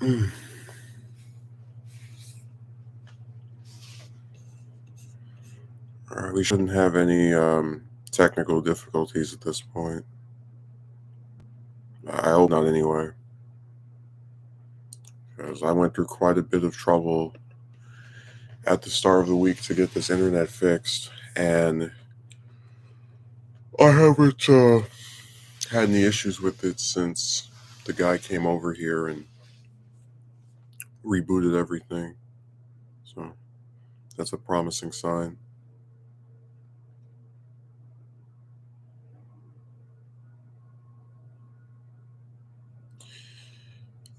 All right, we shouldn't have any technical difficulties at this point. I hope not, anyway, because I went through quite a bit of trouble at the start of the week to get this internet fixed, and I haven't had any issues with it since the guy came over here and rebooted everything. So that's a promising sign.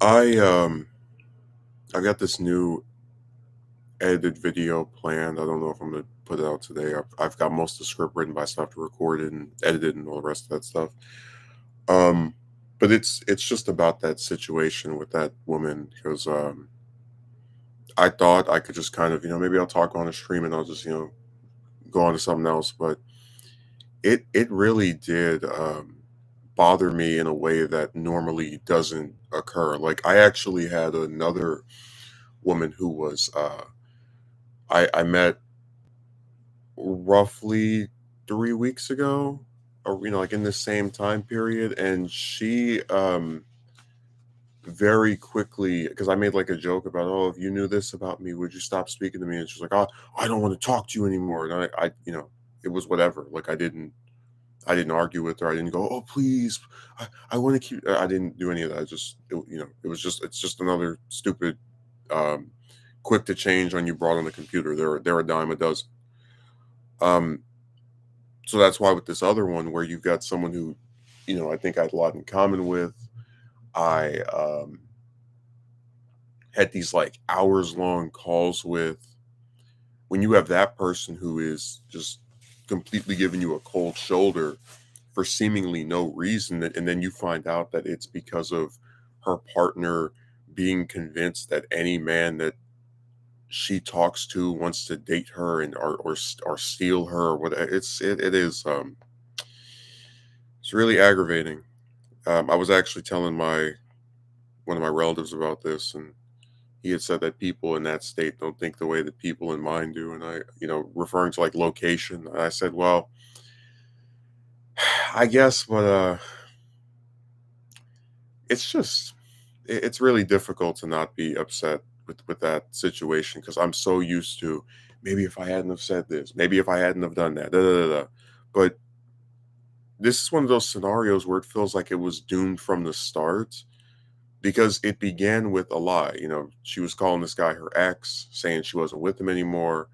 I um I got this new edited video planned. I don't know if I'm gonna put it out today. I've got most of the script written, but I still have to record it and edit it and all the rest of that stuff. Um, but it's just about that situation with that woman because I thought I could just kind of maybe I'll talk on a stream and I'll just go on to something else, but it really did bother me in a way that normally doesn't occur. Like I actually had another woman who was I met roughly 3 weeks ago, or like in the same time period, and she very quickly, because I made like a joke about, oh, if you knew this about me, would you stop speaking to me? And she's like, oh, I don't want to talk to you anymore. And it was whatever. Like I didn't argue with her. I didn't go, oh, please, I want to keep. I didn't do any of that. It's just another stupid, um, quick to change on you brought on the computer. They're a dime a dozen. Um, so that's why with this other one, where you've got someone who, I think I had a lot in common with. I had these like hours long calls with. When you have that person who is just completely giving you a cold shoulder for seemingly no reason, and then you find out that it's because of her partner being convinced that any man that she talks to wants to date her and or steal her or whatever. It is it's really aggravating. I was actually telling my one of my relatives about this, and he had said that people in that state don't think the way that people in mine do, and I, referring to like location, and I said, well, I guess, but it's just it's really difficult to not be upset with that situation because I'm so used to maybe if I hadn't have said this, maybe if I hadn't have done that, da, da, da, da. But this is one of those scenarios where it feels like it was doomed from the start because it began with a lie. She was calling this guy her ex, saying she wasn't with him anymore,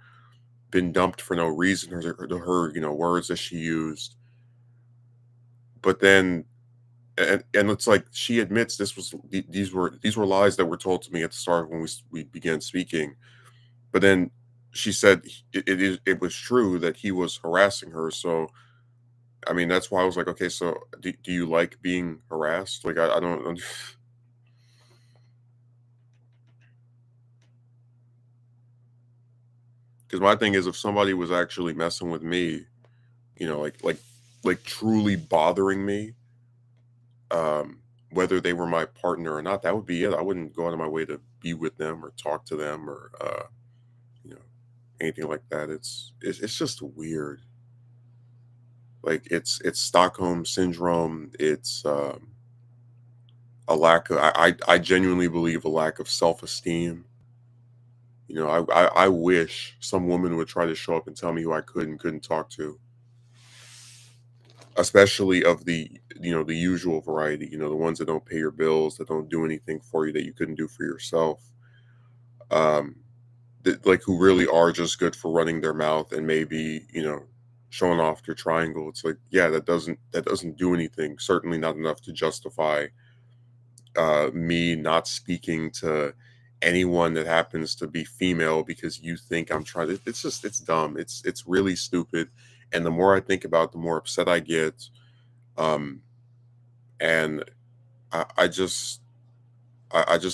been dumped for no reason, her words that she used. But then and it's like she admits these were lies that were told to me at the start when we began speaking. But then she said it was true that he was harassing her. So I mean that's why I was like, okay, so do you like being harassed? Like I don't. Because my thing is, if somebody was actually messing with me, like truly bothering me, whether they were my partner or not, that would be it. I wouldn't go out of my way to be with them or talk to them or you know anything like that. It's just weird. Like it's Stockholm syndrome. It's a lack of. I genuinely believe a lack of self esteem. I wish some woman would try to show up and tell me who I could and couldn't talk to, especially of the usual variety. The ones that don't pay your bills, that don't do anything for you that you couldn't do for yourself. Um, that like who really are just good for running their mouth and maybe showing off their triangle. It's like, yeah, that doesn't do anything. Certainly not enough to justify me not speaking to anyone that happens to be female because you think I'm trying to. It's dumb. It's really stupid. And the more I think about it, the more upset I get. Um, and I just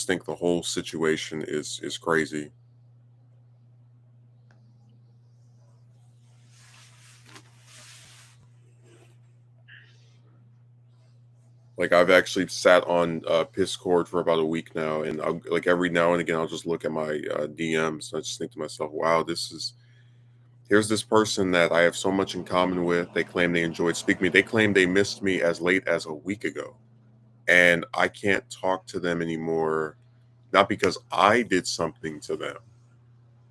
think the whole situation is crazy. Like I've actually sat on Discord for about a week now, and like every now and again I'll just look at my DMs. I just think to myself, "Wow, this is here's this person that I have so much in common with. They claim they enjoyed speaking to me. They claim they missed me as late as a week ago, and I can't talk to them anymore. Not because I did something to them,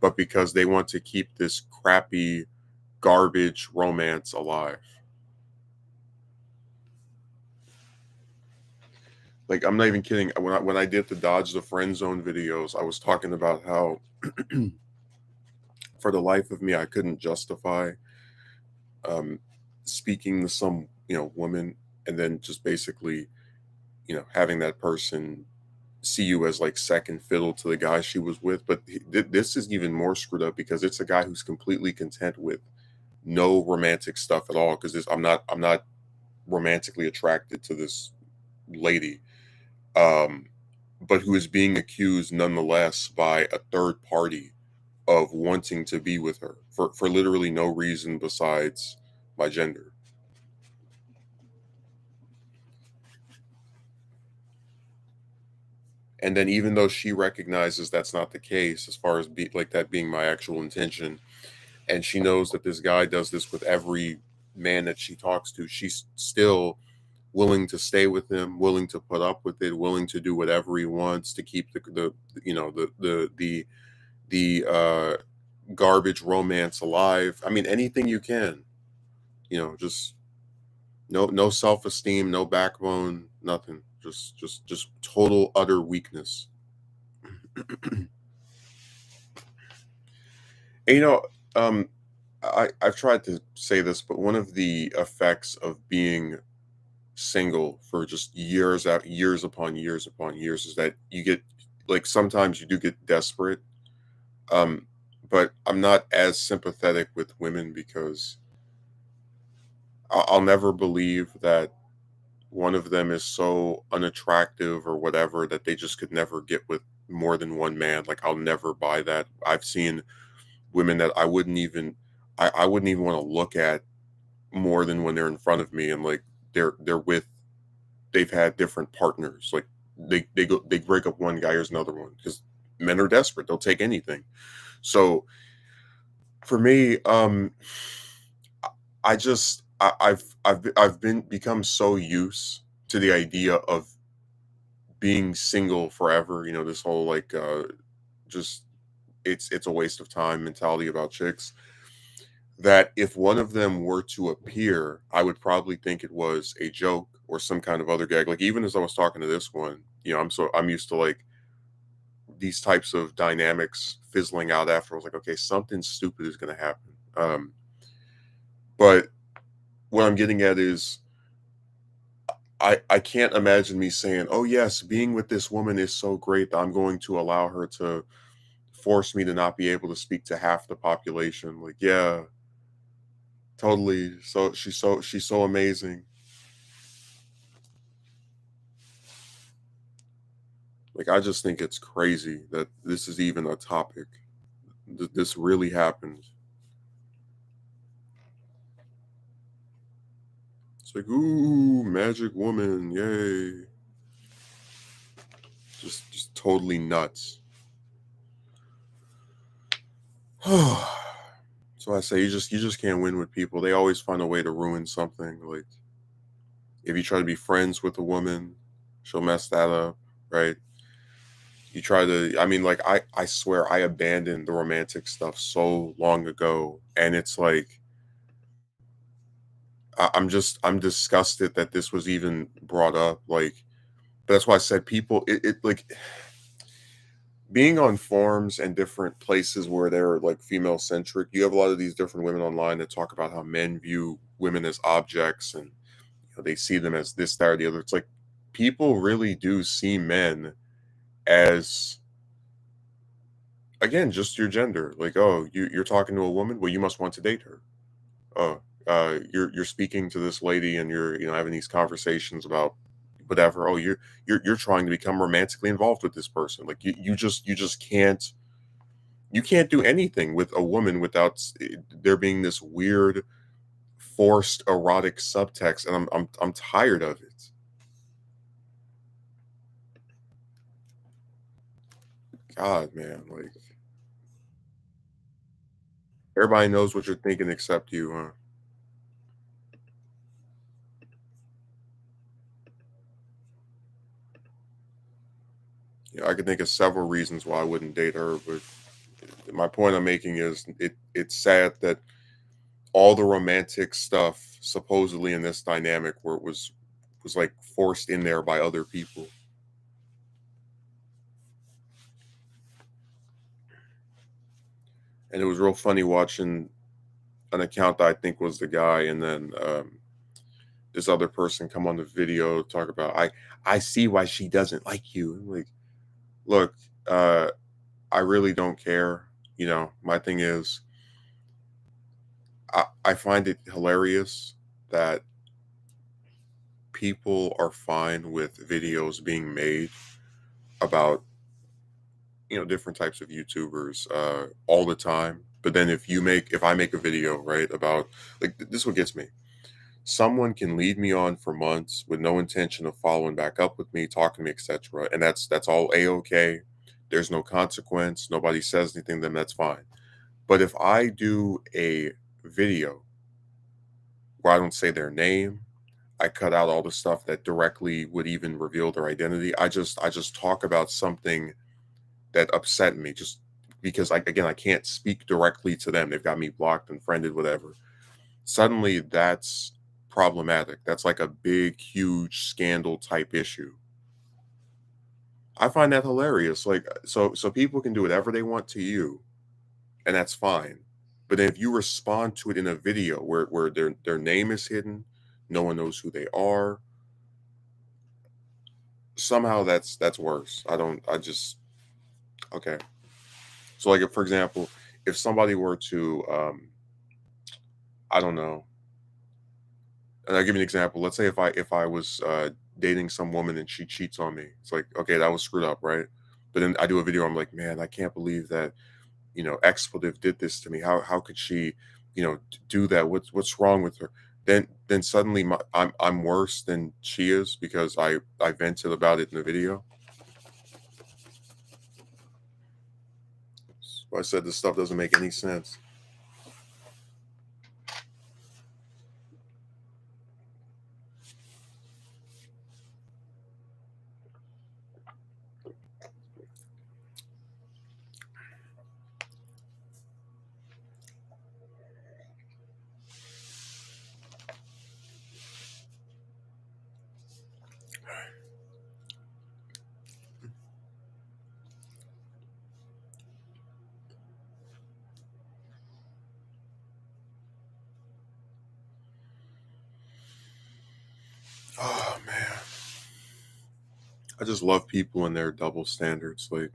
but because they want to keep this crappy garbage romance alive." Like I'm not even kidding. When I did the Dodge the Friend Zone videos, I was talking about how for the life of me I couldn't justify um, speaking to some woman and then just basically having that person see you as like second fiddle to the guy she was with. But this is even more screwed up because it's a guy who's completely content with no romantic stuff at all. Because I'm not romantically attracted to this lady, um, but who is being accused nonetheless by a third party of wanting to be with her for literally no reason besides my gender. And then even though she recognizes that's not the case as far as like that being my actual intention, and she knows that this guy does this with every man that she talks to, she's still willing to stay with him, willing to put up with it, willing to do whatever he wants to keep the the garbage romance alive. I mean, anything you can, just no self-esteem, no backbone, nothing. Just total utter weakness. And, um, I've tried to say this, but one of the effects of being single for just years upon years upon years is that you get like sometimes you do get desperate. Um, but I'm not as sympathetic with women because I'll never believe that one of them is so unattractive or whatever that they just could never get with more than one man. Like I'll never buy that. I've seen women that I wouldn't even want to look at more than when they're in front of me, and like they're with they've had different partners. Like they break up one guy, here's another one because men are desperate. They'll take anything. So for me, I just I've been become so used to the idea of being single forever. This whole like just it's a waste of time mentality about chicks, that if one of them were to appear, I would probably think it was a joke or some kind of other gag. Like even as I was talking to this one, I'm used to like these types of dynamics fizzling out after. I was like, okay, something stupid is going to happen. But what I'm getting at is I can't imagine me saying, oh yes, being with this woman is so great that I'm going to allow her to force me to not be able to speak to half the population. Like, yeah, totally. So she's so amazing. Like I just think it's crazy that this is even a topic. This really happened. It's like, ooh, magic woman, yay. Just totally nuts. So I say you just can't win with people. They always find a way to ruin something. Like if you try to be friends with a woman, she'll mess that up, right? You try to I mean like I swear I abandoned the romantic stuff so long ago, and it's like I'm disgusted that this was even brought up. Like that's why I said people it like being on forums and different places where they're like female centric, you have a lot of these different women online that talk about how men view women as objects, and they see them as this, that, or the other. It's like people really do see men as, again, just your gender. Like, oh, you're talking to a woman, well, you must want to date her. Oh, you're speaking to this lady and you're having these conversations about whatever. Oh, you're trying to become romantically involved with this person. Like you just can't do anything with a woman without there being this weird forced erotic subtext, and I'm tired of it. God, man, like everybody knows what you're thinking except you, huh? Yeah, I could think of several reasons why I wouldn't date her, but my point I'm making is it's sad that all the romantic stuff supposedly in this dynamic where it was like forced in there by other people. And it was real funny watching an account that I think was the guy, and then this other person come on the video talk about I see why she doesn't like you. I'm like, look, uh, I really don't care. You know, my thing is I find it hilarious that people are fine with videos being made about different types of YouTubers all the time. But then if I make a video right about like this is what gets me. Someone can lead me on for months with no intention of following back up with me, talking to me, etc. And that's all a-okay. There's no consequence. Nobody says anything, then that's fine. But if I do a video where I don't say their name, I cut out all the stuff that directly would even reveal their identity. I just talk about something that upset me just because I can't speak directly to them. They've got me blocked and friended, whatever. Suddenly that's problematic. That's like a big, huge scandal type issue. I find that hilarious. Like so people can do whatever they want to you, and that's fine. But then if you respond to it in a video where their name is hidden, no one knows who they are, somehow that's worse. I just okay. So like if, for example, if somebody were to I don't know, and I'll give you an example. Let's say if I was dating some woman and she cheats on me. It's like, okay, that was screwed up, right? But then I do a video, I'm like, man, I can't believe that, expletive did this to me. How could she, do that? What's wrong with her? Then suddenly I'm worse than she is because I vented about it in the video. So I said this stuff doesn't make any sense. Oh man. I just love people and their double standards. Like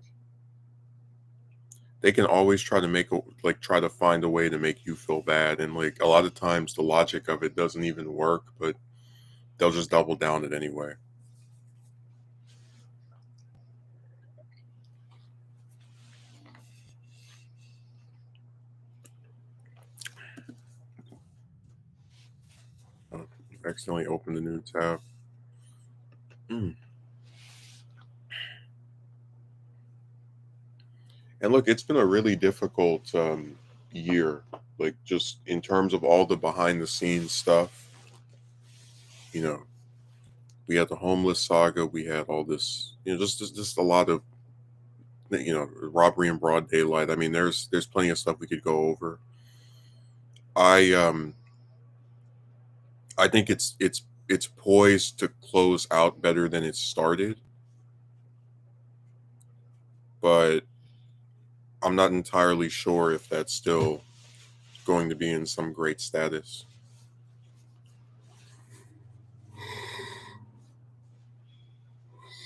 they can always try to try to find a way to make you feel bad, and like a lot of times the logic of it doesn't even work, but they'll just double down it anyway. You accidentally opened a new tab. Mm. And look, it's been a really difficult year, like just in terms of all the behind the scenes stuff. You know, we had the homeless saga, we had all this, just a lot of robbery in broad daylight. I mean, there's plenty of stuff we could go over. I um I think it's poised to close out better than it started, but I'm not entirely sure if that's still going to be in some great status.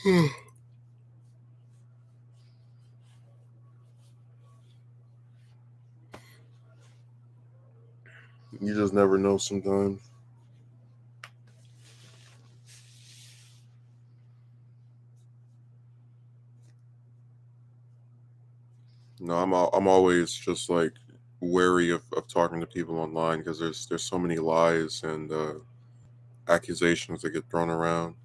You just never know sometimes. No, I'm always just like wary of talking to people online because there's so many lies and accusations that get thrown around.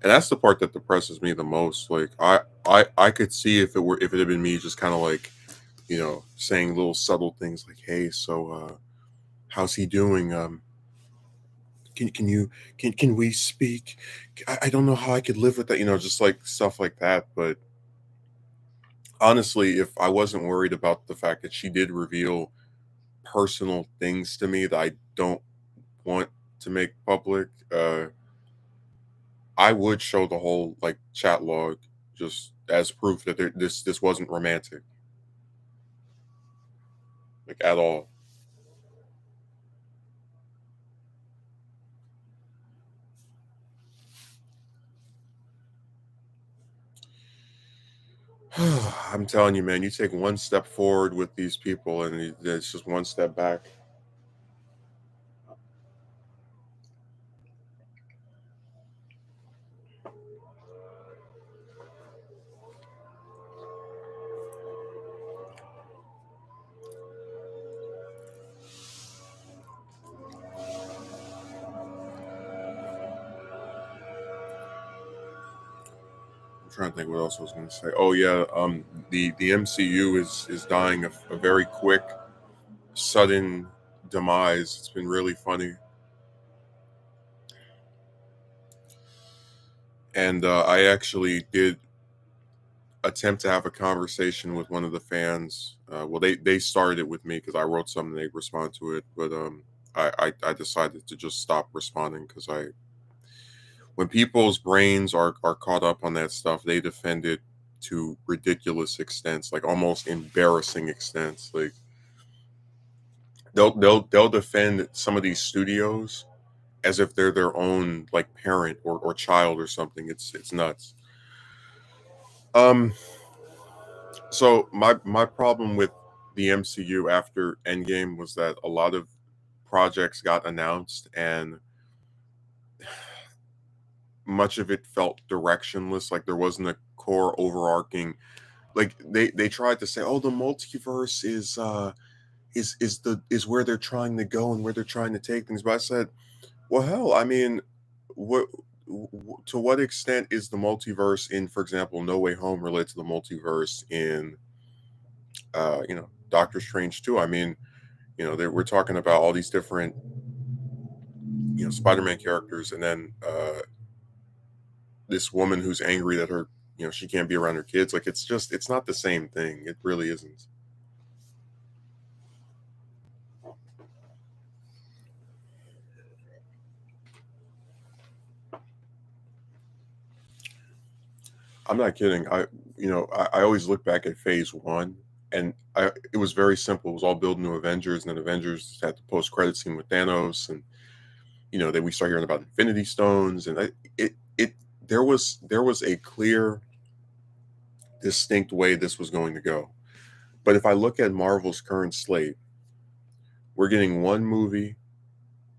And that's the part that depresses me the most. Like I could see if it had been me just kind of like, saying little subtle things like, "Hey, so how's he doing? Can you can we speak? I don't know how I could live with that, just like stuff like that." But honestly, if I wasn't worried about the fact that she did reveal personal things to me that I don't want to make public, I would show the whole like chat log just as proof that this wasn't romantic, like at all. I'm telling you, man, you take one step forward with these people, and it's just one step back. I'm trying to think what else I was going to say. Oh yeah, the MCU is dying a very quick, sudden demise. It's been really funny, and I actually did attempt to have a conversation with one of the fans. Well, they started it with me because I wrote something. They respond to it, but I decided to just stop responding because I when people's brains are caught up on that stuff, they defend it to ridiculous extents, like almost embarrassing extents. Like they'll defend some of these studios as if they're their own like parent or child or something. It's nuts. Um, so my problem with the MCU after Endgame was that a lot of projects got announced and much of it felt directionless. Like there wasn't a core overarching. Like they tried to say, oh, the multiverse is where they're trying to go and where they're trying to take things. But I said, well, hell, I mean, what to what extent is the multiverse in, for example, No Way Home related to the multiverse in Doctor Strange too? I mean, we're talking about all these different Spider-Man characters, and then this woman who's angry that her she can't be around her kids. Like it's not the same thing. It really isn't. I'm not kidding. I always look back at Phase One, and it was very simple. It was all building to Avengers, and then Avengers had the post credit scene with Thanos, and then we start hearing about Infinity Stones, and it there was a clear, distinct way this was going to go. But if I look at Marvel's current slate, we're getting one movie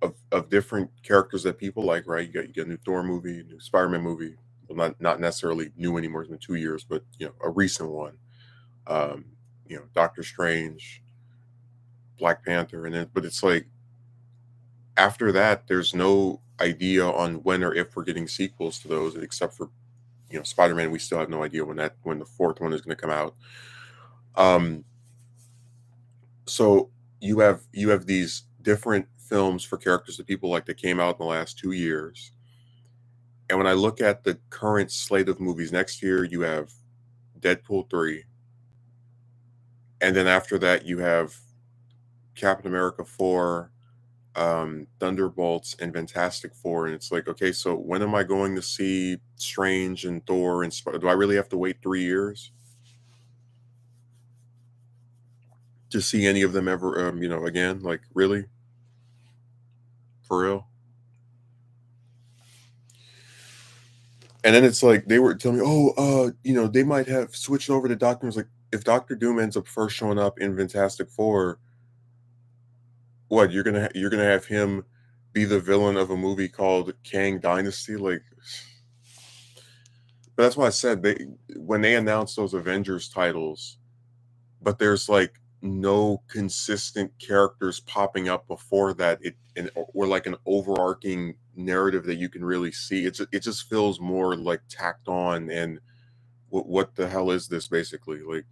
of different characters that people like, right? You get a new Thor movie, a new Spider-Man movie. Well, not necessarily new anymore. It's been 2 years, but a recent one. Um, Doctor Strange, Black Panther, and then but it's like after that, there's no idea on when or if we're getting sequels to those, except for Spider-Man. We still have no idea when the fourth one is going to come out. Um, so you have these different films for characters that people like that came out in the last 2 years. And when I look at the current slate of movies next year, you have Deadpool 3. And then after that, you have Captain America 4, Thunderbolts, and Fantastic Four. And it's like, okay, so when am I going to see Strange and Thor? And do I really have to wait 3 years to see any of them ever, again? Like, really? For real? And then it's like they were telling me, oh, they might have switched over to Doctor. I was like, if Doctor Doom ends up first showing up in Fantastic Four, what you're gonna have him be the villain of a movie called Kang Dynasty? Like, but that's why I said they when they announced those Avengers titles, but there's like no consistent characters popping up before that, or like an overarching narrative that you can really see. It just feels more like tacked on, and what the hell is this basically? Like,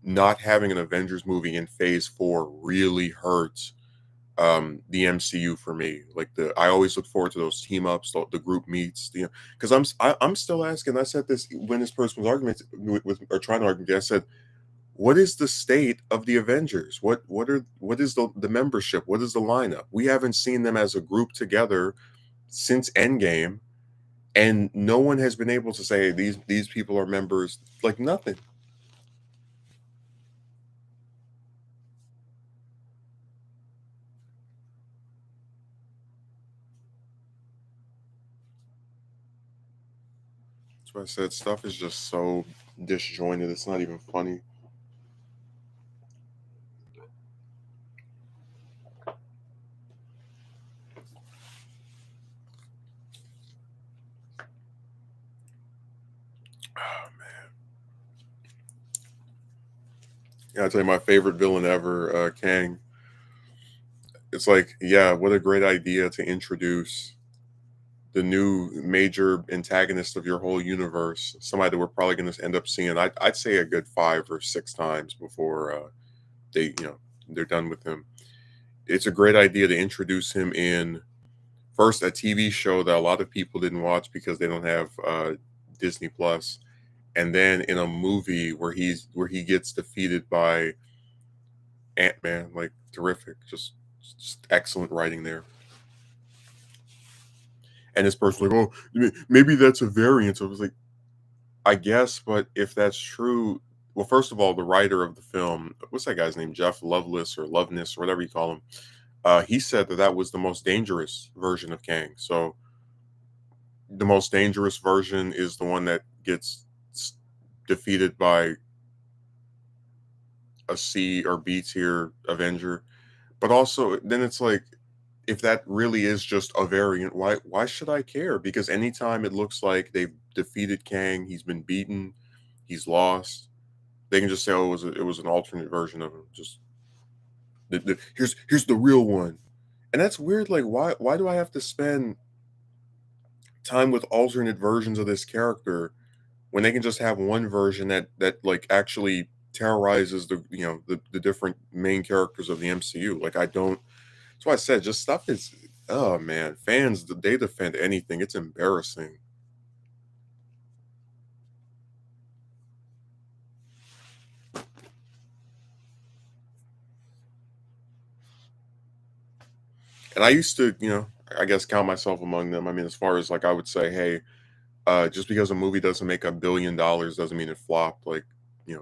not having an Avengers movie in Phase 4 really hurts the MCU for me. Like, the I always look forward to those team ups, the group meets, because I'm still asking. I said this when this person was arguing or trying to argue. I said, what is the state of the Avengers? What is the membership? What is the lineup? We haven't seen them as a group together since Endgame, and no one has been able to say these people are members. Like, nothing. That's why I said stuff is just so disjointed. It's not even funny. Oh, man. Yeah, I tell you, my favorite villain ever, Kang. It's like, yeah, what a great idea to introduce the new major antagonist of your whole universe. Somebody that we're probably going to end up seeing. I'd say a good 5 or 6 times before they, they're done with him. It's a great idea to introduce him in first a TV show that a lot of people didn't watch because they don't have Disney Plus, and then in a movie where he gets defeated by Ant-Man. Like, terrific, just excellent writing there. And this person like, oh, maybe that's a variant. I was like, I guess, but if that's true, well, first of all, the writer of the film, what's that guy's name, Jeff Loveless or Loveness or whatever you call him, he said that that was the most dangerous version of Kang. So the most dangerous version is the one that gets defeated by a C or B tier Avenger. But also, then it's like, if that really is just a variant, why should I care? Because anytime it looks like they've defeated Kang, he's been beaten, he's lost, they can just say, "Oh, it was an alternate version of him." Just here's the real one, and that's weird. Like, why do I have to spend time with alternate versions of this character when they can just have one version that like actually terrorizes the different main characters of the MCU? Like, I don't. That's why I said just stuff is. Oh man, fans they defend anything. It's embarrassing. And I used to, I guess count myself among them. I mean, as far as like I would say, hey, just because a movie doesn't make $1 billion doesn't mean it flopped. Like,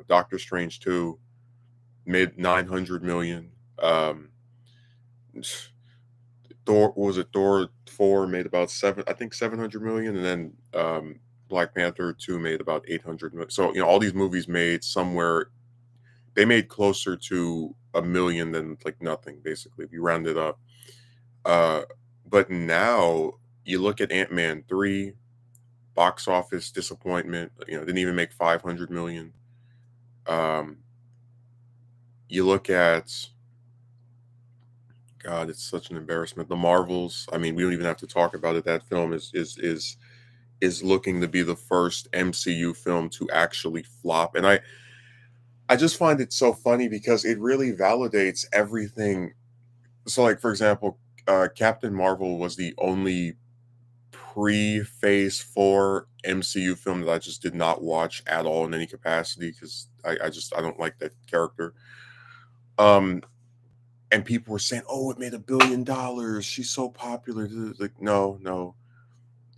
Doctor Strange 2 made 900 million. Thor, what was it? Thor 4 made about I think 700 million, and then Black Panther 2 made about 800 million. So all these movies made somewhere, they made closer to a million than like nothing, basically, if you round it up. Uh, but now you look at Ant-Man 3, box office disappointment. Didn't even make 500 million. Um, you look at, God, it's such an embarrassment. The Marvels. I mean, we don't even have to talk about it. That film is looking to be the first MCU film to actually flop, and I just find it so funny because it really validates everything. So, like, for example, Captain Marvel was the only pre-Phase 4 MCU film that I just did not watch at all in any capacity because I don't like that character. Um, and people were saying, "Oh, it made $1 billion. She's so popular." Like, no, no,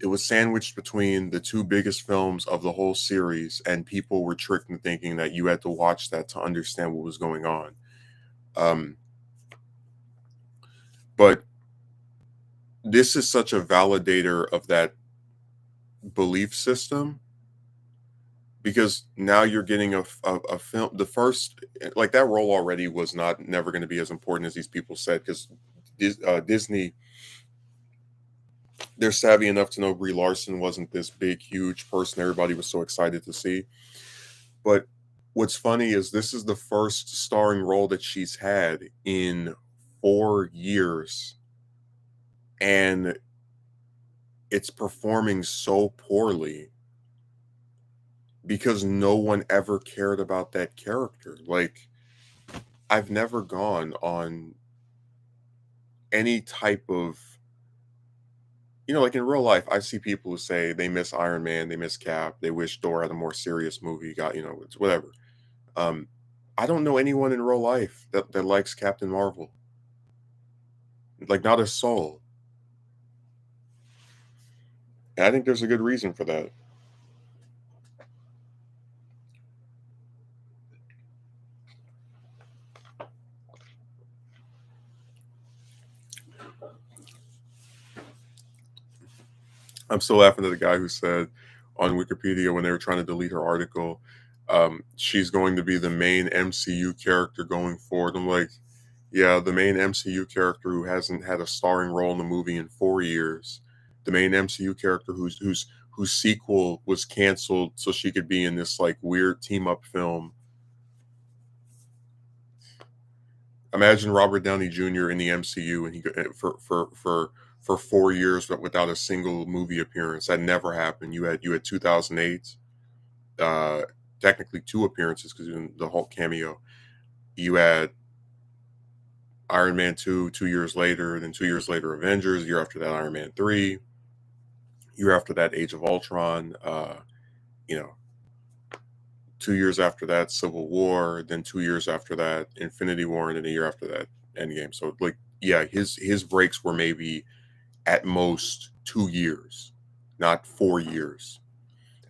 it was sandwiched between the two biggest films of the whole series, and people were tricked into thinking that you had to watch that to understand what was going on. Um, but this is such a validator of that belief system because now you're getting a film. The first, like, that role already was not never going to be as important as these people said because Disney, they're savvy enough to know Brie Larson wasn't this big huge person everybody was so excited to see. But What's funny is this is the first starring role that she's had in 4 years, and it's performing so poorly because no one ever cared about that character. Like, I've never gone on any type of, like in real life, I see people who say they miss Iron Man, they miss Cap, they wish Thor had a more serious movie, got, it's whatever. Um, I don't know anyone in real life that likes Captain Marvel. Like, not a soul. And I think there's a good reason for that. I'm still laughing at the guy who said on Wikipedia when they were trying to delete her article, she's going to be the main MCU character going forward. I'm like, yeah, the main MCU character who hasn't had a starring role in the movie in 4 years, the main MCU character whose sequel was canceled so she could be in this like weird team up film. Imagine Robert Downey Jr. in the MCU and for 4 years but without a single movie appearance. That never happened. You had 2008, uh, technically two appearances because in the Hulk cameo. You had Iron Man 2 2 years later, then 2 years later Avengers. Year after that Iron Man 3. Year after that Age of Ultron. You know, 2 years after that Civil War. Then 2 years after that Infinity War, and then a year after that Endgame. So like, yeah, his breaks were maybe at most 2 years, not 4 years.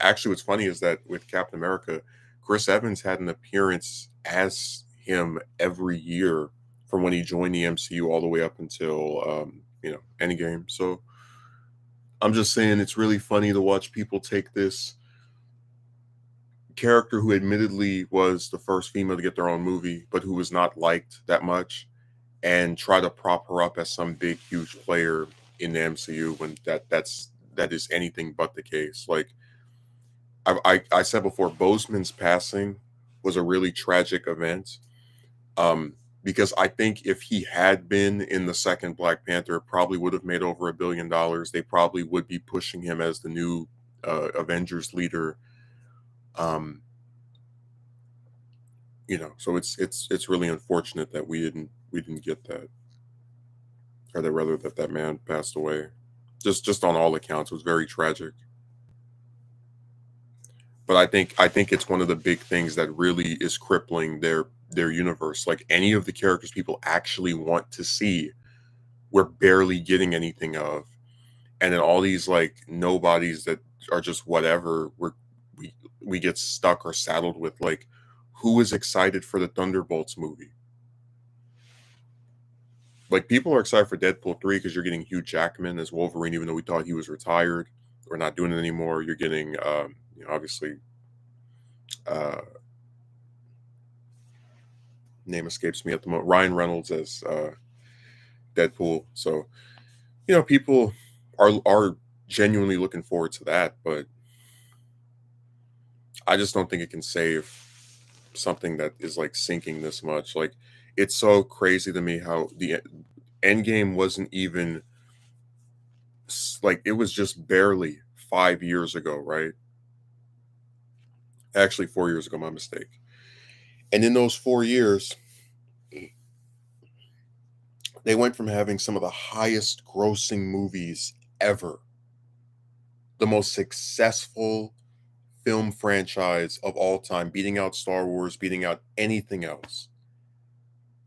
Actually, what's funny is that with Captain America, Chris Evans had an appearance as him every year from when he joined the MCU all the way up until Endgame. So I'm just saying it's really funny to watch people take this character who admittedly was the first female to get their own movie, but who was not liked that much, and try to prop her up as some big huge player in the MCU when that is anything but the case. Like I said before, Boseman's passing was a really tragic event. Um, because I think if he had been in the second Black Panther, it probably would have made over $1 billion. They probably would be pushing him as the new Avengers leader. Um, so it's really unfortunate that we didn't get that, or that rather that man passed away. Just on all accounts, it was very tragic. But I think it's one of the big things that really is crippling their universe. Like any of the characters people actually want to see, we're barely getting anything of, and then all these like nobodies that are just whatever. We we get stuck or saddled with like, who is excited for the Thunderbolts movie? Like people are excited for Deadpool 3 because you're getting Hugh Jackman as Wolverine, even though we thought he was retired or not doing it anymore. You're getting obviously uh, name escapes me at the moment. Ryan Reynolds as Deadpool. So people are genuinely looking forward to that, but I just don't think it can save something that is like sinking this much. Like it's so crazy to me how the Endgame wasn't even like it was just barely 5 years ago, right? Actually, 4 years ago, my mistake. And in those 4 years, they went from having some of the highest grossing movies ever, the most successful film franchise of all time, beating out Star Wars, beating out anything else.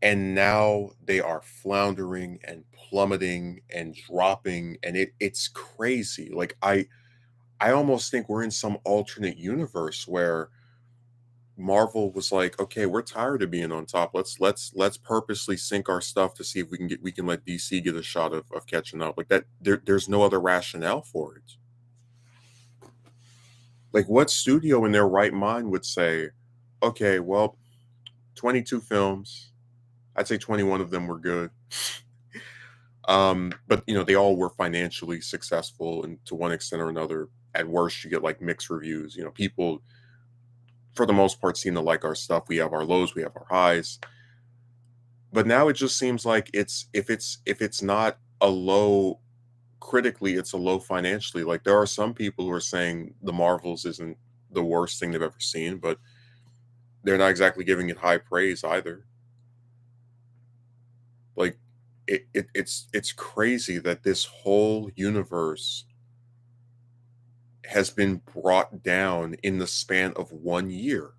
And now they are floundering and plummeting and dropping, and it's crazy. Like I almost think we're in some alternate universe where Marvel was like, okay, we're tired of being on top. Let's purposely sink our stuff to see if we can let DC get a shot of catching up. Like that, there's no other rationale for it. Like what studio in their right mind would say, okay, well, 22 films, I'd say 21 of them were good. But they all were financially successful and to one extent or another. At worst, you get like mixed reviews. People for the most part seem to like our stuff. We have our lows, we have our highs. But now it just seems like if it's not a low critically, it's a low financially. Like there are some people who are saying the Marvels isn't the worst thing they've ever seen, but they're not exactly giving it high praise either. Like it's crazy that this whole universe has been brought down in the span of 1 year.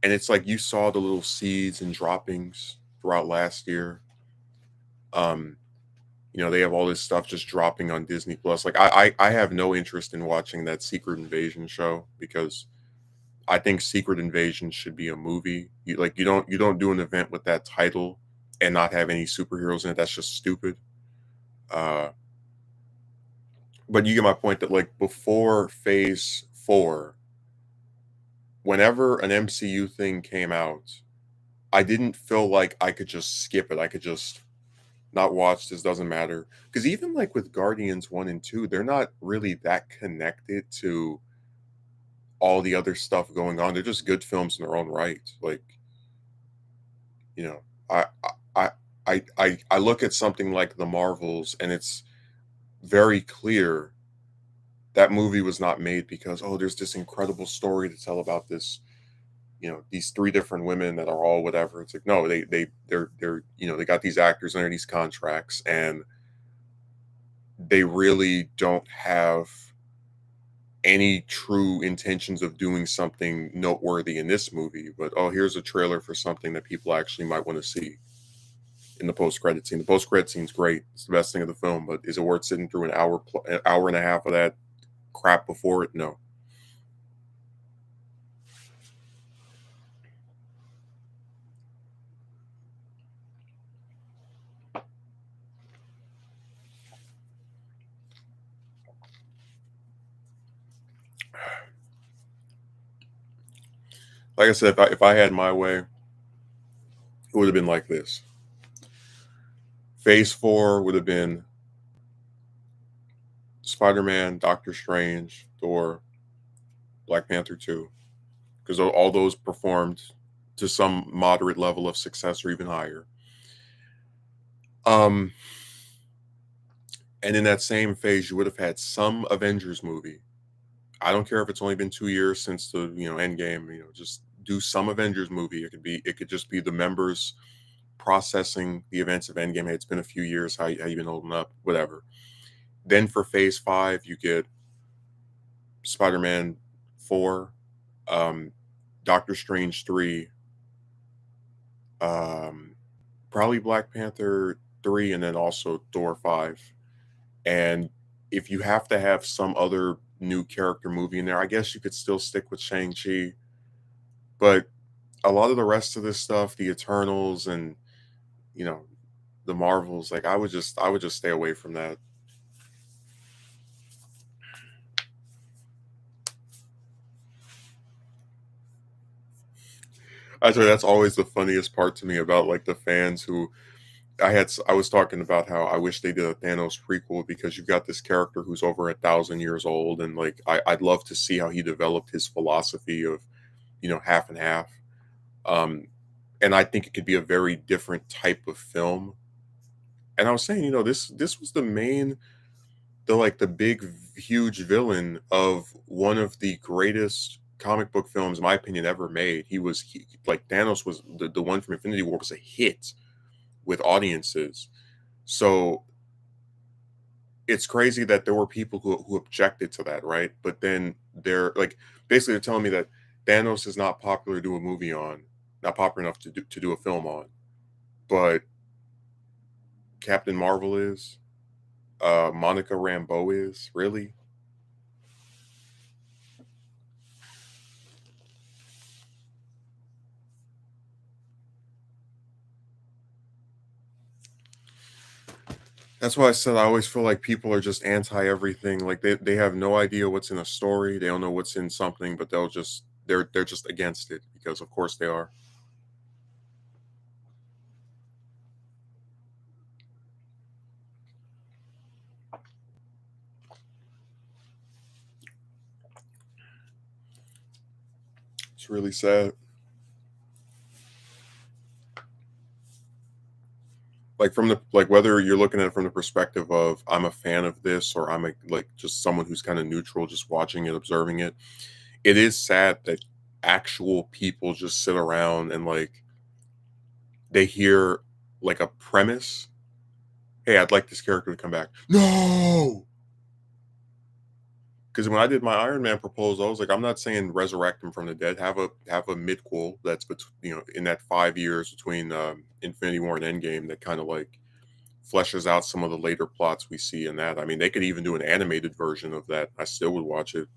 And it's like you saw the little seeds and droppings throughout last year. Um, they have all this stuff just dropping on Disney Plus. Like I have no interest in watching that Secret Invasion show because I think Secret Invasion should be a movie. You don't do an event with that title and not have any superheroes in it. That's just stupid. Uh, but you get my point that like before Phase 4, whenever an MCU thing came out, I didn't feel like I could just skip it. I could just not watch this, doesn't matter. Because even like with Guardians 1 and 2, they're not really that connected to all the other stuff going on. They're just good films in their own right. Like, you know, I I I look at something like the Marvels and it's very clear that movie was not made because there's this incredible story to tell about this, these three different women that are all whatever. It's like no, they're they got these actors under these contracts and they really don't have any true intentions of doing something noteworthy in this movie. But here's a trailer for something that people actually might want to see in the post credit scene. The post credit scene's great; it's the best thing of the film. But is it worth sitting through an hour and a half of that crap before it? No. Like I said, if I had my way, it would have been like this. Phase 4 would have been Spider-Man, Doctor Strange, Thor, Black Panther 2, because all those performed to some moderate level of success or even higher. Um, and in that same phase, you would have had some Avengers movie. I don't care if it's only been 2 years since the Endgame. Just do some Avengers movie. It could just be the members processing the events of Endgame. Hey, it's been a few years. How you been holding up? Whatever. Then for Phase 5, you get Spider-Man 4, um, Doctor Strange 3, um, probably Black Panther 3, and then also Thor 5. And if you have to have some other new character movie in there, I guess you could still stick with Shang-Chi. But a lot of the rest of this stuff, the Eternals and you know the Marvels, like I would just stay away from that. Actually, that's always the funniest part to me about like the fans who I was talking about how I wish they did a Thanos prequel because you've got this character who's over 1,000 years old, and like I'd love to see how he developed his philosophy of half and half. Um, and I think it could be a very different type of film. And I was saying, this was the big huge villain of one of the greatest comic book films, in my opinion, ever made. Like Thanos was the one from Infinity War was a hit with audiences. So it's crazy that there were people who objected to that, right? But then they're telling me that Thanos is not popular to do a movie on, not popular enough to do a film on, but Captain Marvel is, Monica Rambeau is really. That's why I said I always feel like people are just anti everything. Like they have no idea what's in a story. They don't know what's in something, but they're just against it because of course they are. It's really sad. Like from the like whether you're looking at it from the perspective of I'm a fan of this or I'm a like just someone who's kind of neutral, just watching it, observing it. It is sad that actual people just sit around and like they hear like a premise. Hey, I'd like this character to come back. No, because when I did my Iron Man proposal, I was like, I'm not saying resurrect him from the dead. Have a midquel that's in that 5 years between Infinity War and Endgame that kind of like fleshes out some of the later plots we see in that. I mean, they could even do an animated version of that. I still would watch it.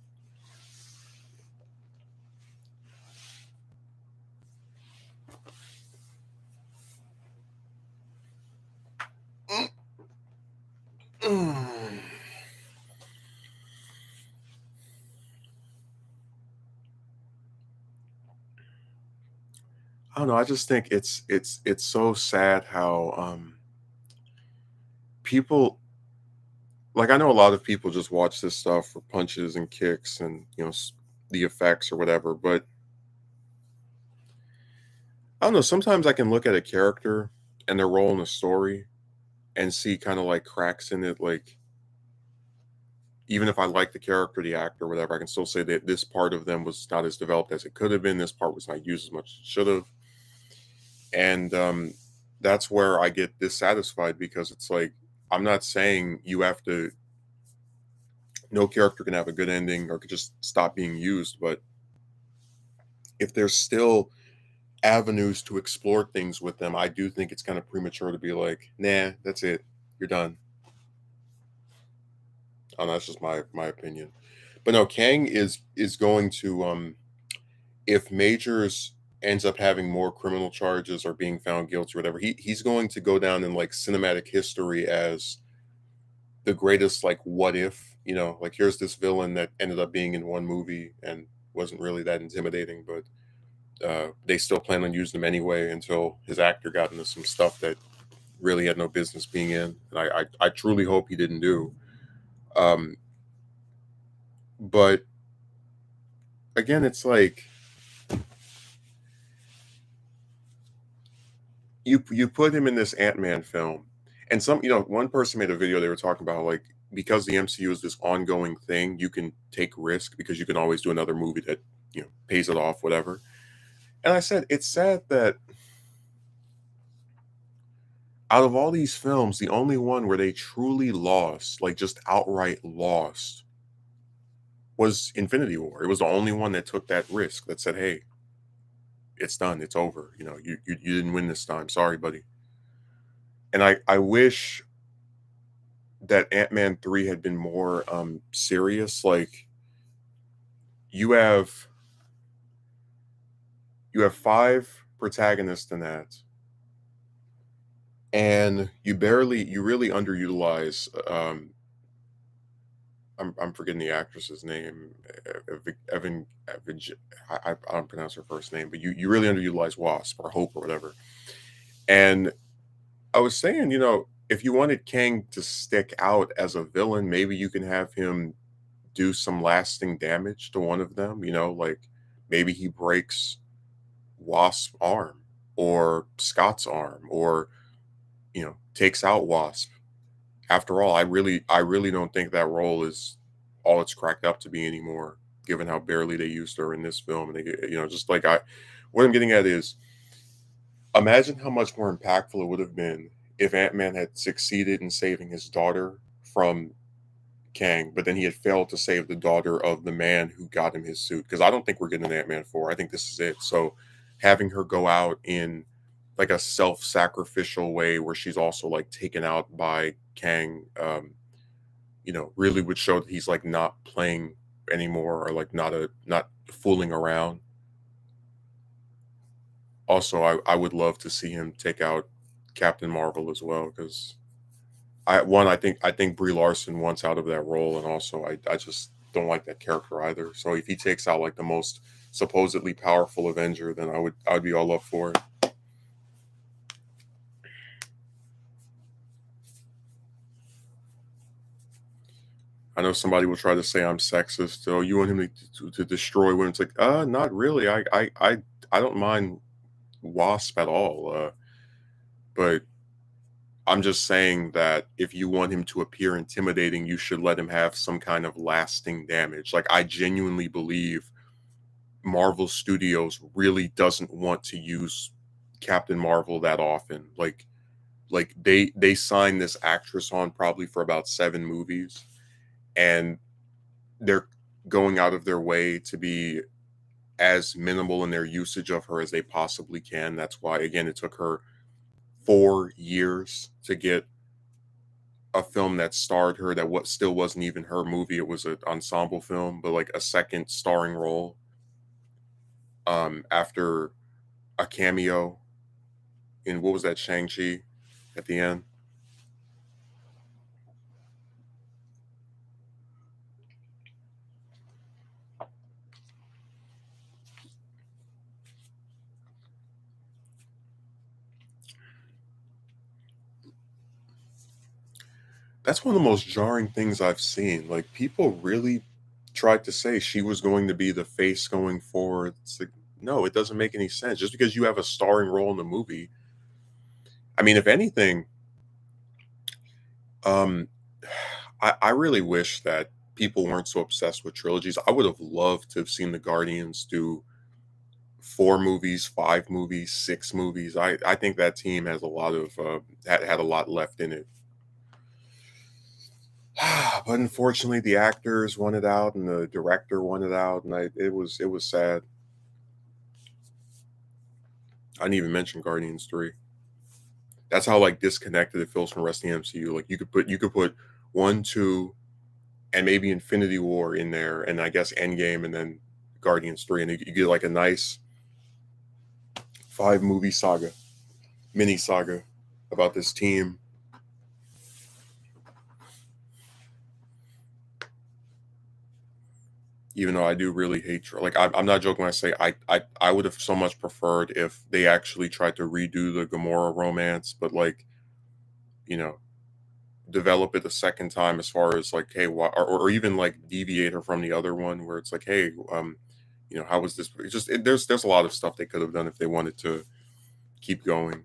I don't know. I just think it's so sad how people like I know a lot of people just watch this stuff for punches and kicks and the effects or whatever, but I don't know. Sometimes I can look at a character and their role in the story and see kind of like cracks in it. Like even if I like the character, the actor, whatever, I can still say that this part of them was not as developed as it could have been. This part was not used as much as it should have, and that's where I get dissatisfied because it's like I'm not saying you have to. No character can have a good ending or could just stop being used, but if there's still avenues to explore things with them, I do think it's kind of premature to be like, nah, that's it, you're done. That's just my opinion. But no, Kang is going to if Majors ends up having more criminal charges or being found guilty or whatever, he's going to go down in like cinematic history as the greatest like what if, like here's this villain that ended up being in one movie and wasn't really that intimidating, but they still plan on using him anyway until his actor got into some stuff that really had no business being in. And I truly hope he didn't do. Um, but again, it's like you put him in this Ant-Man film, and one person made a video. They were talking about like because the MCU is this ongoing thing, you can take risk because you can always do another movie that pays it off, whatever. And I said it's sad that out of all these films, the only one where they truly lost, like just outright lost, was Infinity War. It was the only one that took that risk that said, "Hey, it's done. It's over. You didn't win this time. Sorry, buddy." And I wish that Ant-Man 3 had been more serious. Like you have you have five protagonists in that, and you really underutilize I'm forgetting the actress's name, Evan. I don't pronounce her first name, but you really underutilize Wasp or Hope or whatever. And I was saying, if you wanted Kang to stick out as a villain, maybe you can have him do some lasting damage to one of them. Like maybe he breaks Wasp's arm or Scott's arm, or takes out Wasp. After all, I really don't think that role is all it's cracked up to be anymore, given how barely they used her in this film. And just like what I'm getting at is, imagine how much more impactful it would have been if Ant-Man had succeeded in saving his daughter from Kang, but then he had failed to save the daughter of the man who got him his suit. Because I don't think we're getting an Ant-Man 4. I think this is it. So having her go out in like a self-sacrificial way where she's also like taken out by Kang, really would show that he's like not playing anymore or like not fooling around. Also, I would love to see him take out Captain Marvel as well because I think Brie Larson wants out of that role, and also I just don't like that character either. So if he takes out like the most supposedly powerful Avenger, then I would be all up for it. I know somebody will try to say I'm sexist. So you want him to destroy women? It's like, not really. I don't mind Wasp at all. But I'm just saying that if you want him to appear intimidating, you should let him have some kind of lasting damage. Like I genuinely believe Marvel Studios really doesn't want to use Captain Marvel that often. Like they signed this actress on probably for about 7 movies, and they're going out of their way to be as minimal in their usage of her as they possibly can. That's why again it took her 4 years to get a film that starred her that what still wasn't even her movie. It was an ensemble film, but like a second starring role after a cameo in what was that, Shang-Chi at the end. That's one of the most jarring things I've seen. Like people really tried to say she was going to be the face going forward. It's like, no, it doesn't make any sense. Just because you have a starring role in the movie. I mean, if anything, um, I really wish that people weren't so obsessed with trilogies. I would have loved to have seen the Guardians do 4 movies, 5 movies, 6 movies. I think that team has a lot of had a lot left in it. But unfortunately, the actors wanted out and the director wanted out, and it was sad. I didn't even mention Guardians 3. That's how like disconnected it feels from the rest of the MCU. Like you could put 1, 2, and maybe Infinity War in there, and I guess Endgame, and then Guardians 3, and you get like a nice 5 movie saga, mini saga about this team. Even though I do really hate like I'm not joking when I say I would have so much preferred if they actually tried to redo the Gamora romance, but like you know develop it a second time as far as like hey why, or even like deviate her from the other one where it's like hey how was this? It's just there's a lot of stuff they could have done if they wanted to keep going.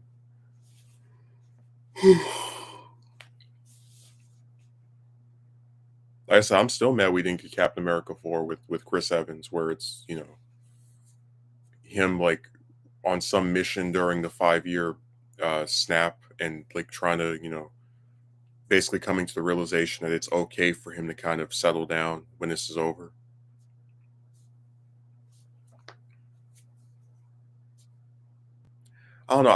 Like I said, I'm still mad we didn't get Captain America 4 with Chris Evans, where it's him like on some mission during the 5 year snap and like trying to basically coming to the realization that it's okay for him to kind of settle down when this is over. I don't know.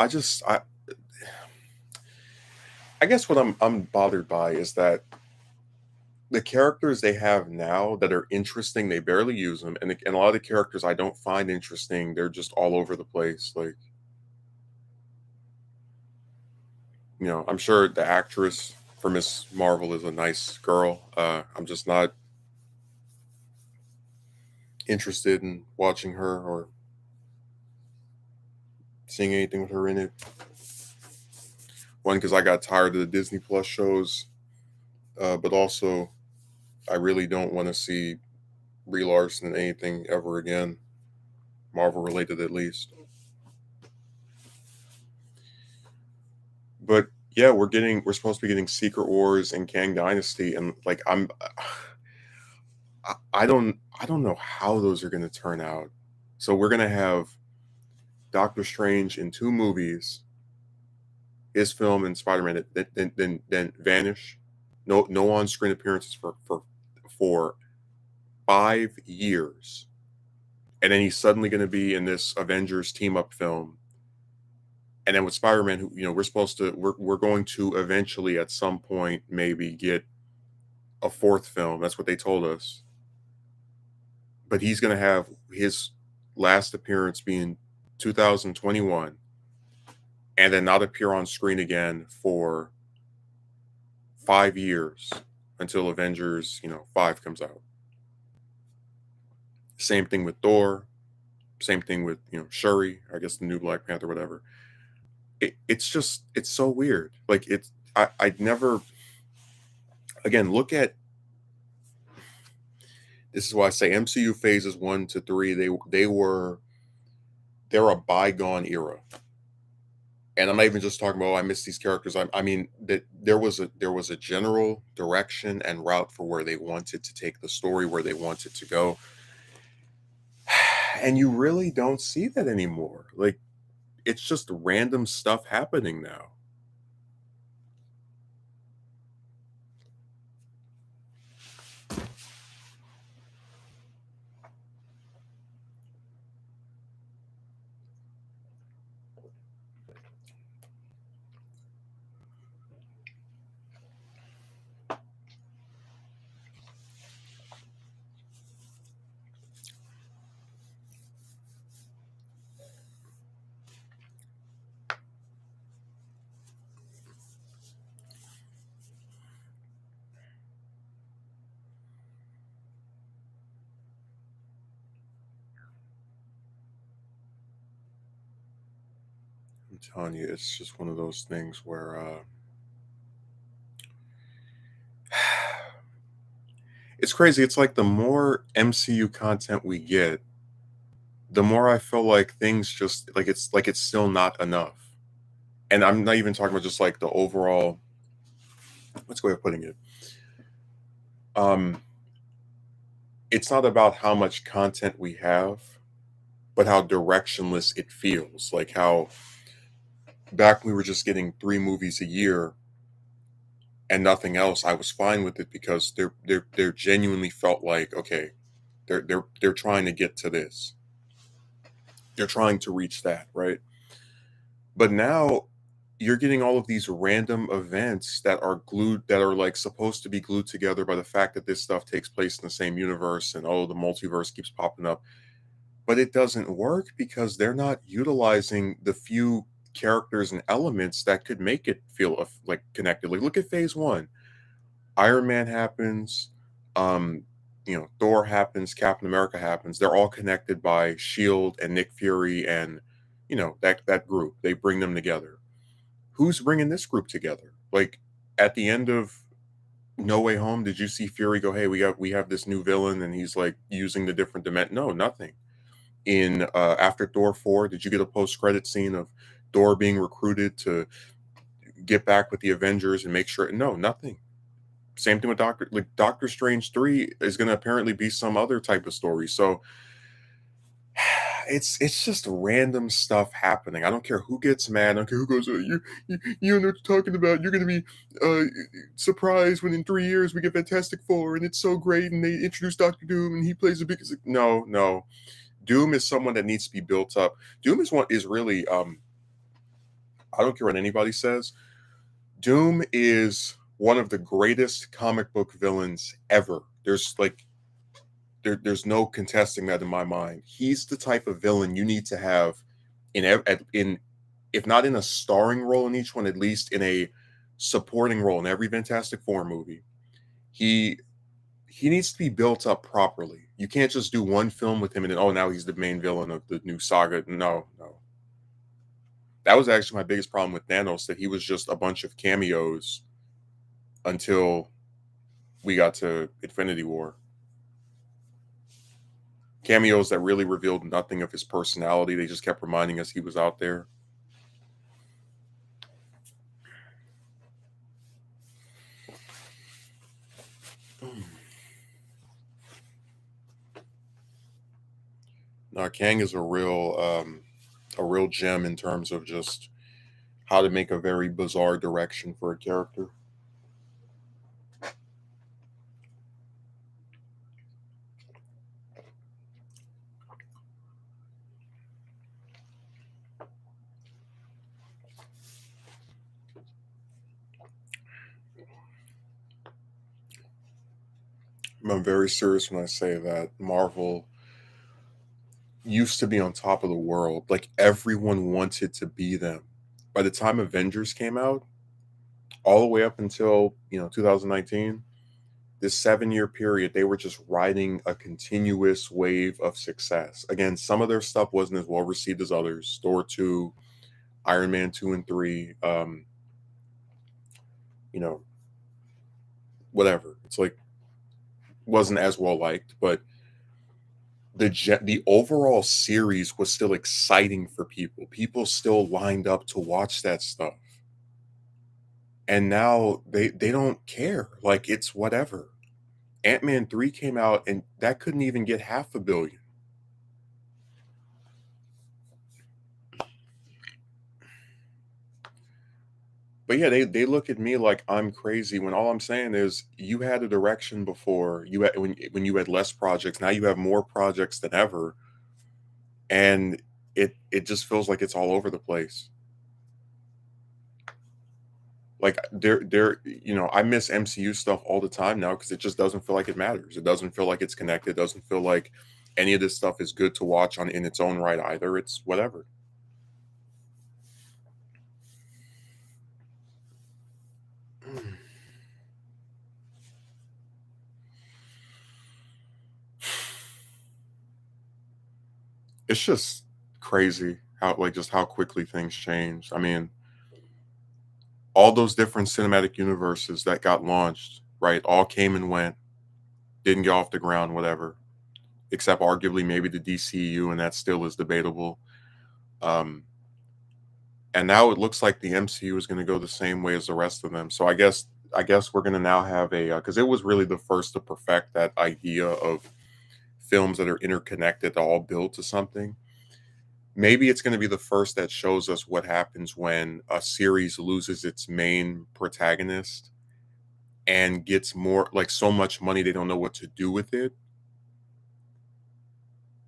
I guess what I'm bothered by is that the characters they have now that are interesting, they barely use them, and a lot of the characters I don't find interesting, they're just all over the place. Like I'm sure the actress for Miss Marvel is a nice girl. I'm just not interested in watching her or seeing anything with her in it. One, because I got tired of the Disney Plus shows, but also I really don't want to see Brie Larson in anything ever again, Marvel related at least. But yeah, we're supposed to be getting Secret Wars and Kang Dynasty, and like I don't know how those are going to turn out. So we're going to have Doctor Strange in 2 movies, his film and Spider-Man, then vanish. No on screen appearances for 5 years, and then he's suddenly going to be in this Avengers team up film. And then with Spider-Man, who we're going to eventually at some point maybe get a 4th film. That's what they told us. But he's going to have his last appearance being 2021, and then not appear on screen again for 5 years until Avengers 5 comes out. Same thing with Thor. Same thing with Shuri. I guess the new Black Panther, whatever. It's so weird. Like I'd never. Again, look at This is why I say MCU phases 1 to 3, they're a bygone era. And I'm not even just talking about, "Oh, I miss these characters." I mean, that there was a general direction and route for where they wanted to take the story, where they wanted to go. And you really don't see that anymore. Like, it's just random stuff happening now. I'm telling you, it's just one of those things where it's crazy. It's like the more MCU content we get, the more I feel like things just like it's still not enough. And I'm not even talking about just like the overall, what's the way of putting it? Um, it's not about how much content we have, but how directionless it feels. Like how back when we were just getting 3 movies a year and nothing else, I was fine with it because they're genuinely felt like, okay, they're trying to get to this. They're trying to reach that, right? But now you're getting all of these random events that are glued, that are like supposed to be glued together by the fact that this stuff takes place in the same universe, and oh, the multiverse keeps popping up. But it doesn't work because they're not utilizing the few characters and elements that could make it feel like connected. Like, look at phase one. Iron Man happens, um, Thor happens, Captain America happens. They're all connected by Shield and Nick Fury, and that group. They bring them together. Who's bringing this group together? Like, at the end of No Way Home, did you see Fury go, "Hey, we have this new villain," and he's like using the different dimension? No, nothing. In After Thor 4, did you get a post credit scene of Thor being recruited to get back with the Avengers and make sure? No, nothing. Same thing with Doctor Strange 3 is going to apparently be some other type of story. So it's just random stuff happening. I don't care who gets mad. I don't care who goes, you don't know what you're talking about. You're going to be surprised when in 3 years we get Fantastic Four and it's so great and they introduce Doctor Doom and he plays the biggest. No, no. Doom is someone that needs to be built up. Doom is really I don't care what anybody says. Doom is one of the greatest comic book villains ever. There's no contesting that in my mind. He's the type of villain you need to have in if not in a starring role in each one, at least in a supporting role in every Fantastic Four movie. He he needs to be built up properly. You can't just do one film with him and then, oh, now he's the main villain of the new saga. No, no. That was actually my biggest problem with Thanos, that he was just a bunch of cameos until we got to Infinity War. Cameos that really revealed nothing of his personality. They just kept reminding us he was out there. Now, Kang is a real gem in terms of just how to make a very bizarre direction for a character. I'm very serious when I say that Marvel used to be on top of the world. Like, everyone wanted to be them. By the time Avengers came out, all the way up until 2019, this 7 year period, they were just riding a continuous wave of success. Again, some of their stuff wasn't as well received as others. Thor 2, Iron Man 2 and 3, you know, whatever. It's like wasn't as well liked, but the overall series was still exciting for people. People still lined up to watch that stuff. And now they don't care. Like it's whatever. Ant-Man 3 came out and that couldn't even get half a billion. But yeah, they look at me like I'm crazy when all I'm saying is you had a direction before. You had when you had less projects, now you have more projects than ever, and it just feels like it's all over the place. Like I miss MCU stuff all the time now because it just doesn't feel like it matters. It doesn't feel like it's connected. It doesn't feel like any of this stuff is good to watch on in its own right either. It's whatever. It's just crazy how like just how quickly things change. I mean, all those different cinematic universes that got launched, right? All came and went, didn't get off the ground, whatever. Except arguably maybe the DCU, and that still is debatable. Um, and now it looks like the MCU is going to go the same way as the rest of them. So I guess we're going to now have a because it was really the first to perfect that idea of films that are interconnected, all build to something. Maybe it's going to be the first that shows us what happens when a series loses its main protagonist and gets more like so much money they don't know what to do with it.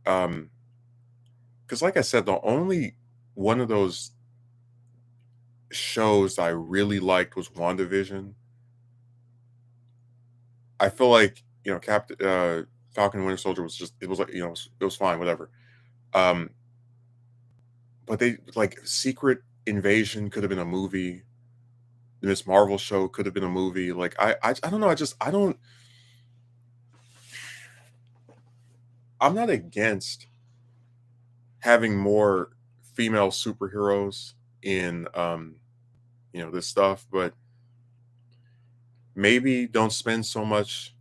Um, because like I said, the only one of those shows I really liked was WandaVision. I feel like Captain Falcon and Winter Soldier was just it was like it was fine, whatever. Um, but they like Secret Invasion could have been a movie. The Miss Marvel show could have been a movie. Like I don't know. I'm not against having more female superheroes in this stuff, but maybe don't spend so much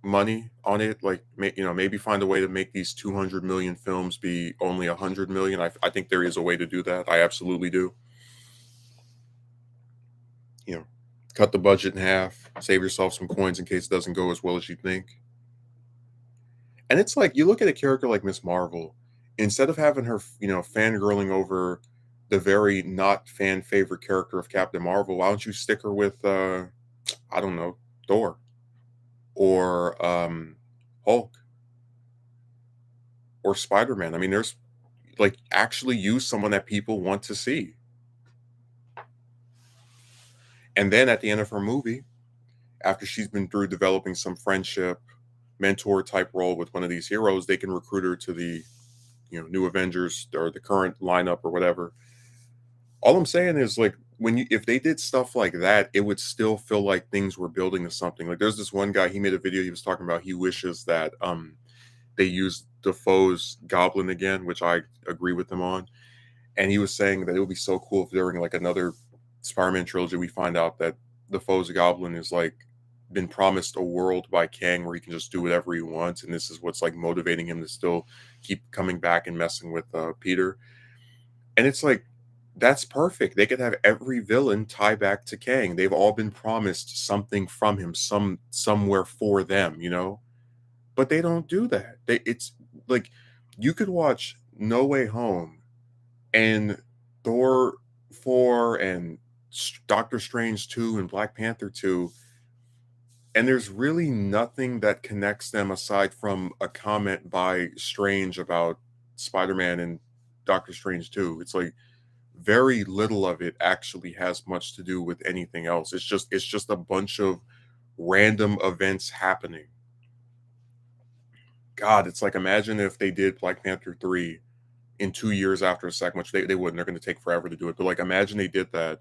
money on it. Like maybe find a way to make these 200 million films be only 100 million. I think there is a way to do that. I absolutely do. You know, cut the budget in half, save yourself some coins in case it doesn't go as well as you think. And it's like you look at a character like Miss Marvel, instead of having her, fangirling over the very not fan favorite character of Captain Marvel, why don't you stick her with I don't know, Thor or Hulk or Spider-Man? I mean, there's like actually use someone that people want to see. And then at the end of her movie, after she's been through developing some friendship, mentor type role with one of these heroes, they can recruit her to the new Avengers or the current lineup or whatever. All I'm saying is like when you if they did stuff like that, it would still feel like things were building to something. Like there's this one guy, he made a video, he was talking about he wishes that they used Defoe's Goblin again, which I agree with him on. And he was saying that it would be so cool if during like another Spider-Man trilogy we find out that Defoe's Goblin is like been promised a world by Kang where he can just do whatever he wants, and this is what's like motivating him to still keep coming back and messing with Peter. And it's like that's perfect. They could have every villain tie back to Kang. They've all been promised something from him, somewhere for them. But they don't do that. It's like you could watch No Way Home and Thor 4 and Doctor Strange 2 and Black Panther 2, and there's really nothing that connects them aside from a comment by Strange about Spider-Man and Doctor Strange 2. It's like very little of it actually has much to do with anything else. It's just a bunch of random events happening. God, it's like imagine if they did Black Panther 3 in 2 years after a second, which they wouldn't. They're going to take forever to do it. But like imagine they did that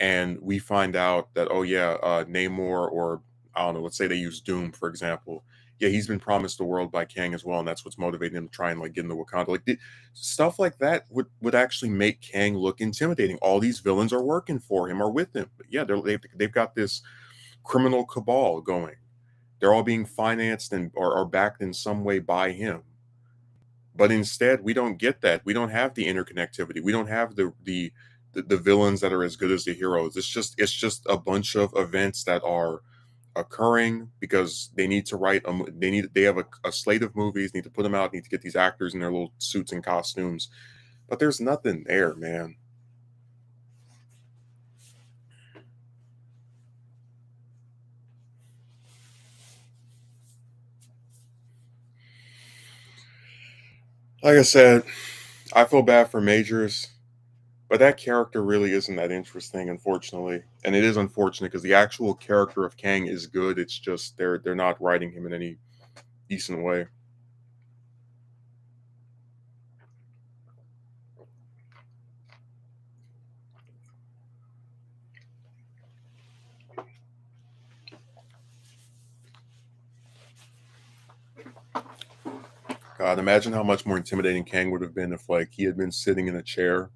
and we find out that oh yeah, Namor or I don't know, let's say they use Doom for example. Yeah, he's been promised the world by Kang as well, and that's what's motivating him to try and like get into Wakanda. Like stuff like that would actually make Kang look intimidating. All these villains are working for him or with him. But yeah, they've got this criminal cabal going. They're all being financed and or backed in some way by him. But instead, we don't get that. We don't have the interconnectivity. We don't have the villains that are as good as the heroes. It's just a bunch of events that are occurring because they need to write they have a slate of movies, need to put them out, need to get these actors in their little suits and costumes. But there's nothing there, man. Like I said, I feel bad for Majors, but that character really isn't that interesting, unfortunately. And it is unfortunate because the actual character of Kang is good. It's just they're not writing him in any decent way. God, imagine how much more intimidating Kang would have been if like he had been sitting in a chair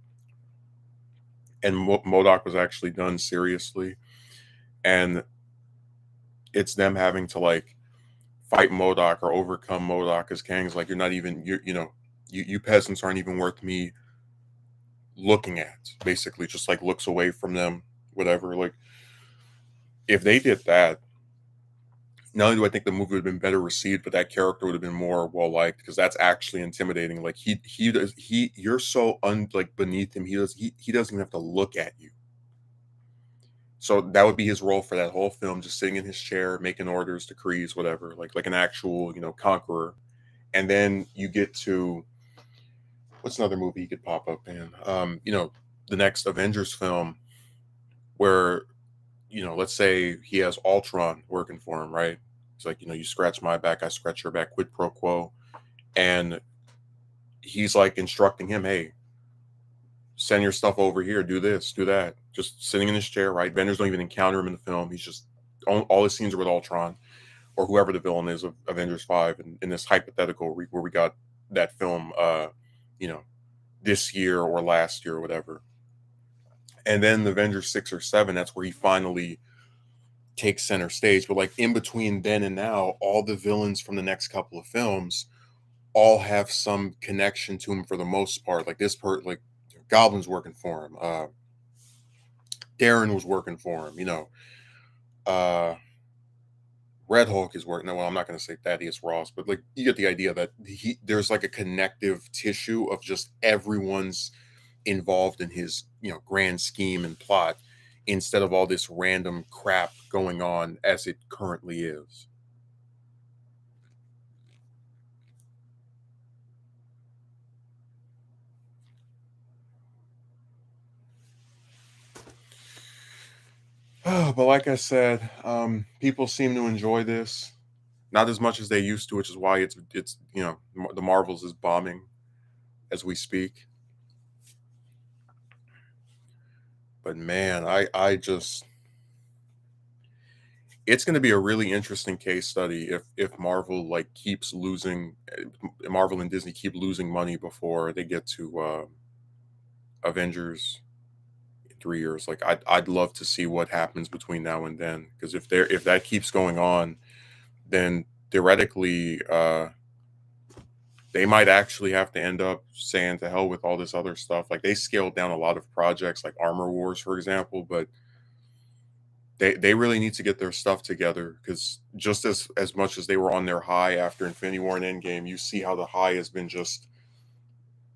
and Modoc was actually done seriously, and it's them having to like fight Modoc or overcome Modoc because Kang's like, you're not even you peasants aren't even worth me looking at. Basically, just like looks away from them, whatever. Like if they did that, not only do I think the movie would have been better received, but that character would have been more well liked because that's actually intimidating. Like he does he you're so like beneath him. He doesn't even have to look at you. So that would be his role for that whole film, just sitting in his chair, making orders, decrees, whatever, like an actual conqueror. And then you get to what's another movie you could pop up in? The next Avengers film where let's say he has Ultron working for him, right? It's like you scratch my back, I scratch your back, quid pro quo, and he's like instructing him, hey, send your stuff over here, do this, do that. Just sitting in his chair, right? Avengers don't even encounter him in the film. He's just all his scenes are with Ultron or whoever the villain is of Avengers 5 and in this hypothetical where we got that film you know this year or last year or whatever. And then the Avengers 6 or 7, that's where he finally takes center stage. But like in between then and now, all the villains from the next couple of films all have some connection to him for the most part. Like like Goblin's working for him. Darren was working for him. Uh, Red Hulk is working. No, well, I'm not going to say Thaddeus Ross, but like you get the idea that there's like a connective tissue of just everyone's involved in his grand scheme and plot instead of all this random crap going on as it currently is. But like I said, people seem to enjoy this not as much as they used to, which is why it's the Marvels is bombing as we speak. But man, I just it's going to be a really interesting case study if Marvel like keeps losing Marvel and Disney keep losing money before they get to Avengers in 3 years. Like I'd love to see what happens between now and then because if that keeps going on, then theoretically they might actually have to end up saying to hell with all this other stuff. Like they scaled down a lot of projects like Armor Wars, for example, but they really need to get their stuff together because just as much as they were on their high after Infinity War and Endgame, you see how the high has been just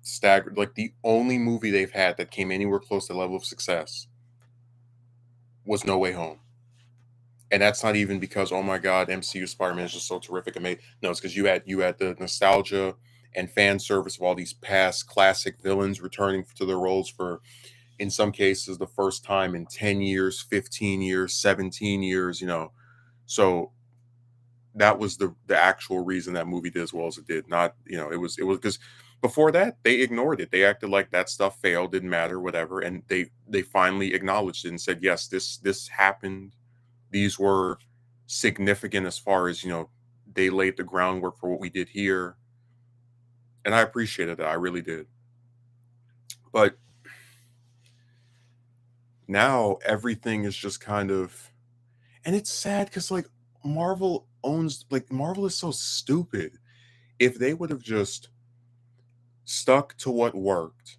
staggered. Like the only movie they've had that came anywhere close to the level of success was No Way Home. And that's not even because oh my god, MCU Spider-Man is just so terrific and made no, it's because you had the nostalgia and fan service of all these past classic villains returning to their roles for in some cases the first time in 10 years, 15 years, 17 years, So that was the actual reason that movie did as well as it did. Not, it was because before that they ignored it. They acted like that stuff failed, didn't matter, whatever. And they finally acknowledged it and said, yes, this happened. These were significant as far as, they laid the groundwork for what we did here. And I appreciated that. I really did. But now everything is just kind of and it's sad because like Marvel owns like Marvel is so stupid. If they would have just stuck to what worked,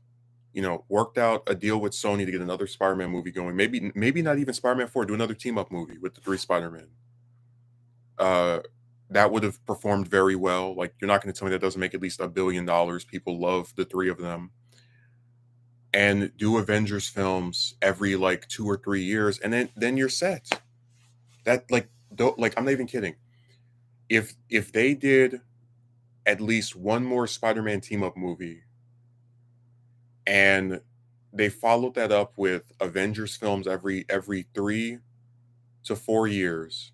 worked out a deal with Sony to get another Spider-Man movie going. Maybe not even Spider-Man 4, do another team up movie with the three Spider-Man. Uh that would have performed very well. Like you're not going to tell me that doesn't make at least $1 billion. People love the three of them. And do Avengers films every like 2 or 3 years, and then you're set. That like don't like I'm not even kidding. If they did at least one more Spider-Man team up movie and they followed that up with Avengers films every 3 to 4 years,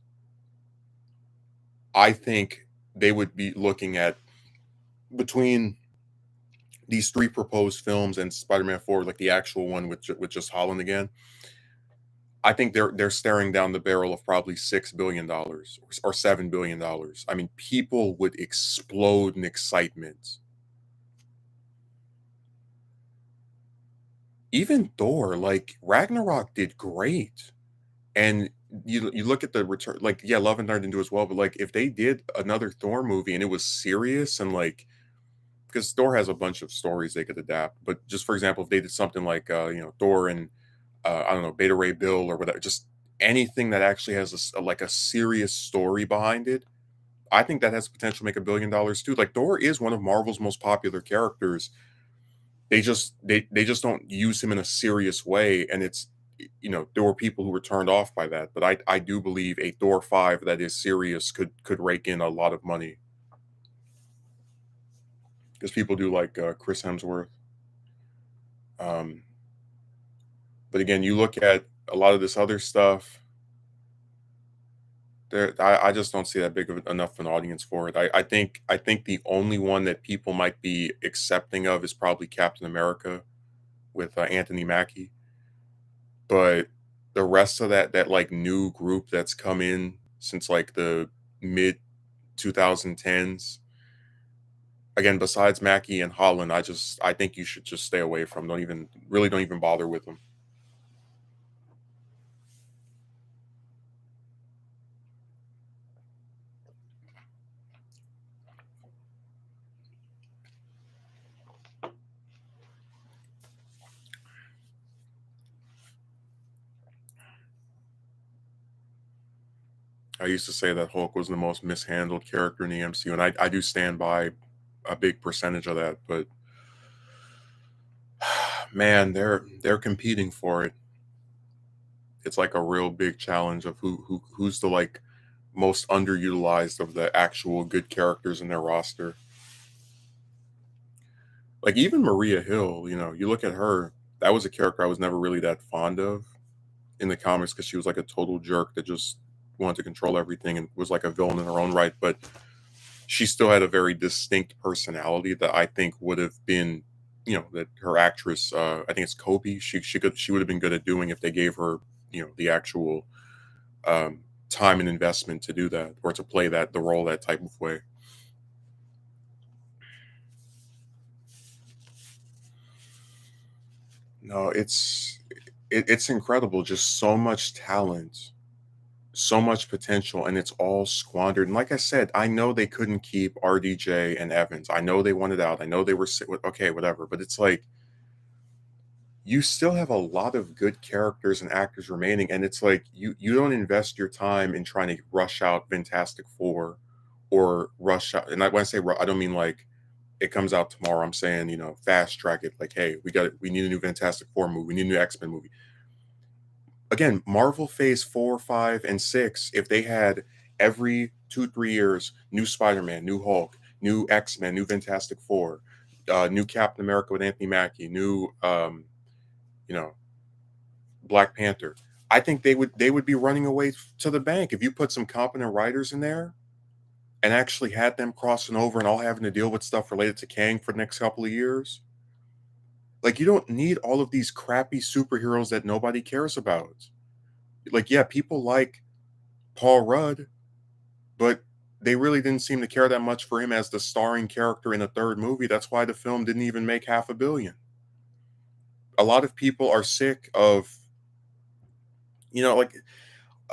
I think they would be looking at between these three proposed films and Spider-Man 4, like the actual one with just Holland again. I think they're staring down the barrel of probably $6 billion or $7 billion. I mean, people would explode in excitement. Even Thor, like Ragnarok, did great, and you look at the return. Like, yeah, Love and Thunder didn't do as well, but like if they did another Thor movie and it was serious and like because Thor has a bunch of stories they could adapt, but just for example, if they did something like Thor and I don't know, Beta Ray Bill or whatever, just anything that actually has like a serious story behind it. I think that has potential to make $1 billion too. Like Thor is one of Marvel's most popular characters. They just don't use him in a serious way, and it's there were people who were turned off by that. But I do believe a Thor 5 that is serious could rake in a lot of money because people do like Chris Hemsworth. Um, but again, you look at a lot of this other stuff. I just don't see that big of enough of an audience for it. I think the only one that people might be accepting of is probably Captain America with Anthony Mackie, but the rest of that like new group that's come in since like the mid 2010s, again besides Mackie and Holland, I think you should just stay away from. Don't even bother with them. I used to say that Hulk was the most mishandled character in the MCU, and I do stand by a big percentage of that. But man, they're competing for it. It's like a real big challenge of who's the like most underutilized of the actual good characters in their roster. Like even Maria Hill, you look at her, that was a character I was never really that fond of in the comics because she was like a total jerk that just wanted to control everything and was like a villain in her own right. But she still had a very distinct personality that I think would have been, that her actress, I think it's Kobe, she would have been good at doing if they gave her, the actual um, time and investment to do that or to play the role that type of way. No, it's incredible. Just so much talent, so much potential, and it's all squandered. And like I said, I know they couldn't keep RDJ and Evans. I know they wanted out. I know they were okay, whatever. But it's like you still have a lot of good characters and actors remaining, and it's like you don't invest your time in trying to rush out Fantastic Four or rush out. And when I say I don't mean like it comes out tomorrow. I'm saying, fast track it. Like, hey, we need a new Fantastic Four movie. We need a new X-Men movie. Again, Marvel Phase 4, 5, and 6, if they had every 2, 3 years, new Spider-Man, new Hulk, new X-Men, new Fantastic Four, new Captain America with Anthony Mackie, new you know, Black Panther. I think they would be running away to the bank if you put some competent writers in there and actually had them crossing over and all having to deal with stuff related to Kang for the next couple of years. Like you don't need all of these crappy superheroes that nobody cares about. Like yeah, people like Paul Rudd, but they really didn't seem to care that much for him as the starring character in a third movie. That's why the film didn't even make half a billion. A lot of people are sick of, like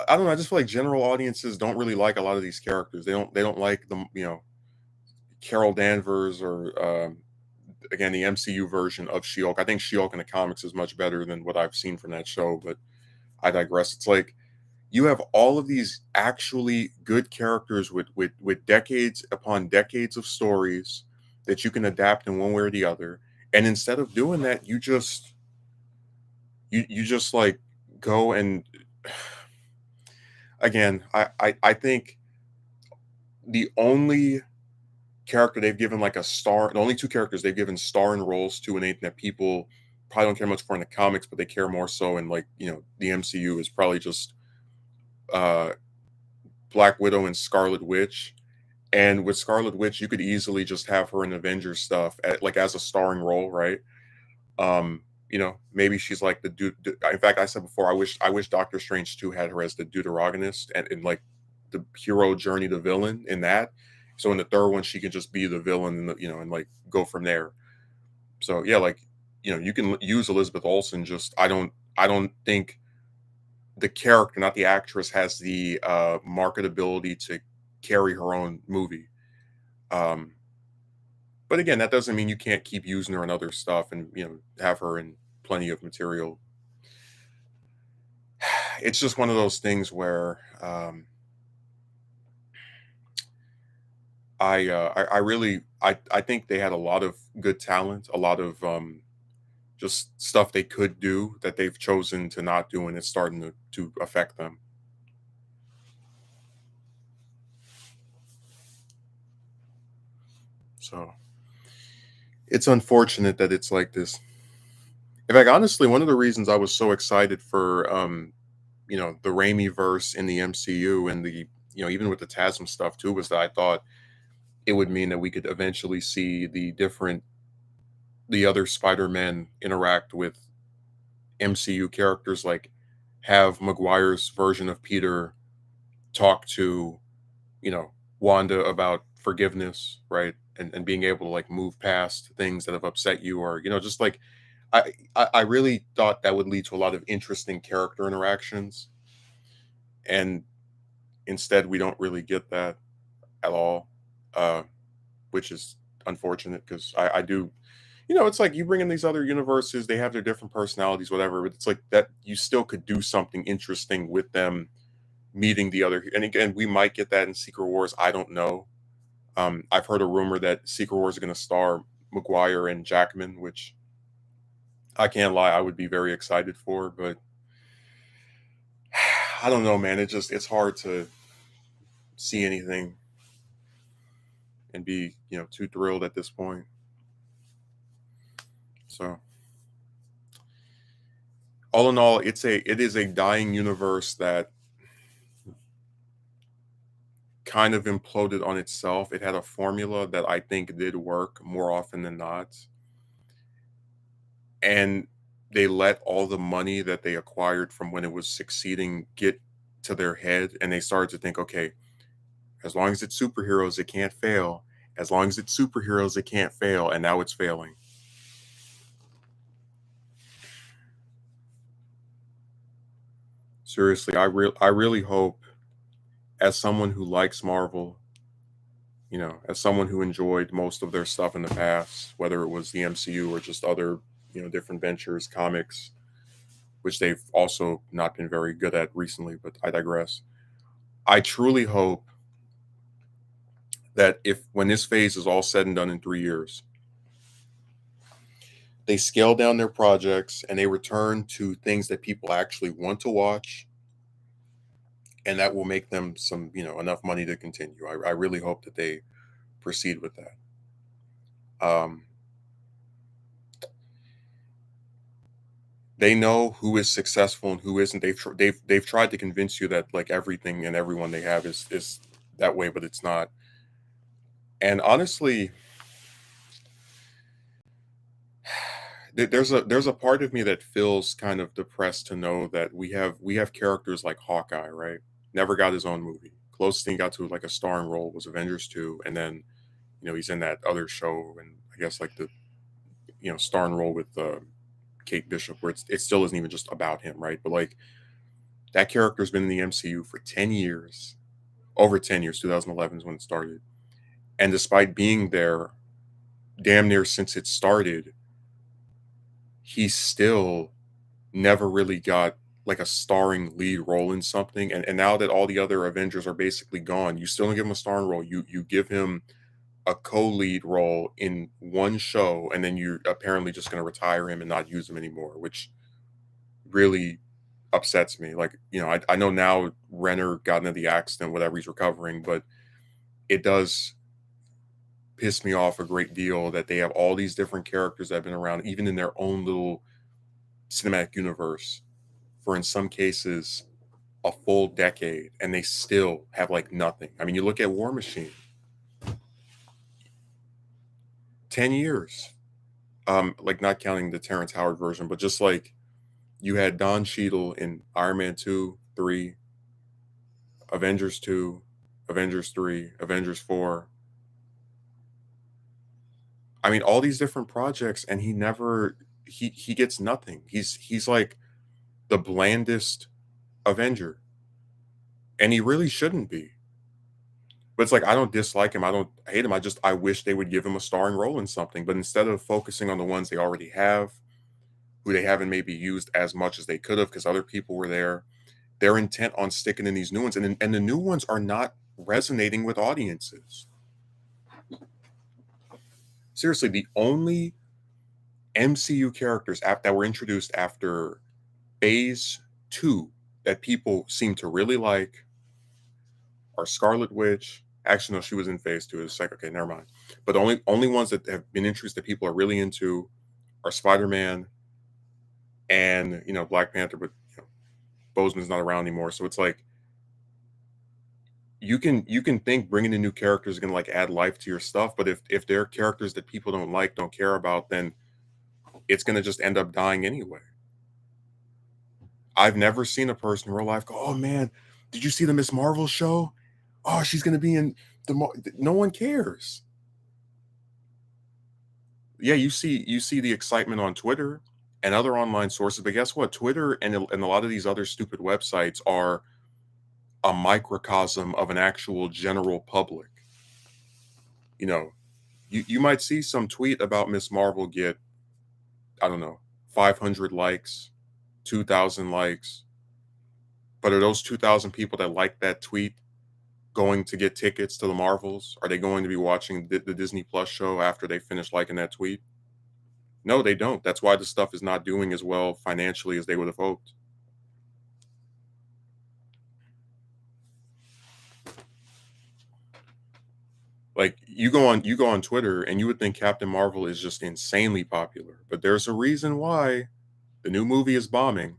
I don't know. I just feel like general audiences don't really like a lot of these characters. They don't like the Carol Danvers or again the MCU version of She-Hulk. I think She-Hulk in the comics is much better than what I've seen from that show, but I digress. It's like you have all of these actually good characters with decades upon decades of stories that you can adapt in one way or the other. And instead of doing that, you just like go and again, I think the only character they've given like a star, the only two characters they've given starring roles to and anything that people probably don't care much for in the comics, but they care more so in like, the MCU is probably just uh Black Widow and Scarlet Witch. And with Scarlet Witch, you could easily just have her in Avengers stuff like as a starring role, right? Maybe she's like the dude. In fact, I said before, I wish Doctor Strange 2 had her as the deuteragonist and like the hero journey to villain in that. So in the third one, she can just be the villain and and like go from there. So yeah, like you can use Elizabeth Olsen. Just I don't think the character, not the actress, has the marketability to carry her own movie. Um, but again, that doesn't mean you can't keep using her in other stuff and have her in plenty of material. It's just one of those things where I really I think they had a lot of good talent, a lot of just stuff they could do that they've chosen to not do, and it's starting to affect them. So it's unfortunate that it's like this. In fact, honestly, one of the reasons I was so excited for the Raimi verse in the MCU and the even with the TASM stuff too was that I thought it would mean that we could eventually see the other Spider-Men interact with MCU characters, like have Maguire's version of Peter talk to, you know, Wanda about forgiveness, right? And being able to like move past things that have upset you or, just like I really thought that would lead to a lot of interesting character interactions. And instead we don't really get that at all. Uh, which is unfortunate because I do, it's like you bring in these other universes, they have their different personalities, whatever, but it's like that you still could do something interesting with them meeting the other. And again, we might get that in Secret Wars. I don't know. I've heard a rumor that Secret Wars are going to star McGuire and Jackman, which I can't lie, I would be very excited for, but I don't know, man. It's hard to see anything and be, too thrilled at this point. So all in all, it is a dying universe that kind of imploded on itself. It had a formula that I think did work more often than not. And they let all the money that they acquired from when it was succeeding get to their head. And they started to think, okay, as long as it's superheroes, it can't fail. As long as it's superheroes, it can't fail. And now it's failing. Seriously, I really hope, as someone who likes Marvel, as someone who enjoyed most of their stuff in the past, whether it was the MCU or just other, different ventures, comics, which they've also not been very good at recently, but I digress. I truly hope that if when this phase is all said and done in 3 years, they scale down their projects and they return to things that people actually want to watch, and that will make them some, enough money to continue. I really hope that they proceed with that. Um, they know who is successful and who isn't. They've tried to convince you that like everything and everyone they have is that way, but it's not. And honestly, there's a part of me that feels kind of depressed to know that we have characters like Hawkeye, right? Never got his own movie. Closest thing he got to like a starring role was Avengers 2, and then he's in that other show, and I guess like the starring role with Kate Bishop, where it still isn't even just about him, right? But like That character's been in the MCU for 10 years, over 10 years. 2011 is when it started. And despite being there damn near since it started, he still never really got like a starring lead role in something. And now that all the other Avengers are basically gone, you still don't give him a starring role. You give him a co-lead role in one show, and then you're apparently just going to retire him and not use him anymore, which really upsets me. Like, I know now Renner got into the accident, whatever, he's recovering, but it does piss me off a great deal that they have all these different characters that have been around, even in their own little cinematic universe, for in some cases a full decade, and they still have like nothing. I mean, you look at War Machine, 10 years. Like not counting the Terrence Howard version, but just like you had Don Cheadle in Iron Man 2, 3, Avengers 2, Avengers 3, Avengers 4. I mean, all these different projects, and he gets nothing. He's like the blandest Avenger, and he really shouldn't be. But it's like I don't dislike him, I don't hate him. I wish they would give him a starring role in something. But instead of focusing on the ones they already have, who they haven't maybe used as much as they could have because other people were there, they're intent on sticking in these new ones, and the new ones are not resonating with audiences. Seriously, the only MCU characters that were introduced after Phase 2 that people seem to really like are Scarlet Witch. Actually, no, she was in Phase 2. It's like, okay, never mind. But the only ones that have been introduced that people are really into are Spider-Man and, Black Panther, but Boseman's not around anymore. So it's like you can think bringing in new characters is going to like add life to your stuff, but if they're characters that people don't like, don't care about, then it's going to just end up dying anyway. I've never seen a person in real life go, "Oh man, did you see the Miss Marvel show? Oh, she's going to be in no one cares." Yeah, you see the excitement on Twitter and other online sources, but guess what? Twitter and a lot of these other stupid websites are a microcosm of an actual general public. You know, you might see some tweet about Miss Marvel get, I don't know, 500 likes, 2,000 likes. But are those 2,000 people that like that tweet going to get tickets to the Marvels? Are they going to be watching the Disney Plus show after they finish liking that tweet? No, they don't. That's why the stuff is not doing as well financially as they would have hoped. Like you go on Twitter and you would think Captain Marvel is just insanely popular, but there's a reason why the new movie is bombing.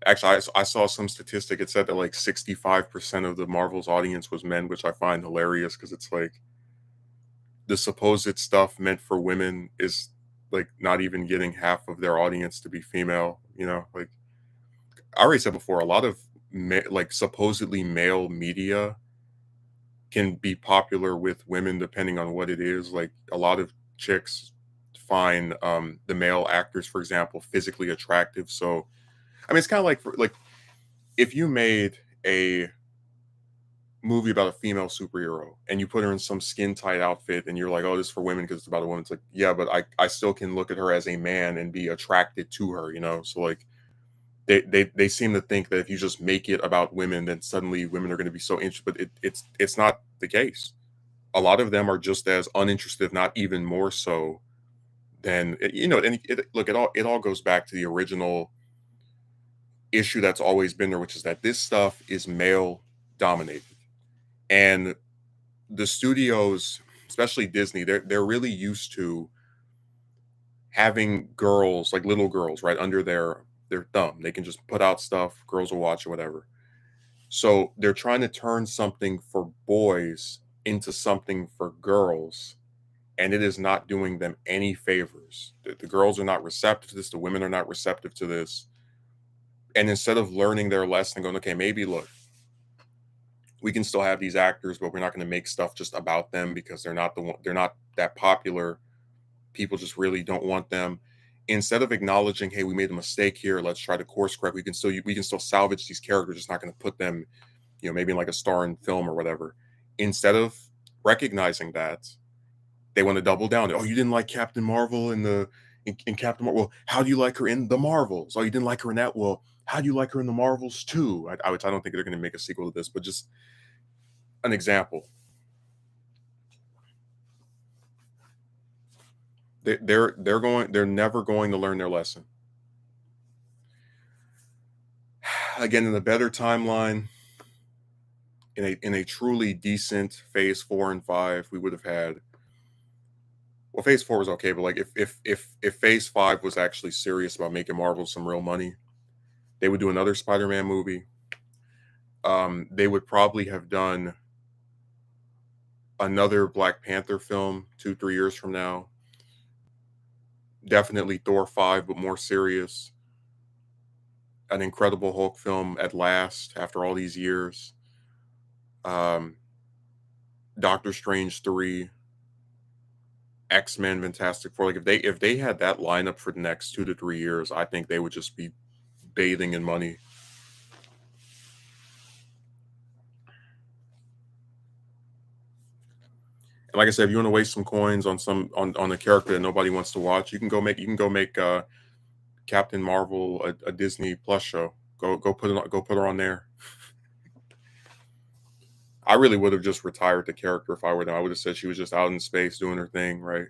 Actually, I saw some statistic. It said that like 65% of the Marvel's audience was men, which I find hilarious because it's like the supposed stuff meant for women is like not even getting half of their audience to be female. Like I already said before, a lot of like supposedly male media can be popular with women depending on what it is. Like a lot of chicks find the male actors, for example, physically attractive. So I mean, it's kind of like if you made a movie about a female superhero and you put her in some skin tight outfit and you're like, oh, this is for women because it's about a woman. It's like, yeah, but I still can look at her as a man and be attracted to her. So like they seem to think that if you just make it about women, then suddenly women are going to be so interested. But it's not the case. A lot of them are just as uninterested, if not even more so than And look, it all goes back to the original issue that's always been there, which is that this stuff is male dominated. And the studios, especially Disney, they're really used to having girls, like little girls, right under their thumb. They can just put out stuff, girls will watch or whatever. So they're trying to turn something for boys into something for girls, and it is not doing them any favors. The girls are not receptive to this, the women are not receptive to this. And instead of learning their lesson and going, okay, maybe look, we can still have these actors, but we're not going to make stuff just about them because they're not that popular. People just really don't want them. instead of acknowledging, hey, we made a mistake here, let's try to course correct. We can still salvage these characters, just not going to put them, maybe in like a star in film or whatever. Instead of recognizing that, they want to double down. Oh, you didn't like Captain Marvel in Captain Marvel. Well, how do you like her in the Marvels? Oh, you didn't like her in that. Well, how do you like her in the Marvels too? I don't think they're going to make a sequel to this, but just an example. They're never going to learn their lesson. Again, in a better timeline, in a truly decent Phase 4 and 5, we would have had. Well, Phase 4 was okay, but like if Phase 5 was actually serious about making Marvel some real money, they would do another Spider-Man movie. They would probably have done another Black Panther film 2-3 years from now. Definitely Thor 5, but more serious. An Incredible Hulk film at last after all these years. Um, Doctor Strange 3, X-Men, Fantastic Four. Like if they had that lineup for the next 2 to 3 years, I think they would just be bathing in money. And like I said, if you want to waste some coins on a character that nobody wants to watch, you can go make Captain Marvel a Disney Plus show. Go put her on there. I really would have just retired the character if I were them. I would have said she was just out in space doing her thing, right?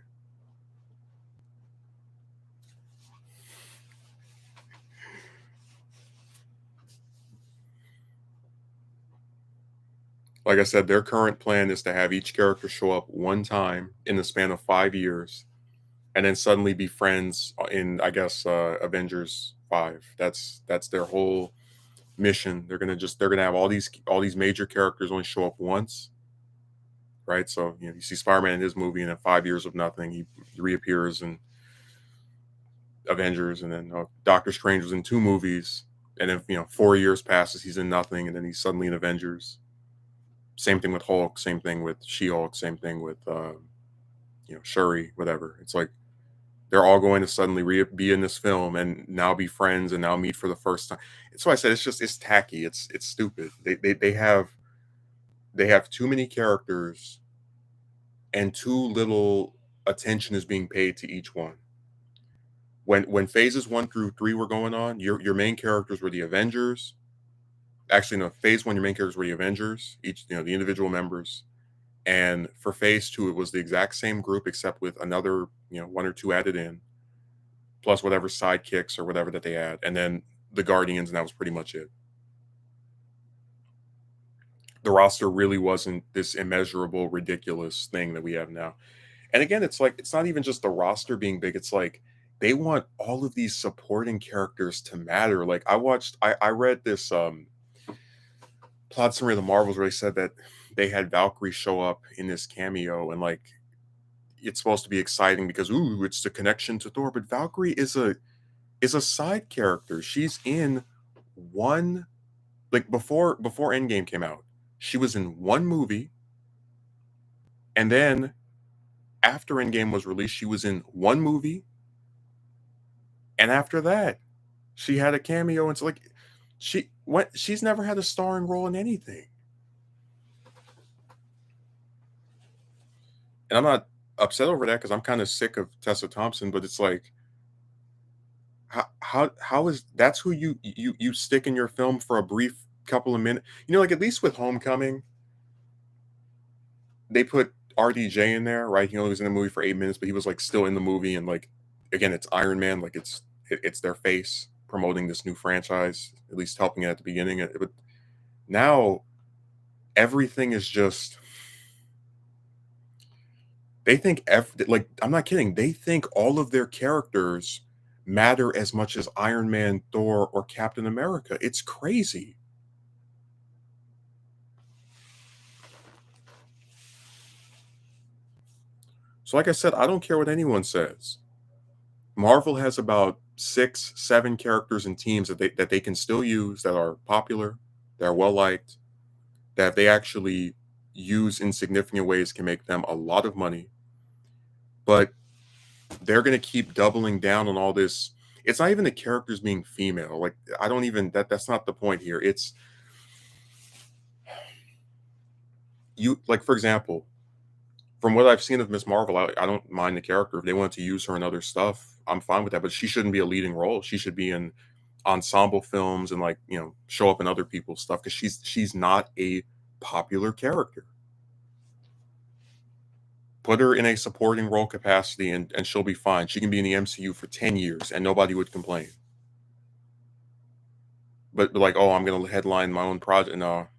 Like I said, their current plan is to have each character show up one time in the span of 5 years, and then suddenly be friends in, I guess, Avengers 5. That's their whole mission. They're gonna have all these major characters only show up once, right? So you see Spider-Man in his movie, and in 5 years of nothing, he reappears in Avengers, and then Doctor Strange was in 2 movies, and then 4 years passes, he's in nothing, and then he's suddenly in Avengers. Same thing with Hulk, same thing with She-Hulk, same thing with Shuri, whatever. It's like they're all going to suddenly be in this film and now be friends and now meet for the first time. That's why I said it's tacky. It's stupid. They have too many characters and too little attention is being paid to each one. When phases 1 through 3 were going on, your main characters were the Avengers. Actually, no, phase 1, your main characters were the Avengers, each the individual members. And for phase 2, it was the exact same group except with another, one or two added in, plus whatever sidekicks or whatever that they add, and then the Guardians, and that was pretty much it. The roster really wasn't this immeasurable, ridiculous thing that we have now. And again, it's like it's not even just the roster being big. It's like they want all of these supporting characters to matter. Like I read this plot summary of the Marvels where they said that they had Valkyrie show up in this cameo, and like it's supposed to be exciting because ooh, it's the connection to Thor. But Valkyrie is a side character. She's in one, like before Endgame came out, she was in one movie, and then after Endgame was released, she was in one movie, and after that, she had a cameo. And it's like she's never had a starring role in anything. And I'm not upset over that because I'm kind of sick of Tessa Thompson, but it's like how is that's who you stick in your film for a brief couple of minutes. Like at least with Homecoming, they put RDJ in there, right? He only was in the movie for 8 minutes, but he was like still in the movie, and like again, it's Iron Man, like it's their face promoting this new franchise, at least helping it at the beginning. But now everything is just they think like I'm not kidding. They think all of their characters matter as much as Iron Man, Thor, or Captain America. It's crazy. So, like I said, I don't care what anyone says. Marvel has about 6, 7 characters and teams that they can still use that are popular, that are well liked, that they actually use in significant ways can make them a lot of money. But they're gonna keep doubling down on all this. It's not even the characters being female. Like I don't even that's not the point here. It's you like for example, from what I've seen of Miss Marvel, I don't mind the character. If they want to use her in other stuff, I'm fine with that. But she shouldn't be a leading role. She should be in ensemble films and like show up in other people's stuff because she's not a popular character. Put her in a supporting role capacity and she'll be fine. She can be in the MCU for 10 years and nobody would complain. But like, oh, I'm gonna headline my own project. No,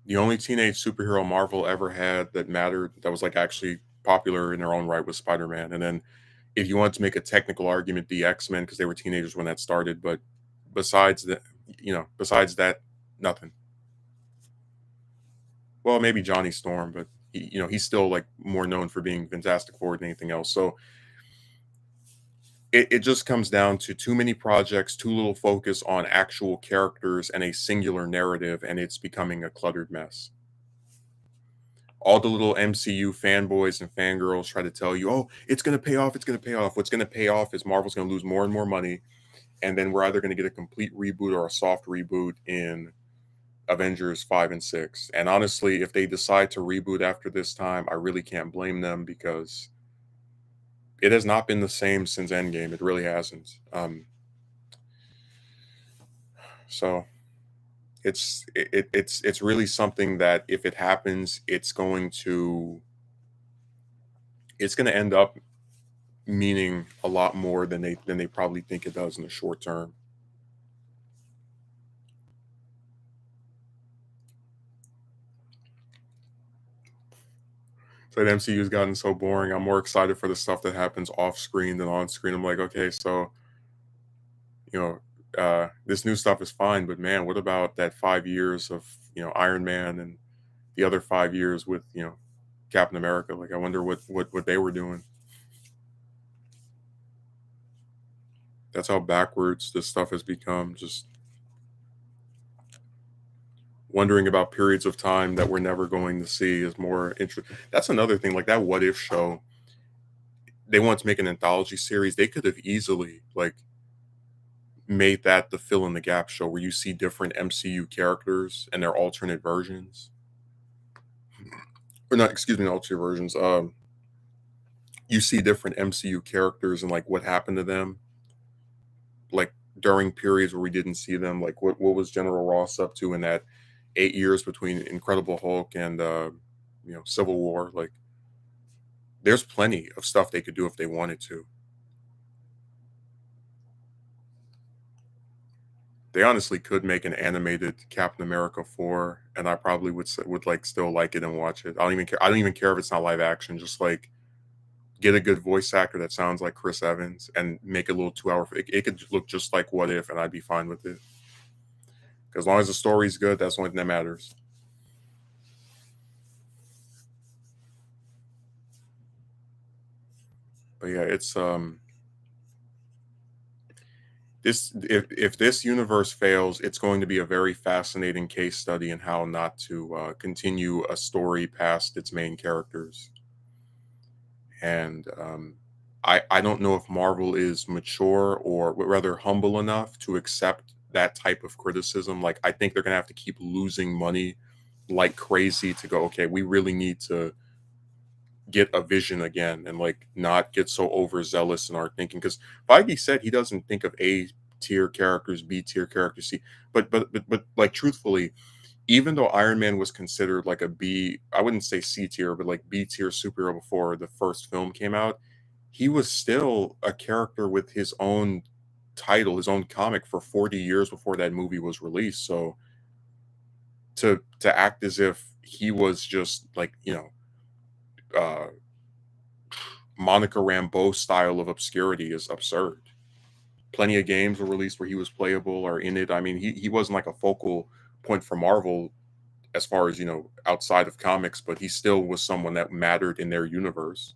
the only teenage superhero Marvel ever had that mattered, that was like actually popular in their own right, was Spider-Man. And then if you want to make a technical argument, the X-Men because they were teenagers when that started. But besides that, besides that, nothing. Well, maybe Johnny Storm, but he's still like more known for being Fantastic Four than anything else. So it just comes down to too many projects, too little focus on actual characters and a singular narrative, and it's becoming a cluttered mess. All the little MCU fanboys and fangirls try to tell you, oh, it's going to pay off. It's going to pay off. What's going to pay off is Marvel's going to lose more and more money. And then we're either going to get a complete reboot or a soft reboot in Avengers 5 and 6. And honestly, if they decide to reboot after this time, I really can't blame them because it has not been the same since Endgame. It really hasn't. So it's really something that if it happens, it's going to end up meaning a lot more than they probably think it does in the short term. So the MCU's gotten so boring. I'm more excited for the stuff that happens off screen than on screen. I'm like, okay, so you know, this new stuff is fine, but man, what about that 5 years of Iron Man and the other 5 years with Captain America? Like, I wonder what they were doing. That's how backwards this stuff has become. Just wondering about periods of time that we're never going to see is more interesting. That's another thing. Like that What If show, they want to make an anthology series. They could have easily like made that the fill in the gap show where you see different MCU characters and their alternate versions, or not. Excuse me, alternate versions. You see different MCU characters and like what happened to them, like during periods where we didn't see them. Like what was General Ross up to in that 8 years between Incredible Hulk and Civil War? Like there's plenty of stuff they could do if they wanted to. They honestly could make an animated Captain America 4, and I probably would like still like it and watch it. I don't even care. I don't even care if it's not live action. Just like get a good voice actor that sounds like Chris Evans and make a little 2 hour. It could look just like What If, and I'd be fine with it. As long as the story's good, that's the only thing that matters. But yeah, it's this if this universe fails, it's going to be a very fascinating case study in how not to continue a story past its main characters. And I don't know if Marvel is mature or rather humble enough to accept that type of criticism. Like I think they're gonna have to keep losing money like crazy to go, okay, we really need to get a vision again and like not get so overzealous in our thinking. Because Feige said he doesn't think of A tier characters, B tier characters, C. But like truthfully, even though Iron Man was considered like a B, I wouldn't say C tier, but like B tier superhero before the first film came out, he was still a character with his own title, his own comic for 40 years before that movie was released. So to act as if he was just like, uh Monica Rambeau style of obscurity is absurd. Plenty of games were released where he was playable or in it. I mean, he wasn't like a focal point for Marvel as far as outside of comics, but he still was someone that mattered in their universe.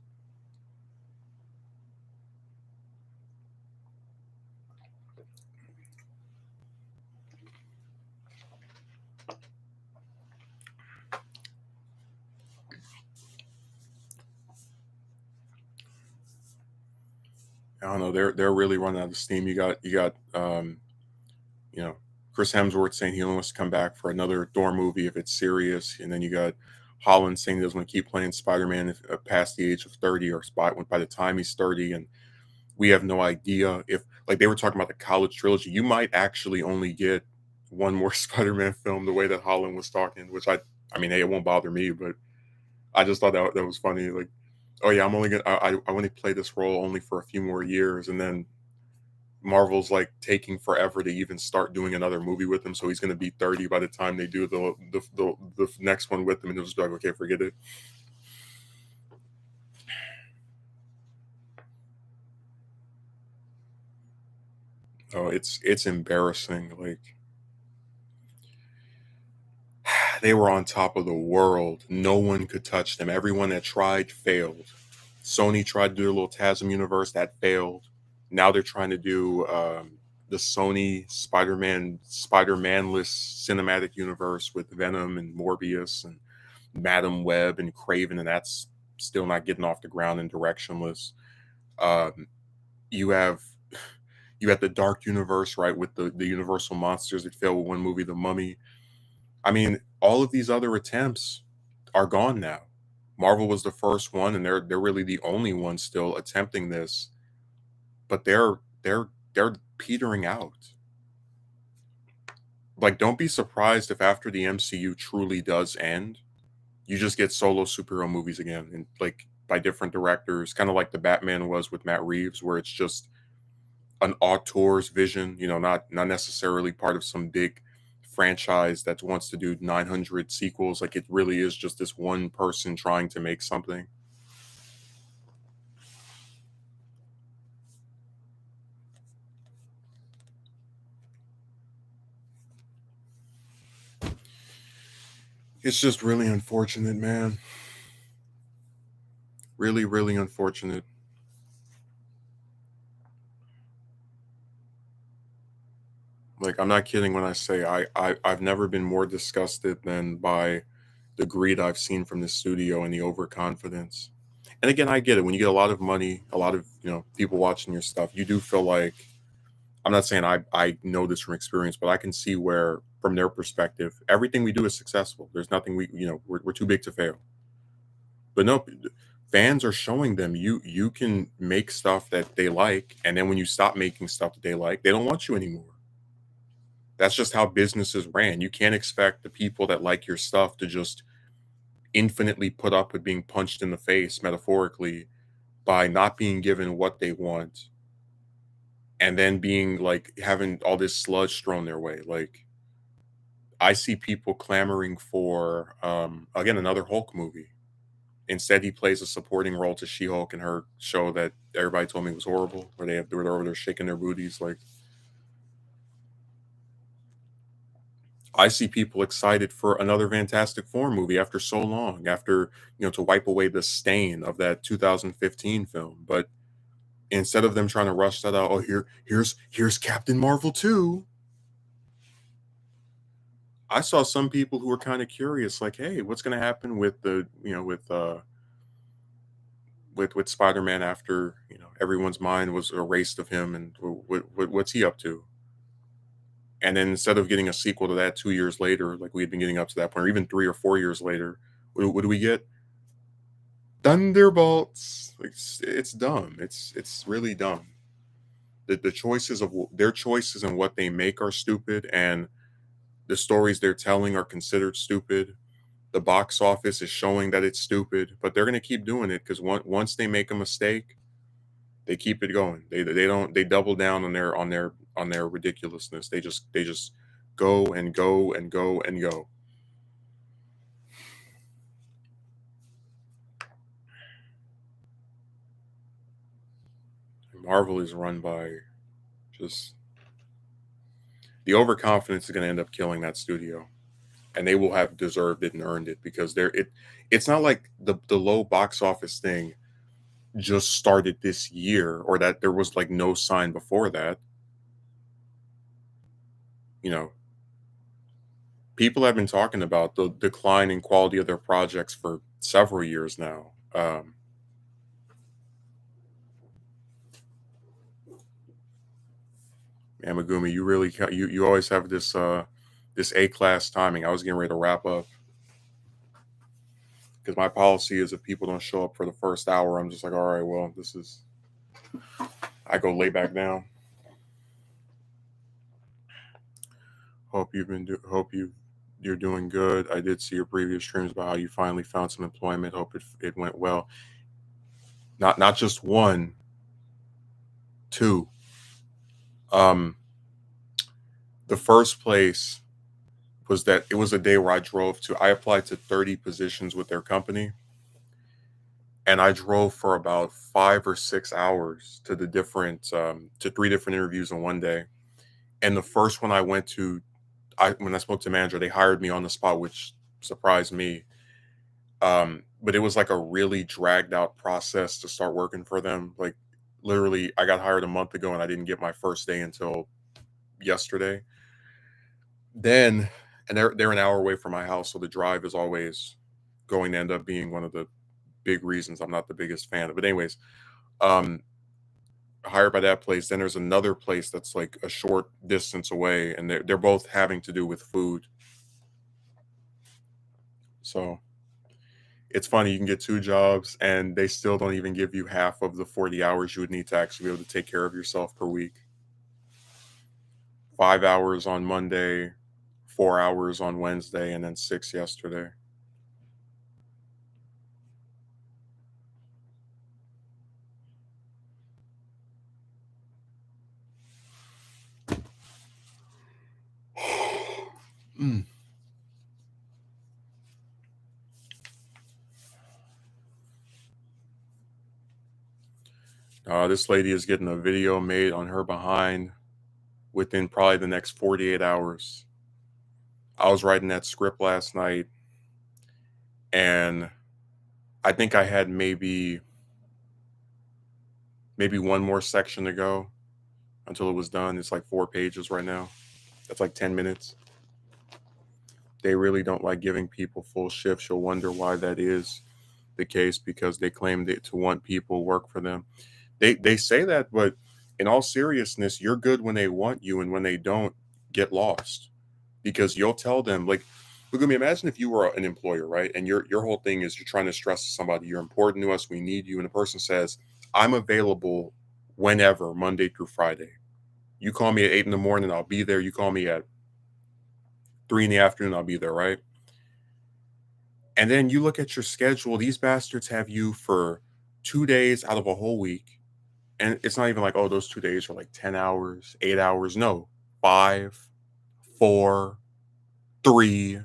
I don't know. They're really running out of steam. You got you know, Chris Hemsworth saying he only wants to come back for another Thor movie if it's serious, and then you got Holland saying he doesn't want to keep playing Spider-Man past the age of 30 or spot by the time he's 30, and we have no idea if like they were talking about the college trilogy. You might actually only get one more Spider-Man film the way that Holland was talking, which I mean, hey, it won't bother me, but I just thought that was funny. Like, oh yeah, I'm only gonna I want to play this role only for a few more years, and then Marvel's like taking forever to even start doing another movie with him, so he's going to be 30 by the time they do the next one with him, and it'll just be like, okay, forget it. Oh, it's embarrassing. Like they were on top of the world, no one could touch them. Everyone that tried failed. Sony tried to do a little TASM universe that failed. Now they're trying to do the Sony Spider-Manless cinematic universe with Venom and Morbius and Madam Web and Craven, and that's still not getting off the ground and directionless. Um, you have you have the Dark Universe, right, with the Universal monsters that failed with one movie, The Mummy. I mean, all of these other attempts are gone now. Marvel was the first one, and they're really the only one still attempting this, but they're petering out. Like, don't be surprised if after the MCU truly does end, you just get solo superhero movies again, and like by different directors, kind of like the Batman was with Matt Reeves, where it's just an auteur's vision, not necessarily part of some big franchise that wants to do 900 sequels. Like it really is just this one person trying to make something. It's just really unfortunate, man. Really, really unfortunate. Like I'm not kidding when I say I've never been more disgusted than by the greed I've seen from this studio and the overconfidence. And again, I get it. When you get a lot of money, a lot of people watching your stuff, you do feel like I'm not saying I know this from experience, but I can see where from their perspective, everything we do is successful. There's nothing we're too big to fail. But no, fans are showing them you can make stuff that they like, and then when you stop making stuff that they like, they don't want you anymore. That's just how businesses ran. You can't expect the people that like your stuff to just infinitely put up with being punched in the face metaphorically by not being given what they want and then being like having all this sludge thrown their way. Like I see people clamoring for again another Hulk movie. Instead, he plays a supporting role to She-Hulk in her show that everybody told me was horrible, where they're over there shaking their booties. Like I see people excited for another Fantastic Four movie after so long, after to wipe away the stain of that 2015 film. But instead of them trying to rush that out, oh here's Captain Marvel 2. I saw some people who were kind of curious, like, hey, what's gonna happen with the with Spider-Man after everyone's mind was erased of him, and what's he up to? And then instead of getting a sequel to that 2 years later, like we had been getting up to that point, or even 3 or 4 years later, what do we get? Thunderbolts. Like, it's dumb. It's really dumb. The choices of their choices and what they make are stupid, and the stories they're telling are considered stupid. The box office is showing that it's stupid, but they're gonna keep doing it because once they make a mistake, they keep it going. They don't they double down on their ridiculousness. They just go and go and go and go. Marvel is run by just the overconfidence is going to end up killing that studio, and they will have deserved it and earned it because it's not like the low box office thing just started this year or that there was like no sign before that. You know, people have been talking about the decline in quality of their projects for several years now. Man, Megumi, you really you always have this A class timing. I was getting ready to wrap up because my policy is if people don't show up for the first hour, I'm just like, all right, well, this is I go lay back down. Hope you're doing good. I did see your previous streams about how you finally found some employment. Hope it went well. Not just one, two. Um, the first place was that it was a day where I applied to 30 positions with their company, and I drove for about 5 or 6 hours to to three different interviews in one day. And the first one I went to, when I spoke to the manager, they hired me on the spot, which surprised me. But it was like a really dragged out process to start working for them. Like literally, I got hired a month ago, and I didn't get my first day until yesterday. Then, and they're an hour away from my house, so the drive is always going to end up being one of the big reasons I'm not the biggest fan of. But anyways, um, hired by that place. Then there's another place that's like a short distance away, and they're both having to do with food. So it's funny, you can get two jobs, and they still don't even give you half of the 40 hours you would need to actually be able to take care of yourself per week. 5 hours on Monday, 4 hours on Wednesday, and then six yesterday. Mm. This lady is getting a video made on her behind within probably the next 48 hours. I was writing that script last night, and I think I had maybe one more section to go until it was done. It's like 4 pages right now. That's like 10 minutes. They really don't like giving people full shifts. You'll wonder why that is the case, because they claim to want people work for them. They say that, but in all seriousness, you're good when they want you, and when they don't, get lost. Because you'll tell them, like, look at me, imagine if you were an employer, right? And your whole thing is you're trying to stress to somebody, you're important to us, we need you, and the person says, I'm available whenever, Monday through Friday. You call me at 8 in the morning, I'll be there. You call me at 3 in the afternoon, I'll be there, right? And then you look at your schedule, these bastards have you for 2 days out of a whole week. And it's not even like, oh, those 2 days are like 10 hours, 8 hours. No, five, four, three.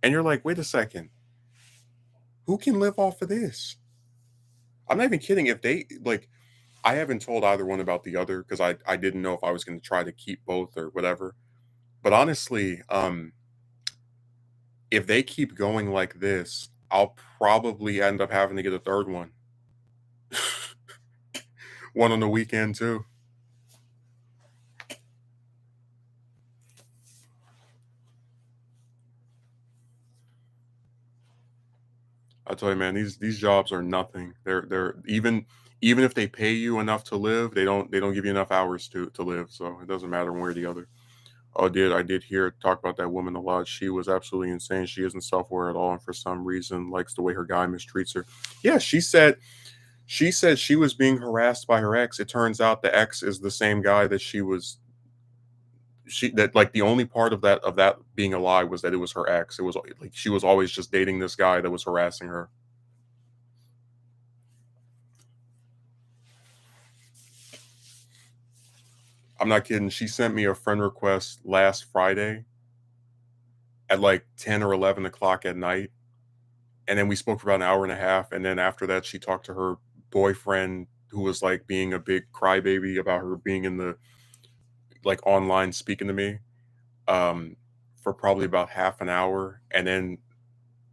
And you're like, wait a second, who can live off of this? I'm not even kidding. If they like, I haven't told either one about the other because I didn't know if I was going to try to keep both or whatever. But honestly, if they keep going like this, I'll probably end up having to get a third one, one on the weekend too. I tell you, man, these jobs are nothing. They're even if they pay you enough to live, they don't give you enough hours to live. So it doesn't matter one way or the other. Oh, I did hear talk about that woman a lot. She was absolutely insane. She isn't self aware at all, and for some reason likes the way her guy mistreats her. Yeah, she said she was being harassed by her ex. It turns out the ex is the same guy that she that like the only part of that being a lie was that it was her ex. It was like she was always just dating this guy that was harassing her. I'm not kidding. She sent me a friend request last Friday at like 10 or 11 o'clock at night. And then we spoke for about an hour and a half. And then after that, she talked to her boyfriend, who was like being a big crybaby about her being in the like online speaking to me, um, for probably about half an hour, and then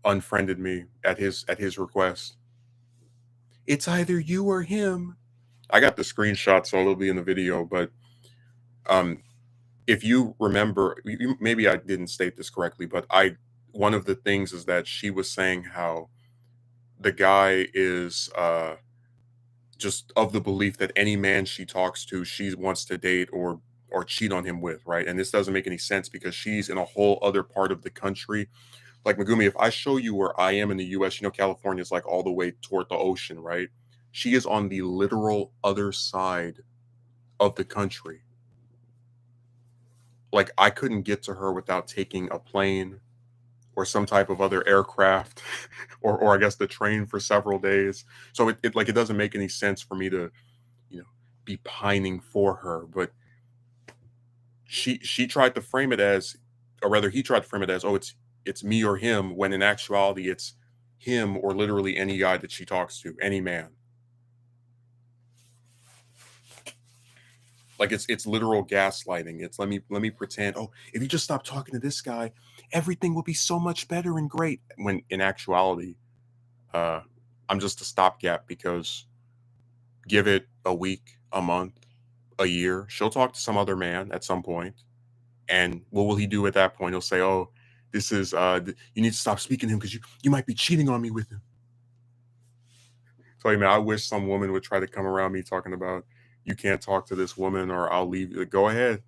unfriended me at his request. It's either you or him. I got the screenshot, so it'll be in the video. But um, if you remember, maybe I didn't state this correctly, but I one of the things is that she was saying how the guy is just of the belief that any man she talks to, she wants to date or or cheat on him with, right? And this doesn't make any sense because she's in a whole other part of the country. Like Megumi, if I show you where I am in the US, California is like all the way toward the ocean, right? She is on the literal other side of the country. Like I couldn't get to her without taking a plane or some type of other aircraft or I guess the train for several days. So it like it doesn't make any sense for me to, you know, be pining for her. But she tried to frame it as, or rather he tried to frame it as, oh, it's me or him, when in actuality it's him or literally any guy that she talks to, any man. Like it's literal gaslighting. It's let me pretend, oh, if you just stop talking to this guy, everything will be so much better and great. When in actuality, uh, I'm just a stopgap because give it a week, a month, a year, she'll talk to some other man at some point, and what will he do at that point? He'll say, "Oh, this is you need to stop speaking to him because you might be cheating on me with him." So, man, I wish some woman would try to come around me talking about you can't talk to this woman or I'll leave. Go ahead.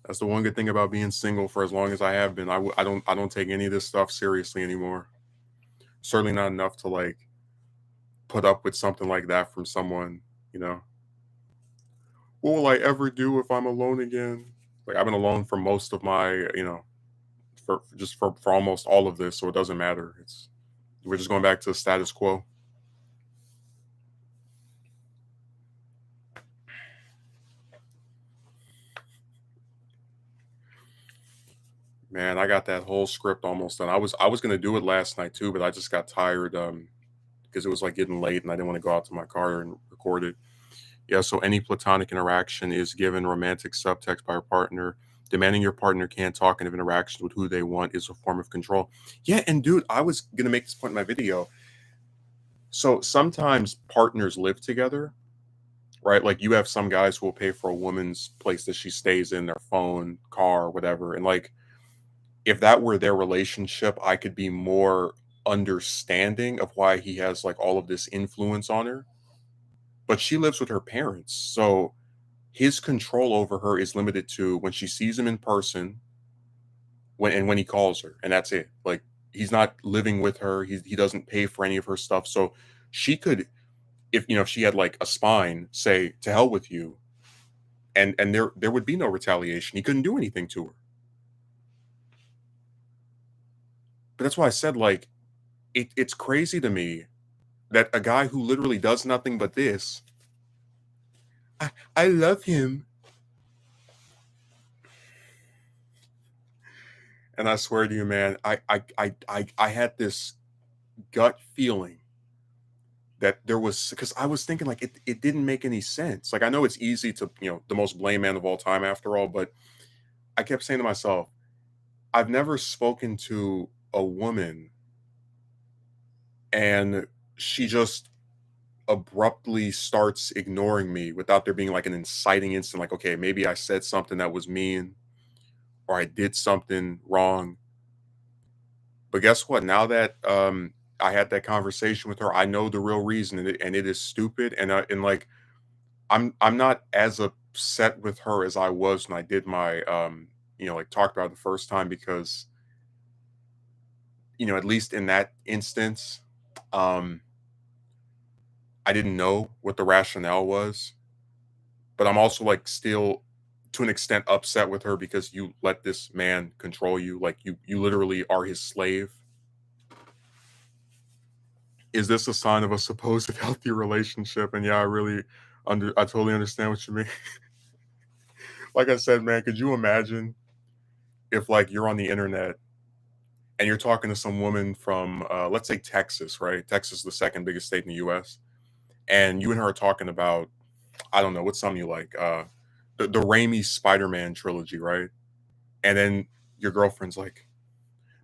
That's the one good thing about being single for as long as I have been. I don't take any of this stuff seriously anymore. Certainly not enough to like put up with something like that from someone. You know, what will I ever do if I'm alone again? Like I've been alone for most of my, for almost all of this, so it doesn't matter. It's we're just going back to the status quo. Man, I got that whole script almost done. I was gonna do it last night too, but I just got tired because it was like getting late and I didn't want to go out to my car and record it. Yeah, so any platonic interaction is given romantic subtext by your partner. Demanding your partner can't talk and have interactions with who they want is a form of control. Yeah, and dude, I was gonna make this point in my video. So sometimes partners live together, right? Like you have some guys who will pay for a woman's place that she stays in, their phone, car, whatever. And like if that were their relationship, I could be more understanding of why he has like all of this influence on her. But she lives with her parents. So his control over her is limited to when she sees him in person, when he calls her, and that's it. Like he's not living with her. He doesn't pay for any of her stuff. So she could, if she had like a spine, say to hell with you, and there would be no retaliation. He couldn't do anything to her. But that's why I said like it's crazy to me that a guy who literally does nothing but this, I love him. And I swear to you, man, I had this gut feeling that there was, because I was thinking like it didn't make any sense. Like I know it's easy to, the most blame man of all time after all, but I kept saying to myself, I've never spoken to a woman and she just abruptly starts ignoring me without there being like an inciting incident, like, okay, maybe I said something that was mean or I did something wrong. But guess what? Now that I had that conversation with her, I know the real reason, and it is stupid. And like I'm not as upset with her as I was when I did my like talked about it the first time, because at least in that instance, um I didn't know what the rationale was, but I'm also like still to an extent upset with her because you let this man control you. Like you literally are his slave. Is this a sign of a supposed healthy relationship? And yeah, I totally understand what you mean. Like I said, man, could you imagine if like you're on the internet and you're talking to some woman from let's say Texas, right? Texas is the second biggest state in the US. And you and her are talking about, I don't know, what's something you like? The Raimi Spider-Man trilogy, right? And then your girlfriend's like,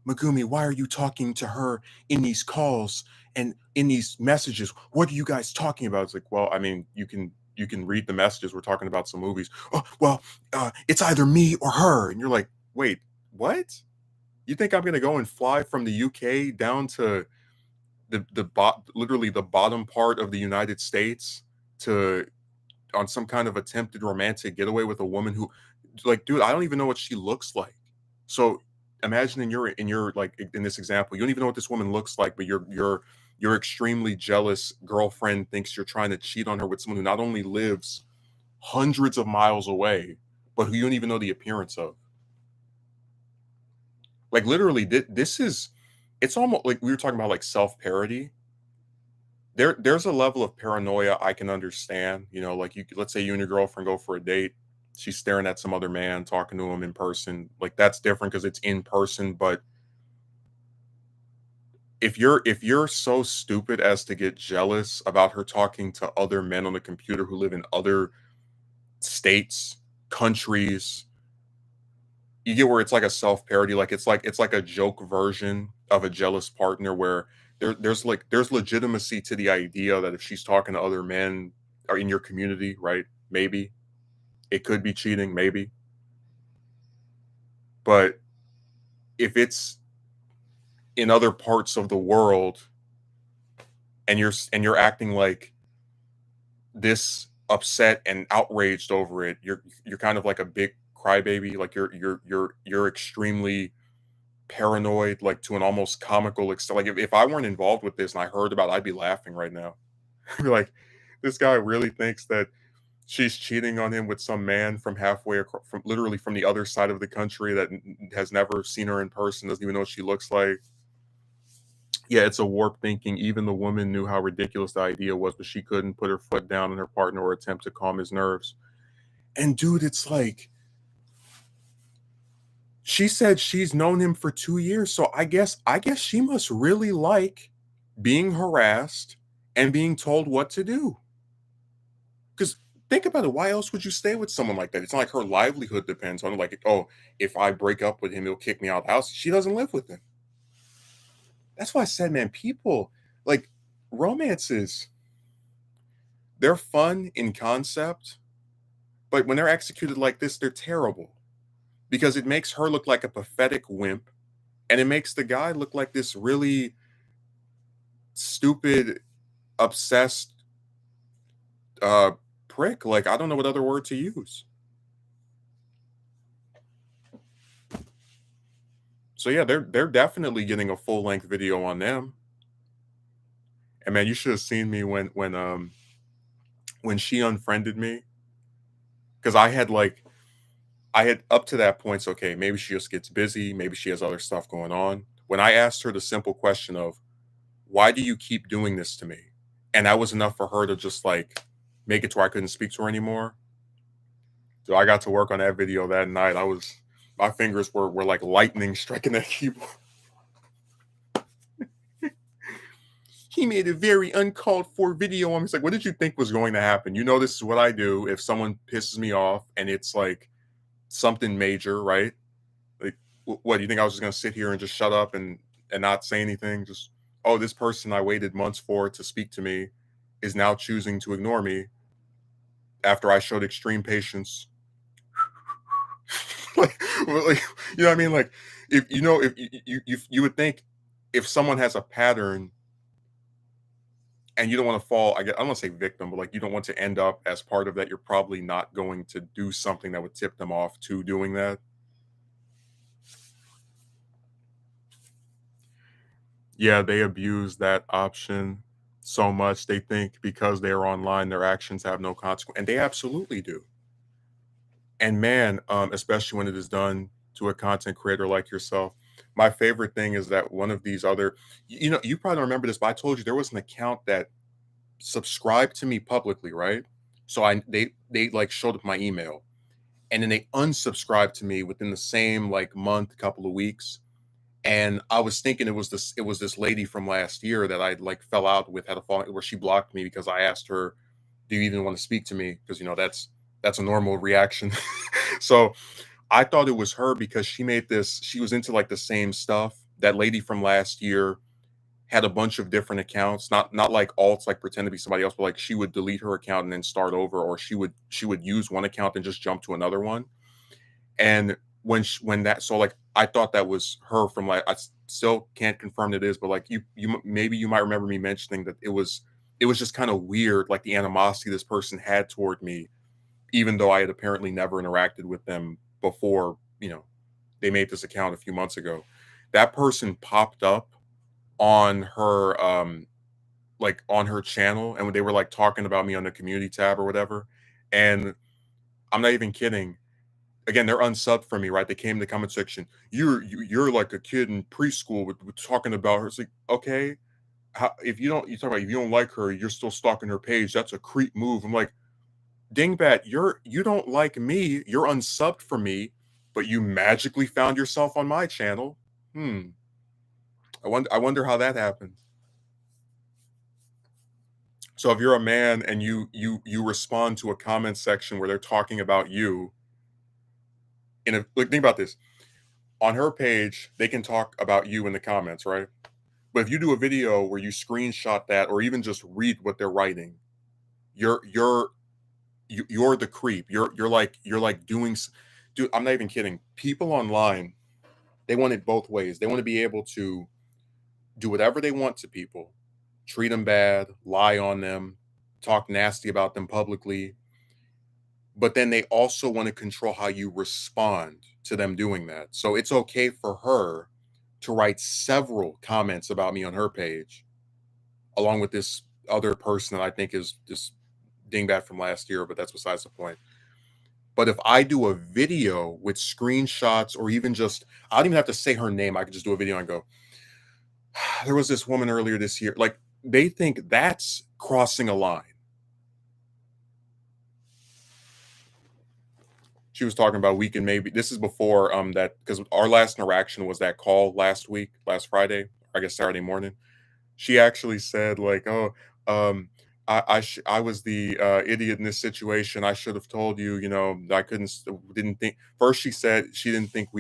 Megumi, why are you talking to her in these calls and in these messages? What are you guys talking about? It's like, well, I mean, you can read the messages. We're talking about some movies. Oh, well, it's either me or her. And you're like, wait, what? You think I'm gonna go and fly from the UK down to literally the bottom part of the United States to on some kind of attempted romantic getaway with a woman who, like, dude, I don't even know what she looks like. So imagine in your like in this example, you don't even know what this woman looks like, but your extremely jealous girlfriend thinks you're trying to cheat on her with someone who not only lives hundreds of miles away, but who you don't even know the appearance of. Like literally, this is it's almost like we were talking about like self-parody. There's a level of paranoia I can understand. You know, like let's say you and your girlfriend go for a date. She's staring at some other man, talking to him in person. Like that's different because it's in person. But if you're so stupid as to get jealous about her talking to other men on the computer who live in other states, countries, you get where it's like a self-parody, like it's like a joke version of a jealous partner where there's legitimacy to the idea that if she's talking to other men or in your community, right? Maybe it could be cheating, maybe. But if it's in other parts of the world and you're acting like this upset and outraged over it, you're kind of like a big crybaby, like you're extremely paranoid, like to an almost comical extent. Like if I weren't involved with this and I heard about it, I'd be laughing right now. I'd be like, this guy really thinks that she's cheating on him with some man from halfway across, from literally from the other side of the country that has never seen her in person, doesn't even know what she looks like. Yeah, it's a warped thinking. Even the woman knew how ridiculous the idea was, but she couldn't put her foot down on her partner or attempt to calm his nerves. And dude, it's like she said she's known him for 2 years. So I guess she must really like being harassed and being told what to do. Because think about it, why else would you stay with someone like that? It's not like her livelihood depends on it. Like, oh, if I break up with him, he'll kick me out of the house. She doesn't live with him. That's why I said, man, people like romances, they're fun in concept, but when they're executed like this, they're terrible because it makes her look like a pathetic wimp and it makes the guy look like this really stupid, obsessed uh prick. Like I don't know what other word to use. So yeah, they're definitely getting a full length video on them. And man, you should have seen me when she unfriended me because I had up to that point, it's okay, maybe she just gets busy, maybe she has other stuff going on. When I asked her the simple question of, why do you keep doing this to me? And that was enough for her to just like make it to where I couldn't speak to her anymore. So I got to work on that video that night. My fingers were like lightning striking that keyboard. He made a very uncalled for video on me. It's like, what did you think was going to happen? You know, this is what I do if someone pisses me off and it's like something major, right? Like, what do you think I was just gonna sit here and just shut up and not say anything? Just oh, this person I waited months for to speak to me is now choosing to ignore me after I showed extreme patience. Like, you know what I mean? Like, if you know, if you would think if someone has a pattern and you don't want to fall, I don't want to say victim, but like you don't want to end up as part of that, you're probably not going to do something that would tip them off to doing that. Yeah, they abuse that option so much. They think because they're online, their actions have no consequence, and they absolutely do. And man, especially when it is done to a content creator like yourself. My favorite thing is that one of these other, you know, you probably don't remember this, but I told you there was an account that subscribed to me publicly, right? So they like showed up my email, and then they unsubscribed to me within the same like month, couple of weeks. And I was thinking it was this lady from last year that I like fell out with, had a fall where she blocked me because I asked her, "Do you even want to speak to me?" Because you know that's a normal reaction. So I thought it was her because she made this. She was into like the same stuff. That lady from last year had a bunch of different accounts, not like alts, like pretend to be somebody else, but like she would delete her account and then start over, or she would use one account and just jump to another one. And when that so like I thought that was her from like still can't confirm it is, but like maybe you might remember me mentioning that it was it was just kind of weird, like the animosity this person had toward me, even though I had apparently never interacted with them before, they made this account a few months ago. That person popped up on her like on her channel, and when they were like talking about me on the community tab or whatever. And I'm not even kidding. Again, they're unsubbed for me, right? They came in the comment section. You're like a kid in preschool with talking about her. It's like, okay, if you talk about if you don't like her, you're still stalking her page. That's a creep move. I'm like, dingbat, you don't like me. You're unsubbed for me, but you magically found yourself on my channel. Hmm. I wonder how that happened. So if you're a man and you respond to a comment section where they're talking about you, like, think about this. On her page, they can talk about you in the comments, right? But if you do a video where you screenshot that or even just read what they're writing, you're you're the creep. You're like dude, I'm not even kidding. People online, they want it both ways. They want to be able to do whatever they want to people, treat them bad, lie on them, talk nasty about them publicly, but then they also want to control how you respond to them doing that. So it's okay for her to write several comments about me on her page, along with this other person that I think is this dingbat from last year, but that's besides the point. But if I do a video with screenshots or even just, I don't even have to say her name. I could just do a video and go, there was this woman earlier this year. Like, they think that's crossing a line. She was talking about we can maybe, this is before that, because our last interaction was that call last Friday, I guess Saturday morning. She actually said like, "Oh, I was the idiot in this situation. I should have told you. I didn't think." First, she said she didn't think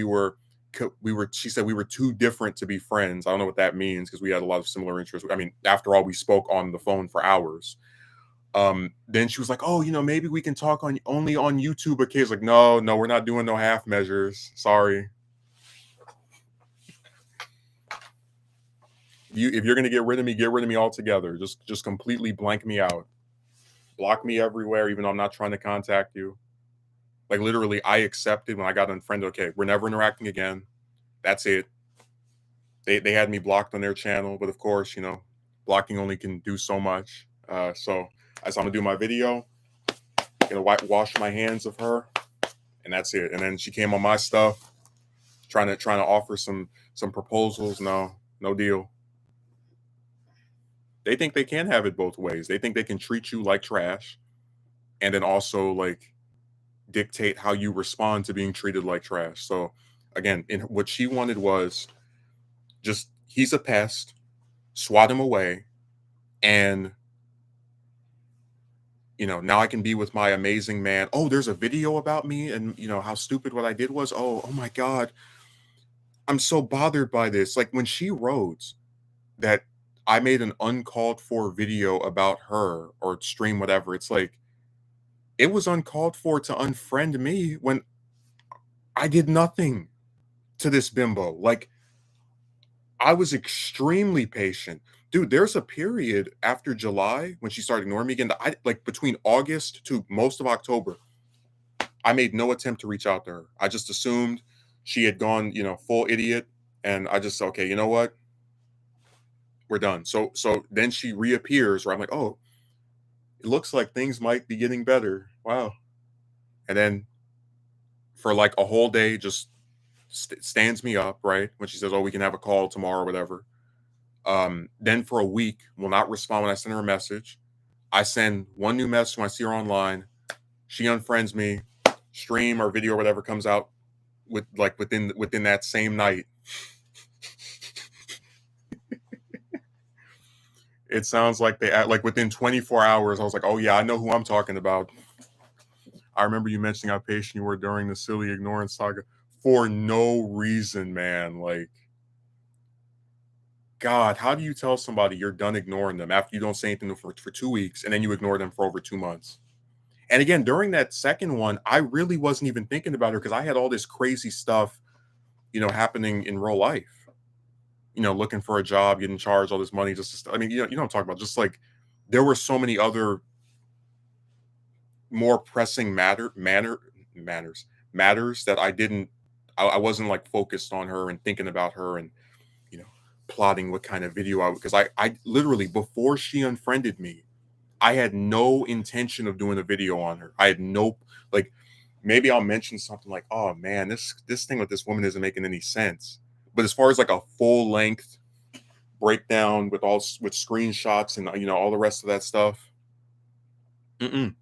She said we were too different to be friends. I don't know what that means because we had a lot of similar interests. I mean, after all, we spoke on the phone for hours. Then she was like, "Oh, maybe we can talk on only on YouTube occasionally." Like, no, no, we're not doing no half measures. Sorry. If you're gonna get rid of me altogether. Just completely blank me out. Block me everywhere, even though I'm not trying to contact you. Like, literally, I accepted when I got unfriended. Okay, we're never interacting again. That's it. They had me blocked on their channel, but of course, blocking only can do so much. So as I'm gonna do my video, gonna wash my hands of her, and that's it. And then she came on my stuff, trying to offer some proposals. No, no deal. They think they can have it both ways. They think they can treat you like trash, and then also like dictate how you respond to being treated like trash. So again, what she wanted was just, he's a pest, swat him away, and now I can be with my amazing man. Oh, there's a video about me and how stupid what I did was. Oh my god, I'm so bothered by this. Like, when she wrote that I made an uncalled for video about her or stream whatever, it's like, it was uncalled for to unfriend me when I did nothing to this bimbo. Like, I was extremely patient. Dude, there's a period after July when she started ignoring me again. I like between August to most of October, I made no attempt to reach out to her. I just assumed she had gone, full idiot. And I just, okay, you know what? We're done. So then she reappears where I'm like, oh, it looks like things might be getting better. Wow. And then for like a whole day, just stands me up, right? When she says, oh, we can have a call tomorrow or whatever. Then for a week, will not respond when I send her a message. I send one new message when I see her online. She unfriends me. Stream or video or whatever comes out within that same night. It sounds like they act like within 24 hours. I was like, oh yeah, I know who I'm talking about. I remember you mentioning how patient you were during the silly ignorance saga for no reason, man. Like, God, how do you tell somebody you're done ignoring them after you don't say anything for 2 weeks and then you ignore them for over 2 months? And again, during that second one, I really wasn't even thinking about her because I had all this crazy stuff, happening in real life. Looking for a job, getting charged all this money. I mean, you know what I'm talking about. Just like there were so many other more pressing manners matters that I wasn't like focused on her and thinking about her and you know plotting what kind of video I would, because I literally, before she unfriended me, I had no intention of doing a video on her. I had no, like, maybe I'll mention something like, oh man, this thing with this woman isn't making any sense. But as far as like a full length breakdown with with screenshots and all the rest of that stuff, mm-mm.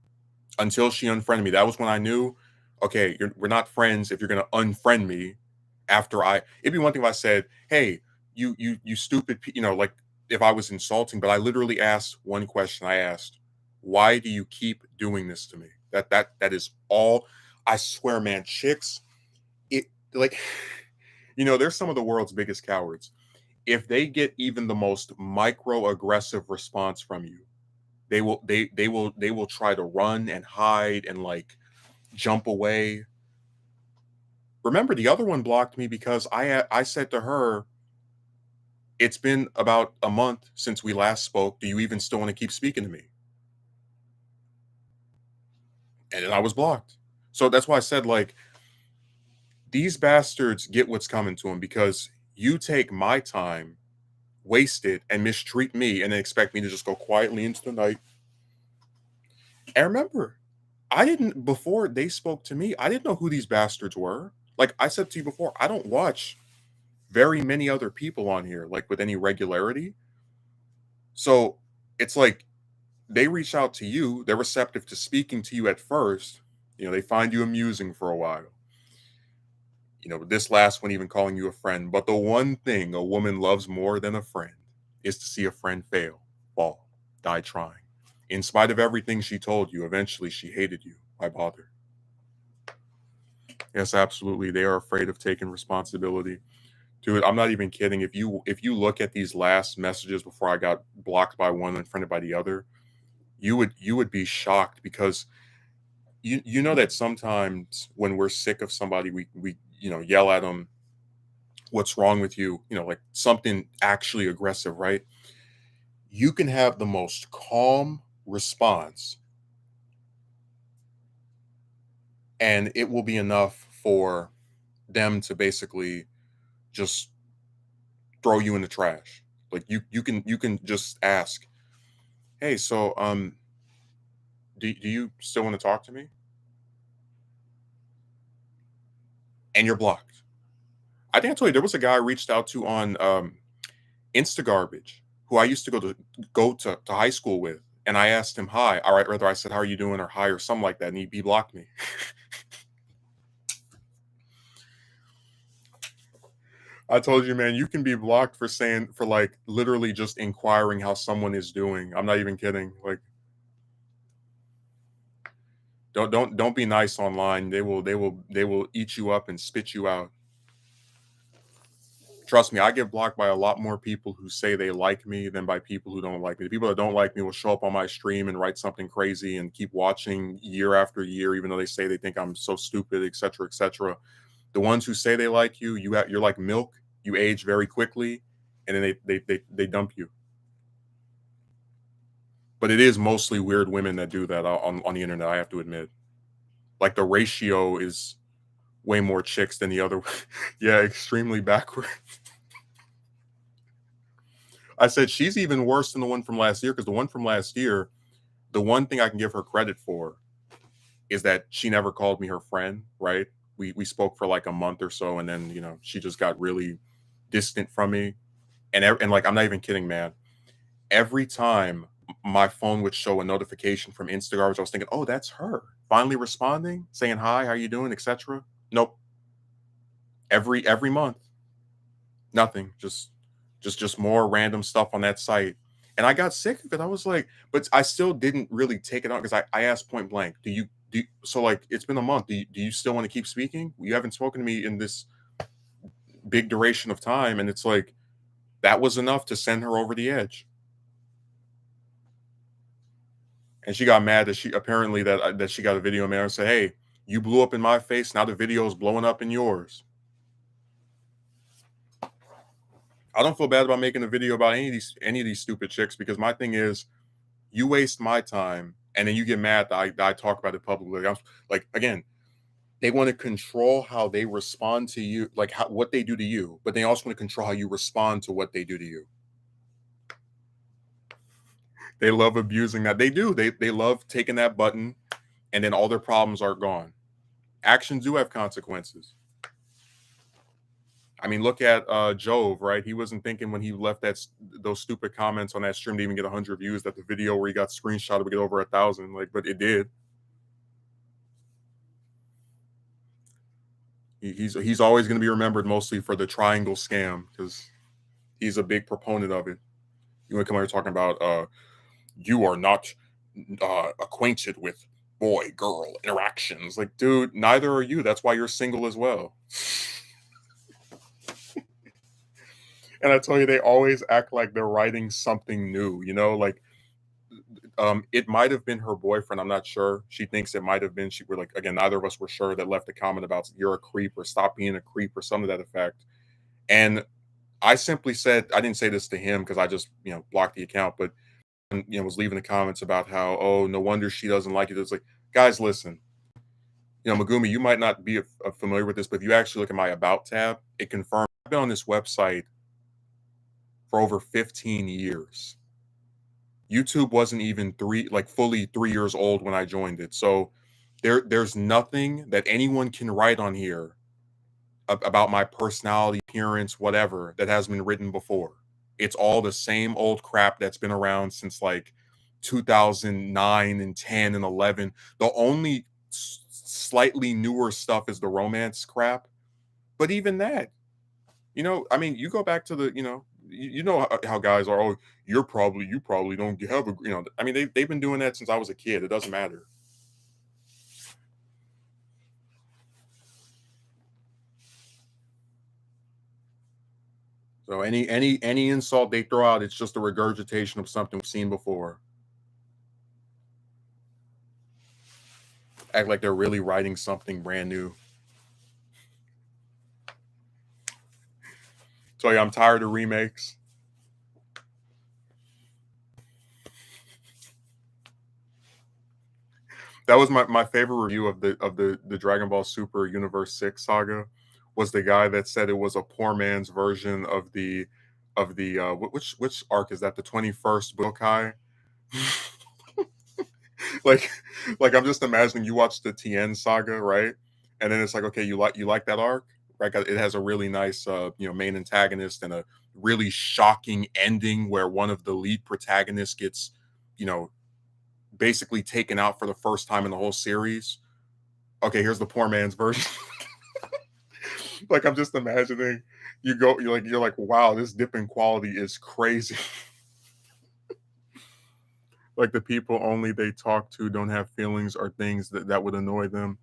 Until she unfriended me, that was when I knew, okay, we're not friends if you're gonna unfriend me after I. It'd be one thing if I said, hey, you stupid, like if I was insulting, but I literally asked one question. I asked, why do you keep doing this to me? That is all. I swear, man, chicks, it like, there's some of the world's biggest cowards. If they get even the most micro aggressive response from you, they will try to run and hide and like jump away. Remember, the other one blocked me because I said to her, "It's been about a month since we last spoke. Do you even still want to keep speaking to me?" And then I was blocked. So that's why I said, like, these bastards get what's coming to them because you take my time, waste it, and mistreat me, and then expect me to just go quietly into the night. And remember, I didn't, before they spoke to me, I didn't know who these bastards were. Like I said to you before, I don't watch very many other people on here, like with any regularity. So it's like they reach out to you, they're receptive to speaking to you at first. They find you amusing for a while. This last one even calling you a friend. But the one thing a woman loves more than a friend is to see a friend fail, fall, die trying. In spite of everything she told you, eventually she hated you. Why bother? Yes, absolutely. They are afraid of taking responsibility. Dude, I'm not even kidding. If you look at these last messages before I got blocked by one and friended by the other, you would be shocked because you know that sometimes when we're sick of somebody, we yell at them, "What's wrong with you?" Like something actually aggressive, right? You can have the most calm response, and it will be enough for them to basically just throw you in the trash. Like you can just ask, "Hey, so do you still want to talk to me?" And you're blocked. I think I told you there was a guy I reached out to on Instagarbage who I used to go to high school with, and I asked him hi. All right, rather I said how are you doing or hi or something like that, and he blocked me. I told you, man, you can be blocked for saying for like literally just inquiring how someone is doing. I'm not even kidding. Like don't be nice online. They will eat you up and spit you out. Trust me, I get blocked by a lot more people who say they like me than by people who don't like me. The people that don't like me will show up on my stream and write something crazy and keep watching year after year, even though they say they think I'm so stupid, etc., etc. The ones who say they like you, you're like milk. You age very quickly, and then they dump you. But it is mostly weird women that do that on the internet. I have to admit, like the ratio is way more chicks than the other. Yeah, extremely backward. I said she's even worse than the one from last year because the one from last year, the one thing I can give her credit for is that she never called me her friend, right? We spoke for like a month or so, and then she just got really distant from me, and like I'm not even kidding, man. Every time my phone would show a notification from Instagram, I was thinking, oh, that's her finally responding, saying hi, how you doing, etc. Nope. Every month, nothing. Just more random stuff on that site. And I got sick of it. I was like, but I still didn't really take it on because I asked point blank, so like it's been a month. Do you still want to keep speaking? You haven't spoken to me in this big duration of time. And it's like that was enough to send her over the edge. And she got mad that she apparently that she got a video man and said, hey, you blew up in my face. Now the video is blowing up in yours. I don't feel bad about making a video about any of these stupid chicks because my thing is You waste my time, and then you get mad that I talk about it publicly. I'm like, again, they want to control how they respond to you, like what they do to you, but they also want to control how you respond to what they do to you. They love abusing that. They do. They love taking that button, and then all their problems are gone. Actions do have consequences. I mean, look at Jove, right? He wasn't thinking when he left those stupid comments on that stream to even get 100 views that the video where he got screenshotted would get over 1,000. Like, but it did. He's always going to be remembered mostly for the triangle scam because he's a big proponent of it. You want to come here talking about you are not acquainted with boy girl interactions. Like, dude, neither are you. That's why you're single as well. And I tell you, they always act like they're writing something new. You know, like it might have been her boyfriend. I'm not sure. She thinks it might have been. She were like, again, neither of us were sure, that left a comment about you're a creep or stop being a creep or something to that effect. And I simply said, I didn't say this to him because I just, blocked the account, but, was leaving the comments about how, oh, no wonder she doesn't like it. It's like, guys, listen, Megumi, you might not be familiar with this, but if you actually look at my about tab, it confirms I've been on this website for over 15 years. YouTube wasn't even fully 3 years old when I joined it. So there's nothing that anyone can write on here about my personality, appearance, whatever, that has been written before. It's all the same old crap that's been around since like 2009 and 10 and 11. The only slightly newer stuff is the romance crap. But even that, I mean, you go back to the, you know how guys are. Oh, you probably don't have a, I mean, they've been doing that since I was a kid. It doesn't matter. So any insult they throw out, it's just a regurgitation of something we've seen before. Act like they're really writing something brand new. Tell you, I'm tired of remakes. That was my favorite review of the Dragon Ball Super Universe 6 saga, was the guy that said it was a poor man's version of the which arc is that, the 21st Budokai. like I'm just imagining you watch the Tien saga, right? And then it's like, okay, you like that arc, right? It has a really nice main antagonist and a really shocking ending where one of the lead protagonists gets, you know, basically taken out for the first time in the whole series. Okay, here's the poor man's version. Like, I'm just imagining you're like, wow, this dip in quality is crazy. Like, the people only they talk to don't have feelings or things that would annoy them.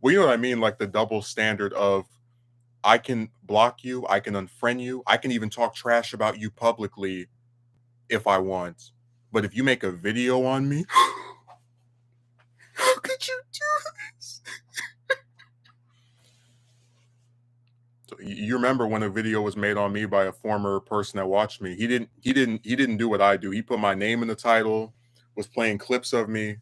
Well, you know what I mean? Like the double standard of, I can block you, I can unfriend you, I can even talk trash about you publicly if I want. But if you make a video on me, how could you do this? So you remember when a video was made on me by a former person that watched me? He didn't do what I do. He put my name in the title, was playing clips of me.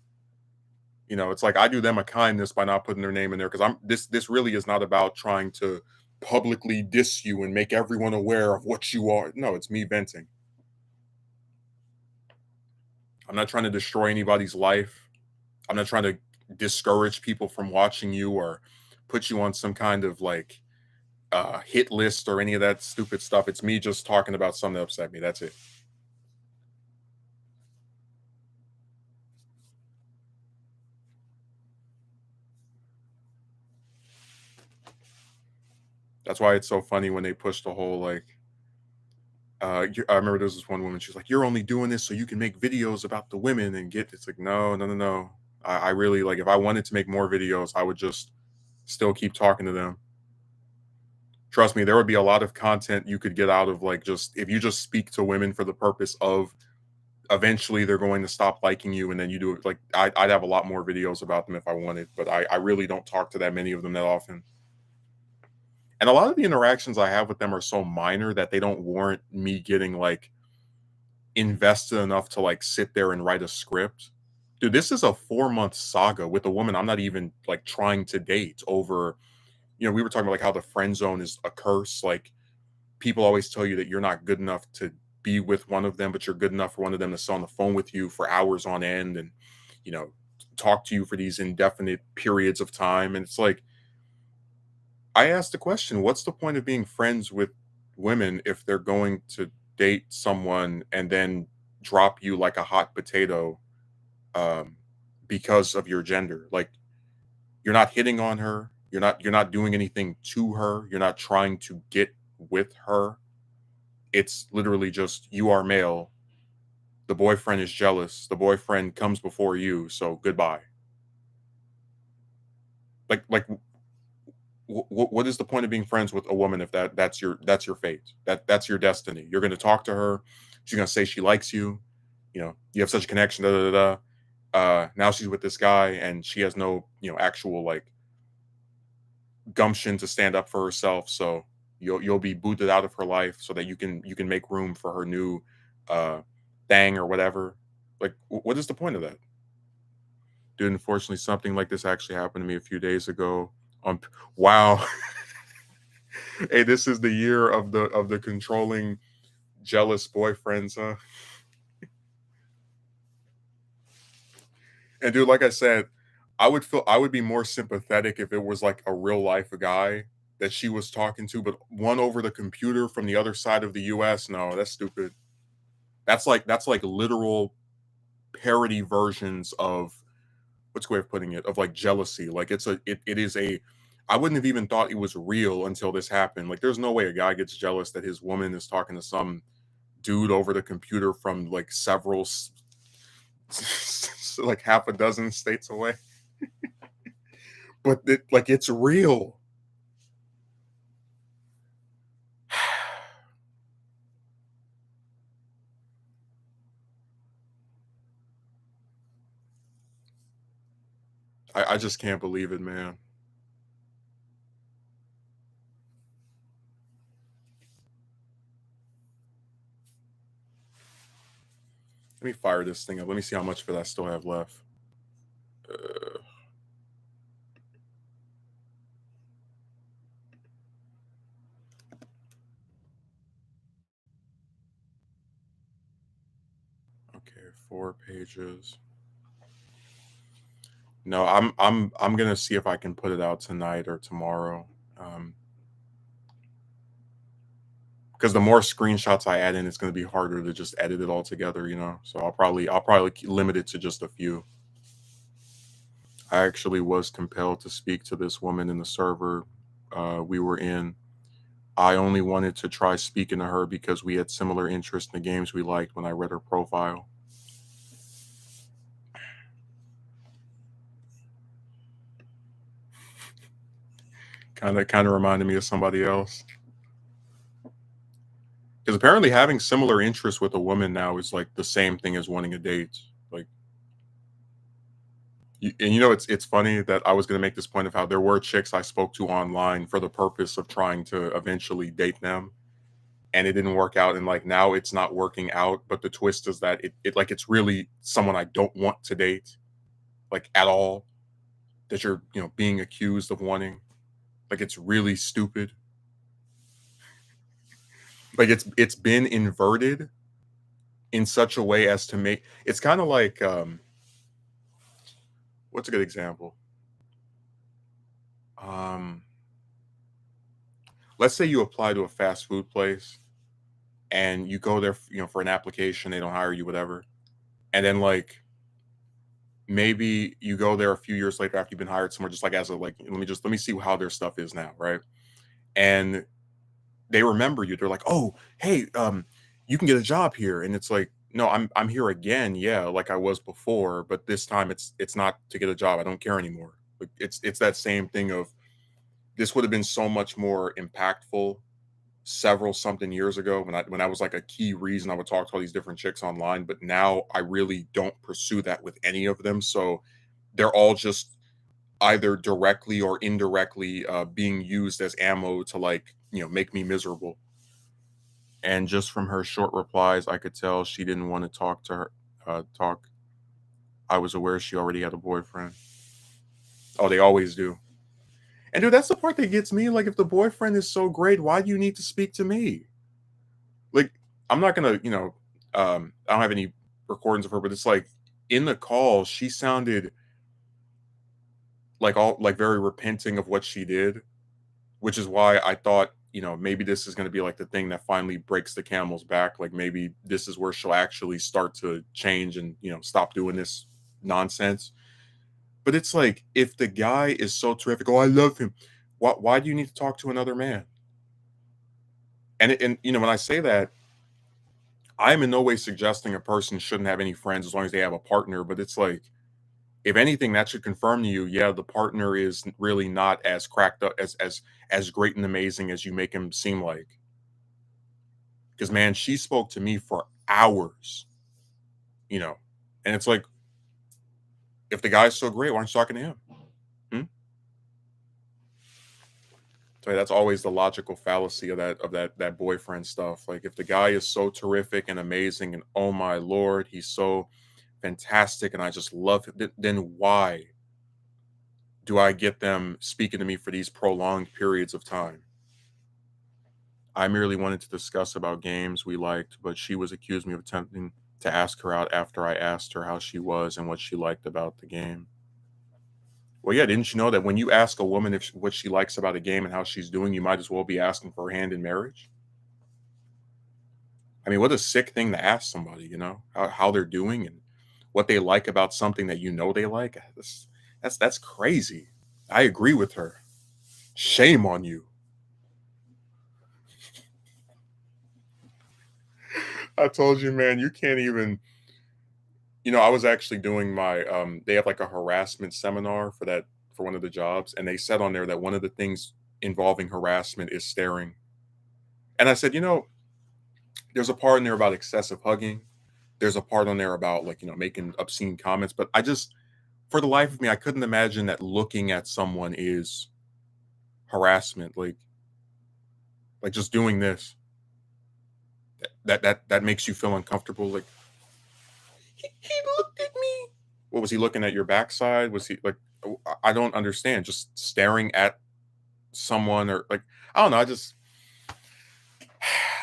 It's like I do them a kindness by not putting their name in there, because this really is not about trying to publicly diss you and make everyone aware of what you are. No, it's me venting. I'm not trying to destroy anybody's life. I'm not trying to discourage people from watching you or put you on some kind of like hit list or any of that stupid stuff. It's me just talking about something that upset me. That's it. That's why it's so funny when they push the whole like. I remember there was this one woman. She's like, "You're only doing this so you can make videos about the women and get." It's like, no, no, no, no. I really, like, if I wanted to make more videos, I would just still keep talking to them. Trust me, there would be a lot of content you could get out of, like, just if you just speak to women for the purpose of eventually they're going to stop liking you, and then you do it. Like, I'd have a lot more videos about them if I wanted, but I really don't talk to that many of them that often. And a lot of the interactions I have with them are so minor that they don't warrant me getting like invested enough to like sit there and write a script. Dude, this is a 4-month saga with a woman I'm not even like trying to date over, we were talking about like how the friend zone is a curse. Like people always tell you that you're not good enough to be with one of them, but you're good enough for one of them to sit on the phone with you for hours on end and, you know, talk to you for these indefinite periods of time. And it's like, I asked the question, what's the point of being friends with women if they're going to date someone and then drop you like a hot potato um, because of your gender? Like you're not hitting on her, you're not doing anything to her, you're not trying to get with her. It's literally just you are male. The boyfriend is jealous. The boyfriend comes before you, so goodbye. Like what is the point of being friends with a woman if that's your fate? That's your destiny. You're going to talk to her. She's going to say she likes you. You have such a connection. Da, da, da, da. Now she's with this guy, and she has no actual like gumption to stand up for herself. So you'll be booted out of her life so that you can make room for her new uh thing or whatever. Like what is the point of that? Dude, unfortunately something like this actually happened to me a few days ago on wow. Hey, this is the year of the controlling, jealous boyfriends, huh? And dude, like I said, I would be more sympathetic if it was like a real life guy that she was talking to, but one over the computer from the other side of the US. No, that's stupid. That's like literal parody versions of what's the way of putting it, of like jealousy. Like it is a I wouldn't have even thought it was real until this happened. Like there's no way a guy gets jealous that his woman is talking to some dude over the computer from like several like half a dozen states away. But like it's real. I just can't believe it, man. Let me fire this thing up. Let me see how much of it I still have left. Uh, okay, 4 pages. No, I'm gonna see if I can put it out tonight or tomorrow. Um, because the more screenshots I add in, it's gonna be harder to just edit it all together. So I'll probably limit it to just a few. I actually was compelled to speak to this woman in the server we were in. I only wanted to try speaking to her because we had similar interests in the games we liked when I read her profile. Kind of reminded me of somebody else. Because apparently having similar interests with a woman now is like the same thing as wanting a date. Like, and it's funny that I was going to make this point of how there were chicks I spoke to online for the purpose of trying to eventually date them, and it didn't work out. And like now it's not working out. But the twist is that it like it's really someone I don't want to date, like at all. That you're being accused of wanting. Like it's really stupid. Like it's been inverted in such a way as to make it's kind of like what's a good example? Um, let's say you apply to a fast food place and you go there, for an application, they don't hire you, whatever. And then like maybe you go there a few years later after you've been hired somewhere, just like as a like, let me see how their stuff is now, right? And they remember you. They're like, oh, hey, you can get a job here. And it's like, no, I'm here again, yeah, like I was before, but this time it's not to get a job. I don't care anymore. Like it's that same thing of this would have been so much more impactful several something years ago when I was like a key reason I would talk to all these different chicks online, but now I really don't pursue that with any of them. So they're all just either directly or indirectly being used as ammo to like make me miserable. And just from her short replies, I could tell she didn't want to talk to her. Talk. I was aware she already had a boyfriend. Oh, they always do. And dude, that's the part that gets me. Like, if the boyfriend is so great, why do you need to speak to me? Like, I'm not gonna, I don't have any recordings of her, but it's like in the call, she sounded like all like very repenting of what she did, which is why I thought, maybe this is gonna be like the thing that finally breaks the camel's back. Like maybe this is where she'll actually start to change and stop doing this nonsense. But it's like if the guy is so terrific, oh, I love him. Why do you need to talk to another man? And when I say that, I'm in no way suggesting a person shouldn't have any friends as long as they have a partner. But it's like, if anything, that should confirm to you, yeah, the partner is really not as cracked up as great and amazing as you make him seem like. Because man, she spoke to me for hours, you know, and it's like, if the guy's so great, why aren't you talking to him? Hmm? So that's always the logical fallacy of that boyfriend stuff. Like if the guy is so terrific and amazing, and oh my lord, he's so fantastic, and I just love him, then why do I get them speaking to me for these prolonged periods of time? I merely wanted to discuss about games we liked, but she was accused me of attempting to ask her out after I asked her how she was and what she liked about the game. Well, yeah, didn't you know that when you ask a woman if what she likes about a game and how she's doing, you might as well be asking for her hand in marriage? I mean, what a sick thing to ask somebody, how they're doing and what they like about something that they like. That's crazy. I agree with her. Shame on you. I told you, man, you can't even. I was actually doing my they have like a harassment seminar for one of the jobs, and they said on there that one of the things involving harassment is staring. And I said, there's a part in there about excessive hugging. There's a part on there about like, making obscene comments, but I just for the life of me, I couldn't imagine that looking at someone is harassment. Like just doing this. That makes you feel uncomfortable. Like he looked at me. What was he looking at your backside? Was he like I don't understand. Just staring at someone or like I don't know.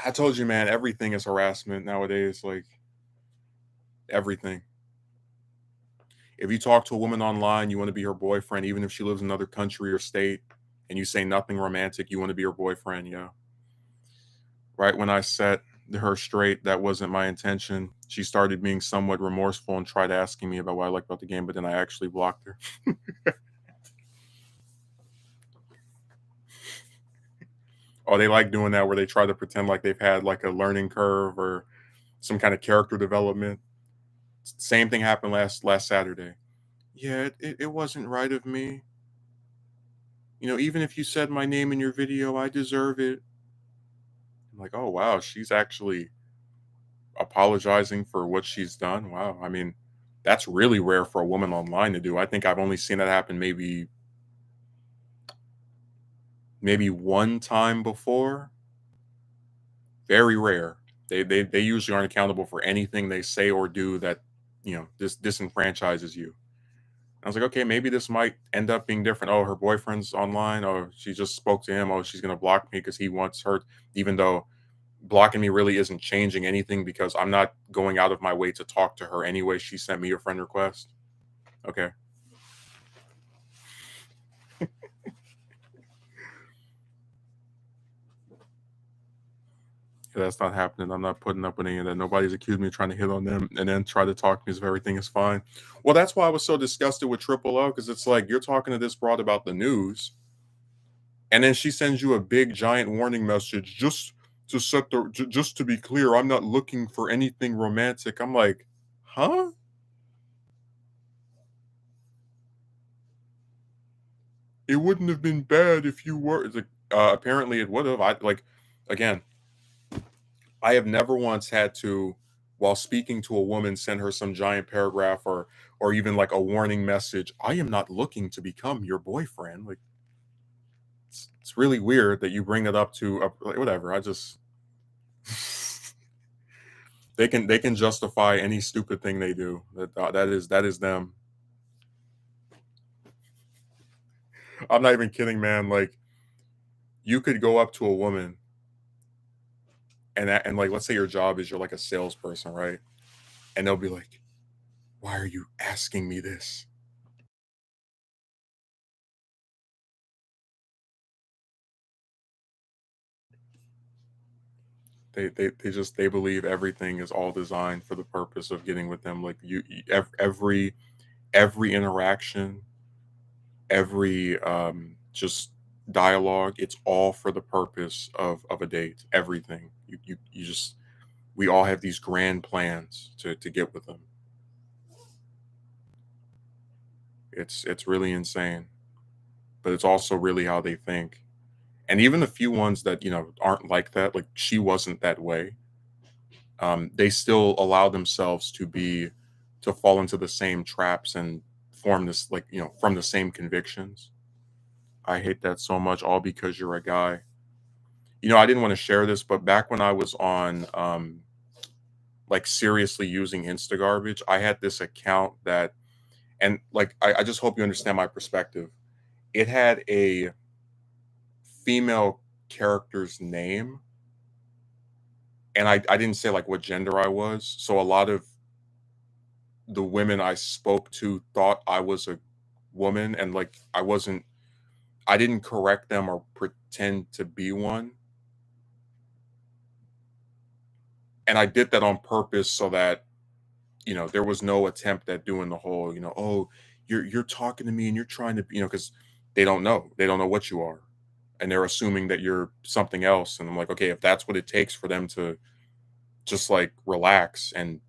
I told you, man, everything is harassment nowadays. Like everything. If you talk to a woman online, you want to be her boyfriend, even if she lives in another country or state, and you say nothing romantic, you want to be her boyfriend. Yeah. Right when I set her straight, that wasn't my intention. She started being somewhat remorseful and tried asking me about what I liked about the game, but then I actually blocked her. Oh, they like doing that where they try to pretend like they've had like a learning curve or some kind of character development. Same thing happened last Saturday. Yeah, it wasn't right of me. Even if you said my name in your video, I deserve it. I'm like, oh wow, she's actually apologizing for what she's done. Wow. I mean, that's really rare for a woman online to do. I think I've only seen that happen maybe one time before. Very rare. They usually aren't accountable for anything they say or do that, this disenfranchises you. I was like, okay, maybe this might end up being different. Oh, her boyfriend's online. Oh, she just spoke to him. Oh, she's gonna block me because he wants her, even though blocking me really isn't changing anything because I'm not going out of my way to talk to her anyway. She sent me a friend request. Okay. Yeah, that's not happening. I'm not putting up with any of that. Nobody's accused me of trying to hit on them and then try to talk to me as if everything is fine. Well, that's why I was so disgusted with Triple O because it's like you're talking to this broad about the news, and then she sends you a big giant warning message just to be clear. I'm not looking for anything romantic. I'm like, huh? It wouldn't have been bad if you were. It's like, apparently, it would have. I like again. I have never once had to, while speaking to a woman, send her some giant paragraph or even like a warning message. I am not looking to become your boyfriend. Like it's really weird that you bring it up to like, whatever. I just They can justify any stupid thing they do. That is them. I'm not even kidding, man. Like you could go up to a woman and like let's say your job is you're like a salesperson, right? And they'll be like, "Why are you asking me this?" They believe everything is all designed for the purpose of getting with them. Like every interaction, every just dialogue, it's all for the purpose of a date. Everything. You just we all have these grand plans to get with them. It's really insane, but it's also really how they think. And even the few ones that aren't like that, like she wasn't that way. They still allow themselves to fall into the same traps and form this like from the same convictions. I hate that so much, all because you're a guy. I didn't want to share this, but back when I was on like seriously using Insta garbage, I had this account that, and like I just hope you understand my perspective. It had a female character's name, and I didn't say like what gender I was. So a lot of the women I spoke to thought I was a woman, and like I didn't correct them or pretend to be one. And I did that on purpose so that there was no attempt at doing the whole, oh, you're talking to me and you're trying to, because they don't know what you are, and they're assuming that you're something else. And I'm like, okay, if that's what it takes for them to just like relax and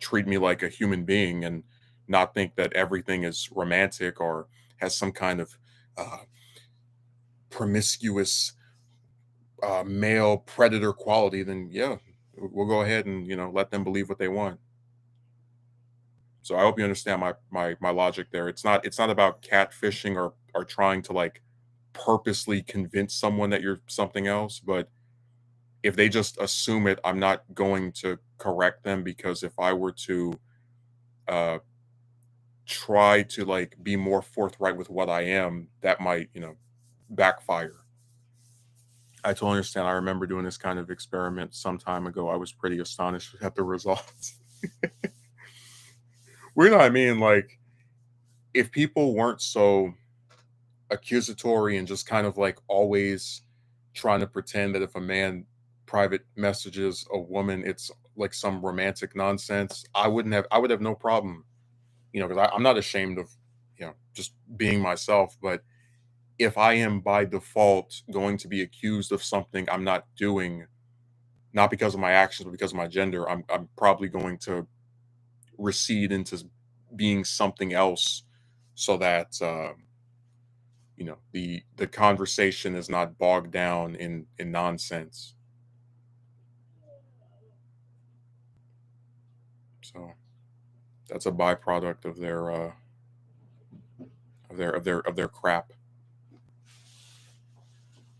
treat me like a human being and not think that everything is romantic or has some kind of uh, promiscuous male predator quality, then yeah, we'll go ahead and let them believe what they want. So I hope you understand my logic there. It's not about catfishing or trying to like purposely convince someone that you're something else, but if they just assume it, I'm not going to correct them, because if I were to uh try to like be more forthright with what I am, that might, backfire. I totally understand. I remember doing this kind of experiment some time ago. I was pretty astonished at the results. Well, you know what I mean? Like, if people weren't so accusatory and just kind of like always trying to pretend that if a man private messages a woman, it's like some romantic nonsense, I would have no problem, because I'm not ashamed of, just being myself. But if I am by default going to be accused of something I'm not doing, not because of my actions, but because of my gender, I'm probably going to recede into being something else, so that the conversation is not bogged down in nonsense. So that's a byproduct of their crap.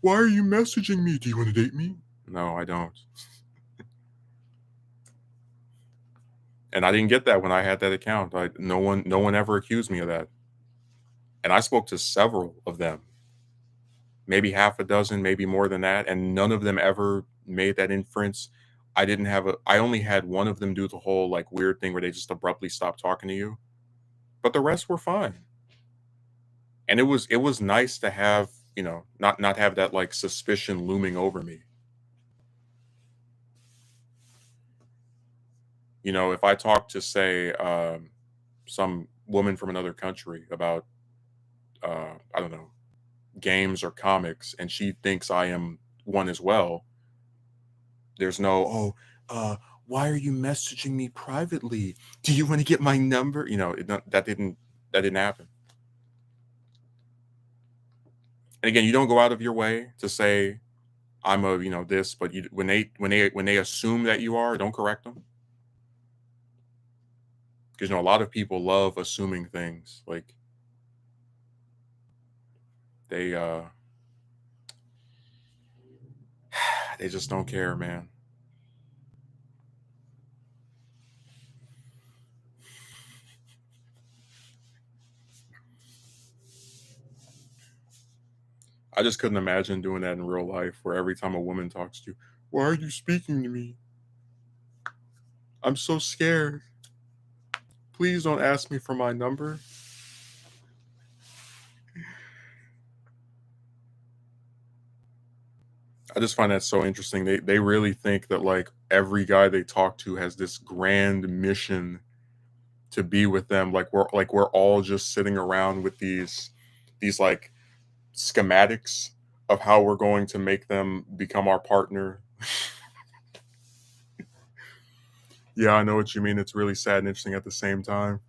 Why are you messaging me? Do you want to date me? No, I don't. And I didn't get that when I had that account. No one ever accused me of that. And I spoke to several of them, maybe half a dozen, maybe more than that, and none of them ever made that inference. I only had one of them do the whole like weird thing where they just abruptly stopped talking to you, but the rest were fine. And it was nice to have, not have that like suspicion looming over me. If I talk to, say, some woman from another country about I don't know, games or comics, and she thinks I am one as well, there's no, oh, why are you messaging me privately? Do you want to get my number? That didn't happen. And again, you don't go out of your way to say I'm a, this, but when they assume that you are, don't correct them, because a lot of people love assuming things. Like they they just don't care, man. I just couldn't imagine doing that in real life where every time a woman talks to you, "Why are you speaking to me? I'm so scared. Please don't ask me for my number." I just find that so interesting. They really think that like every guy they talk to has this grand mission to be with them. Like we're all just sitting around with these like schematics of how we're going to make them become our partner. Yeah, I know what you mean. It's really sad and interesting at the same time.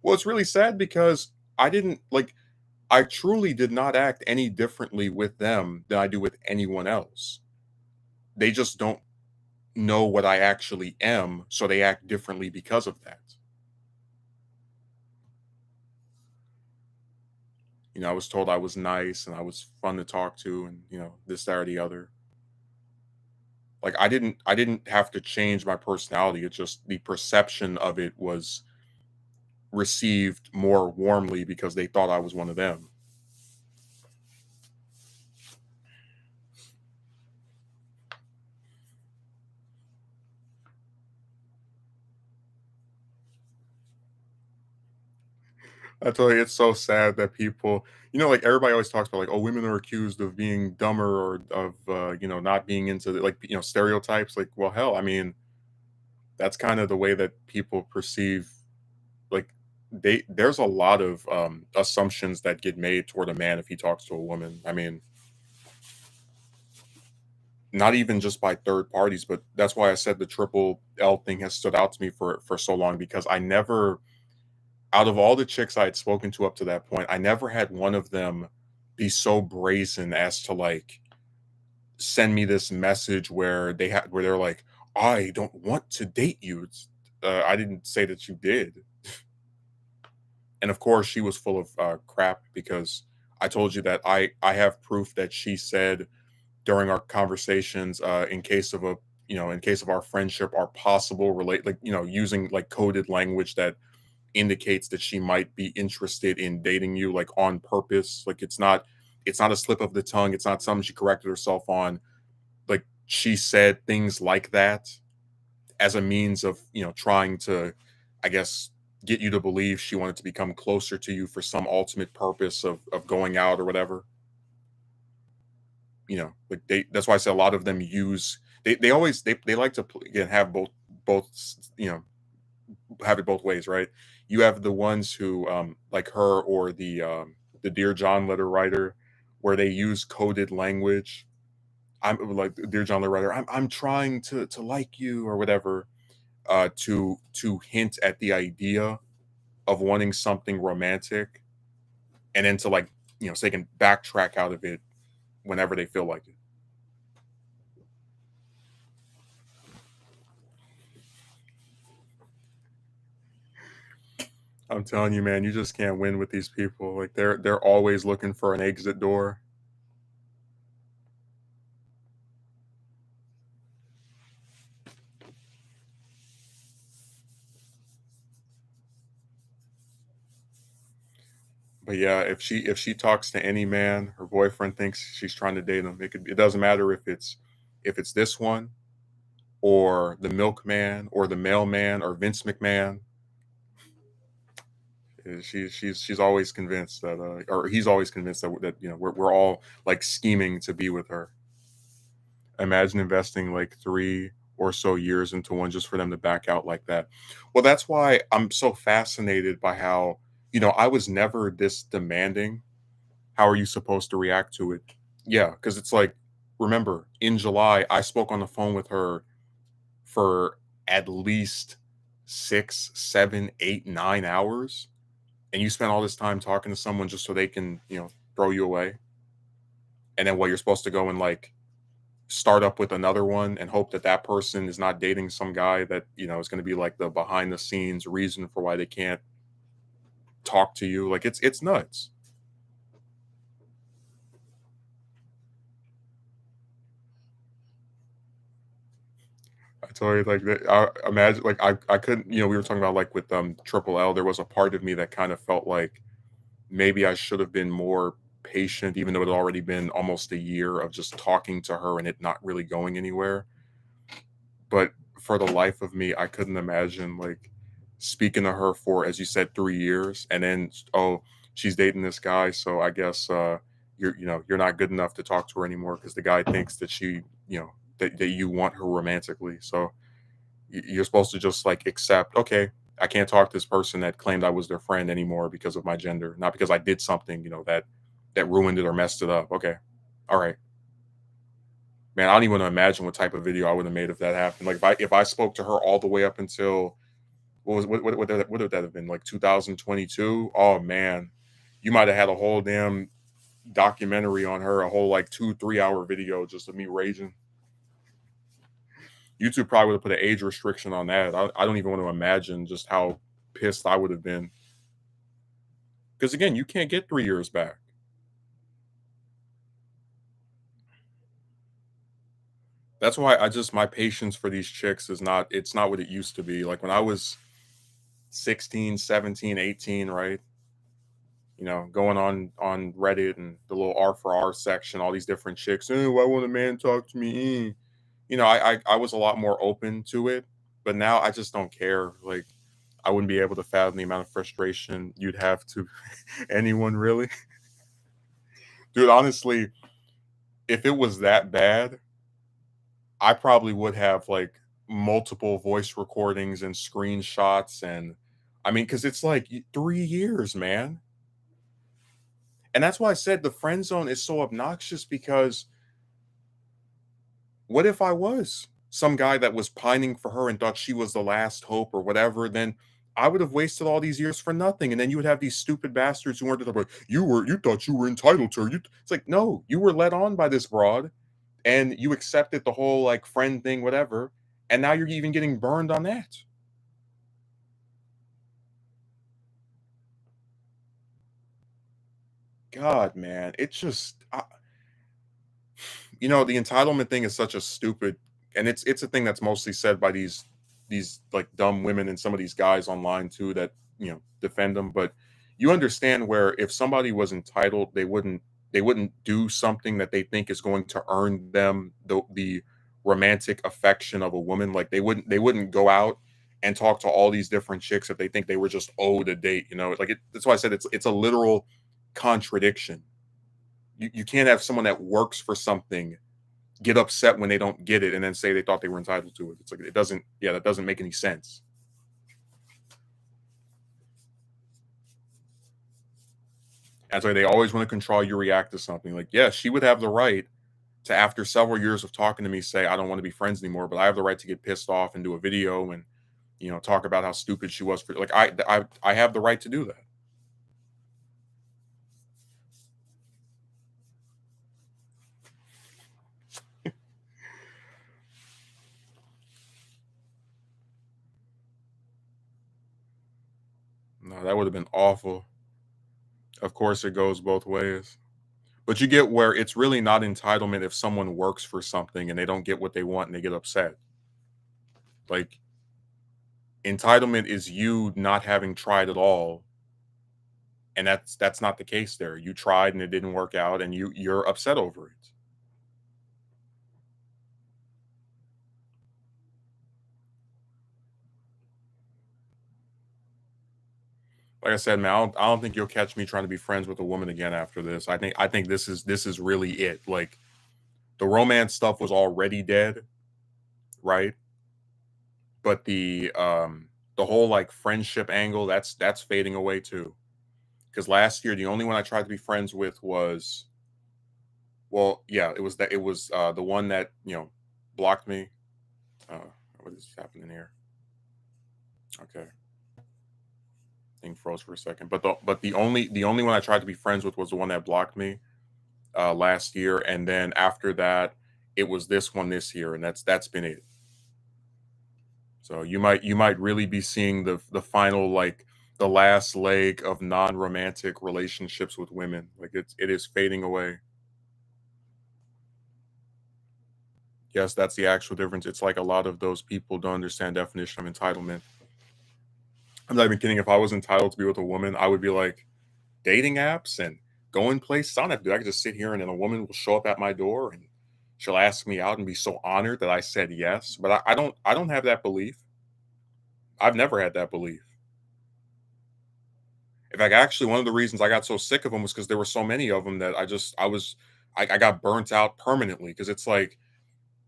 Well, it's really sad because I didn't like I truly did not act any differently with them than I do with anyone else. They just don't know what I actually am, so they act differently because of that. I was told I was nice and I was fun to talk to and, this, that, or the other. Like I didn't have to change my personality. It's just the perception of it was received more warmly because they thought I was one of them. I tell you, it's so sad that people, like everybody always talks about, like, oh, women are accused of being dumber or of, not being into like, stereotypes. Like, well, hell, I mean, that's kind of the way that people perceive, like, there's a lot of assumptions that get made toward a man if he talks to a woman. I mean, not even just by third parties, but that's why I said the triple L thing has stood out to me for so long because I never, out of all the chicks I had spoken to up to that point, I never had one of them be so brazen as to like send me this message where they're like, "I don't want to date you." I didn't say that you did, and of course she was full of crap because I told you that I have proof that she said during our conversations, in case of our friendship, our possible relate, like, using like coded language that indicates that she might be interested in dating you, like, on purpose. Like, it's not a slip of the tongue, it's not something she corrected herself on. Like, she said things like that as a means of, trying to, I guess, get you to believe she wanted to become closer to you for some ultimate purpose of going out or whatever. Like, that's why I say a lot of them use, they always they like to again have both, have it both ways, right? You have the ones who, like her or the Dear John letter writer, where they use coded language. I'm like Dear John letter writer. I'm trying to like you or whatever, to hint at the idea of wanting something romantic, and then to like, so they can backtrack out of it whenever they feel like it. I'm telling you, man, you just can't win with these people. Like they're always looking for an exit door. But yeah, if she talks to any man, her boyfriend thinks she's trying to date him. It doesn't matter if it's this one or the milkman or the mailman or Vince McMahon. She's always convinced that, or he's always convinced that we're all like scheming to be with her. Imagine investing like 3 or so years into one just for them to back out like that. Well, that's why I'm so fascinated by how, I was never this demanding. How are you supposed to react to it? Yeah, because it's like, remember, in July, I spoke on the phone with her for at least 6, 7, 8, 9 hours. And you spend all this time talking to someone just so they can, throw you away. And then what, you're supposed to go and like start up with another one and hope that that person is not dating some guy that, is going to be like the behind the scenes reason for why they can't talk to you. Like it's nuts. I tell you, like, that I imagine, like, I couldn't, we were talking about, like, with, Triple L, there was a part of me that kind of felt like maybe I should have been more, patient, even though it had already been almost a year of just talking to her and it not really going anywhere. But for the life of me, I couldn't imagine like speaking to her for, as you said, 3 years, and then oh, she's dating this guy, so I guess you're not good enough to talk to her anymore because the guy thinks that that you want her romantically. So you're supposed to just like accept, okay, I can't talk to this person that claimed I was their friend anymore because of my gender, not because I did something, that ruined it or messed it up. Okay. All right. Man, I don't even want to imagine what type of video I would have made if that happened. Like if I spoke to her all the way up until what would that have been, like 2022? Oh man. You might have had a whole damn documentary on her, a whole like 2 3 hour video just of me raging. YouTube probably would have put an age restriction on that. I don't even want to imagine just how pissed I would have been. Because again, you can't get 3 years back. That's why my patience for these chicks is not it's not what it used to be. Like when I was 16, 17, 18, right? Going on Reddit and the little R for R section, all these different chicks. Oh, why won't a man talk to me? I was a lot more open to it, but now I just don't care. Like I wouldn't be able to fathom the amount of frustration you'd have to anyone really. Dude, honestly, if it was that bad, I probably would have like multiple voice recordings and screenshots and I mean, because it's like 3 years, man. And that's why I said the friend zone is so obnoxious because what if I was some guy that was pining for her and thought she was the last hope or whatever? Then I would have wasted all these years for nothing. And then you would have these stupid bastards who weren't like, you thought you were entitled to her. It's like, no, you were led on by this broad and you accepted the whole like friend thing, whatever. And now you're even getting burned on that. God, man, it just the entitlement thing is such a stupid, and it's a thing that's mostly said by these like dumb women and some of these guys online too that defend them. But you understand where if somebody was entitled, they wouldn't do something that they think is going to earn them the romantic affection of a woman. Like they wouldn't go out and talk to all these different chicks if they think they were just owed a date. That's why I said it's a literal contradiction. You can't have someone that works for something get upset when they don't get it and then say they thought they were entitled to it. It's like it doesn't yeah, that doesn't make any sense. That's why they always want to control how you react to something. Like, yeah, she would have the right to, after several years of talking to me, say, I don't want to be friends anymore, but I have the right to get pissed off and do a video and talk about how stupid she was for like I have the right to do that. No, that would have been awful. Of course it goes both ways. But you get where it's really not entitlement if someone works for something and they don't get what they want and they get upset. Like entitlement is you not having tried at all, and that's not the case there. You tried and it didn't work out, and you're upset over it. Like I said, man, I don't think you'll catch me trying to be friends with a woman again after this. I think this is really it. Like the romance stuff was already dead, right? But the whole like friendship angle that's fading away too. Because last year the only one I tried to be friends with was, well, yeah, it was the one that blocked me. Uh, what is happening here? Okay, thing froze for a second. But the only one I tried to be friends with was the one that blocked me last year, and then after that, it was this one this year, and that's been it. So you might really be seeing the final like the last leg of non-romantic relationships with women. Like it is fading away. Yes, that's the actual difference. It's like a lot of those people don't understand definition of entitlement. I'm not even kidding. If I was entitled to be with a woman, I would be like dating apps and going places. I don't have to do. I can just sit here and then a woman will show up at my door and she'll ask me out and be so honored that I said yes. But I don't have that belief. I've never had that belief. In fact, actually, one of the reasons I got so sick of them was because there were so many of them that I got burnt out permanently because it's like,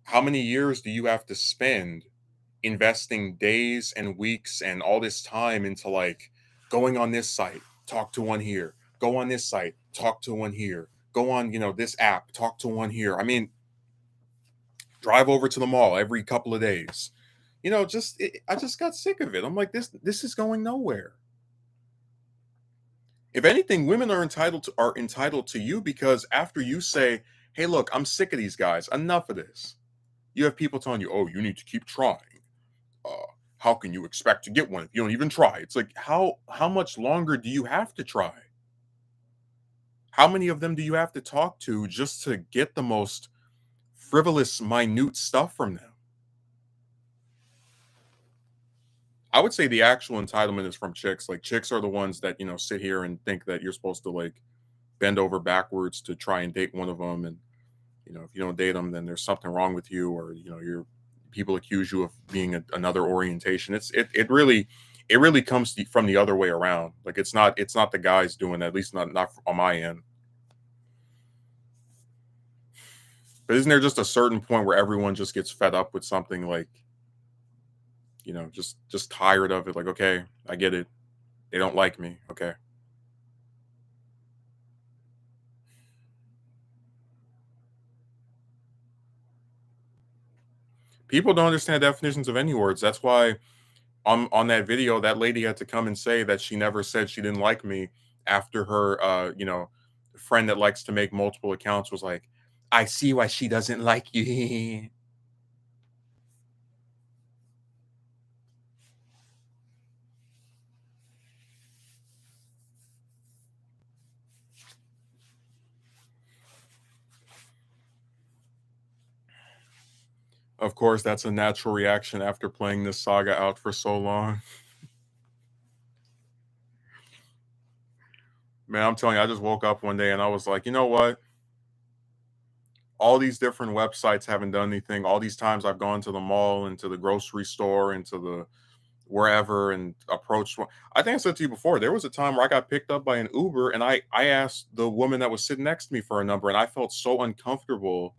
how many years do you have to spend investing days and weeks and all this time into like going on this site, talk to one here, go on this site, talk to one here, go on, this app, talk to one here. I mean, drive over to the mall every couple of days. I just got sick of it. I'm like, this is going nowhere. If anything, women are entitled to you because after you say, "Hey, look, I'm sick of these guys. Enough of this." You have people telling you, "Oh, you need to keep trying. Uh, how can you expect to get one if you don't even try?" It's like, how much longer do you have to try? How many of them do you have to talk to just to get the most frivolous, minute stuff from them? I would say the actual entitlement is from chicks. Like chicks are the ones that sit here and think that you're supposed to like bend over backwards to try and date one of them, and if you don't date them, then there's something wrong with you, or you're people accuse you of being another orientation. It really comes from the other way around. Like it's not the guys doing that, at least not on my end. But isn't there just a certain point where everyone just gets fed up with something, like just tired of it? Like, okay, I get it. They don't like me. Okay. People don't understand definitions of any words. That's why on that video, that lady had to come and say that she never said she didn't like me after her friend that likes to make multiple accounts was like, "I see why she doesn't like you." Of course, that's a natural reaction after playing this saga out for so long. Man, I'm telling you, I just woke up one day and I was like, you know what? All these different websites haven't done anything. All these times I've gone to the mall and to the grocery store and to the wherever and approached one. I think I said to you before, there was a time where I got picked up by an Uber and I asked the woman that was sitting next to me for a number and I felt so uncomfortable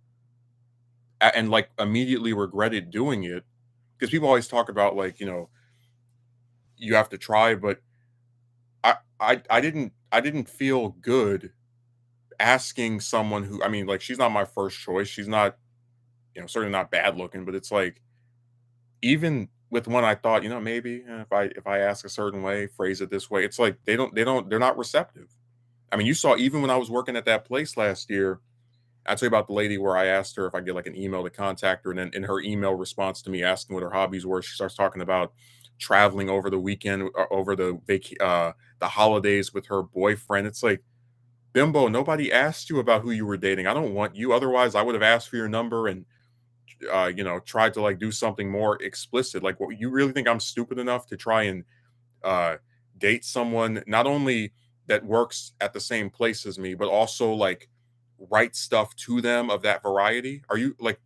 and like immediately regretted doing it because people always talk about like, you have to try, but I didn't feel good asking someone who, I mean, like, she's not my first choice. She's not, certainly not bad looking, but it's like even with one I thought, maybe if I ask a certain way, phrase it this way, it's like they're not receptive. I mean, you saw even when I was working at that place last year, I tell you about the lady where I asked her if I get like an email to contact her, and then in her email response to me asking what her hobbies were, she starts talking about traveling over the weekend, over the holidays with her boyfriend. It's like, bimbo, nobody asked you about who you were dating. I don't want you. Otherwise, I would have asked for your number and tried to like do something more explicit. Like, what, you really think I'm stupid enough to try and uh, date someone not only that works at the same place as me, but also like write stuff to them of that variety? Are you like?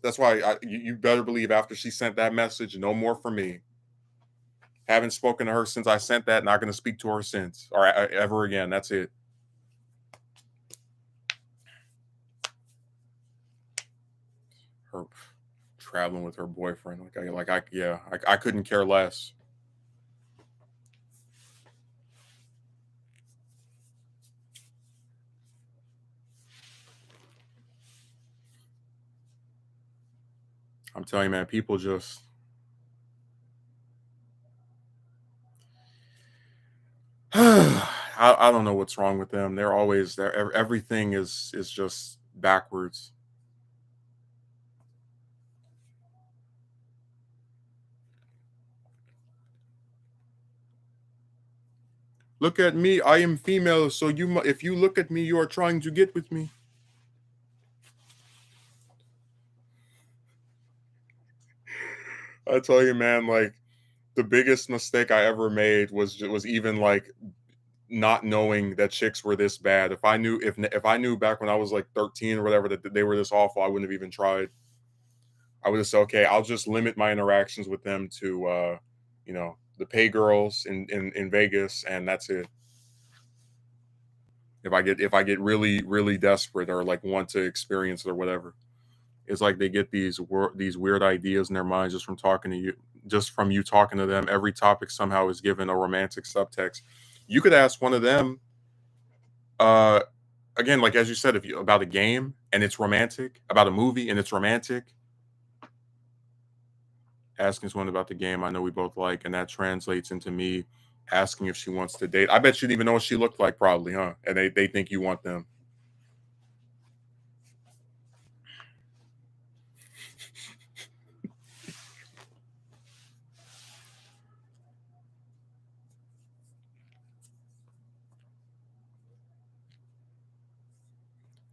That's why you better believe after she sent that message, no more from me. Haven't spoken to her since I sent that. Not going to speak to her since or ever again. That's it. Her traveling with her boyfriend. I couldn't care less. I'm telling you, man, people just I don't know what's wrong with them. They're always there. Everything is just backwards. Look at me. I am female, so if you look at me, you are trying to get with me. I tell you, man, like the biggest mistake I ever made was even like not knowing that chicks were this bad. If I knew back when I was like 13 or whatever that they were this awful, I wouldn't have even tried. I would have said, okay, I'll just limit my interactions with them to the pay girls in Vegas, and that's it. If I get really really desperate or like want to experience it or whatever, it's like they get these weird ideas in their minds just from talking to you, just from you talking to them. Every topic somehow is given a romantic subtext. You could ask one of them, uh, again, like as you said, if you about a game and it's romantic, about a movie and it's romantic. Asking someone about the game I know we both like, and that translates into me asking if she wants to date. I bet you didn't even know what she looked like, probably, huh? And they think you want them.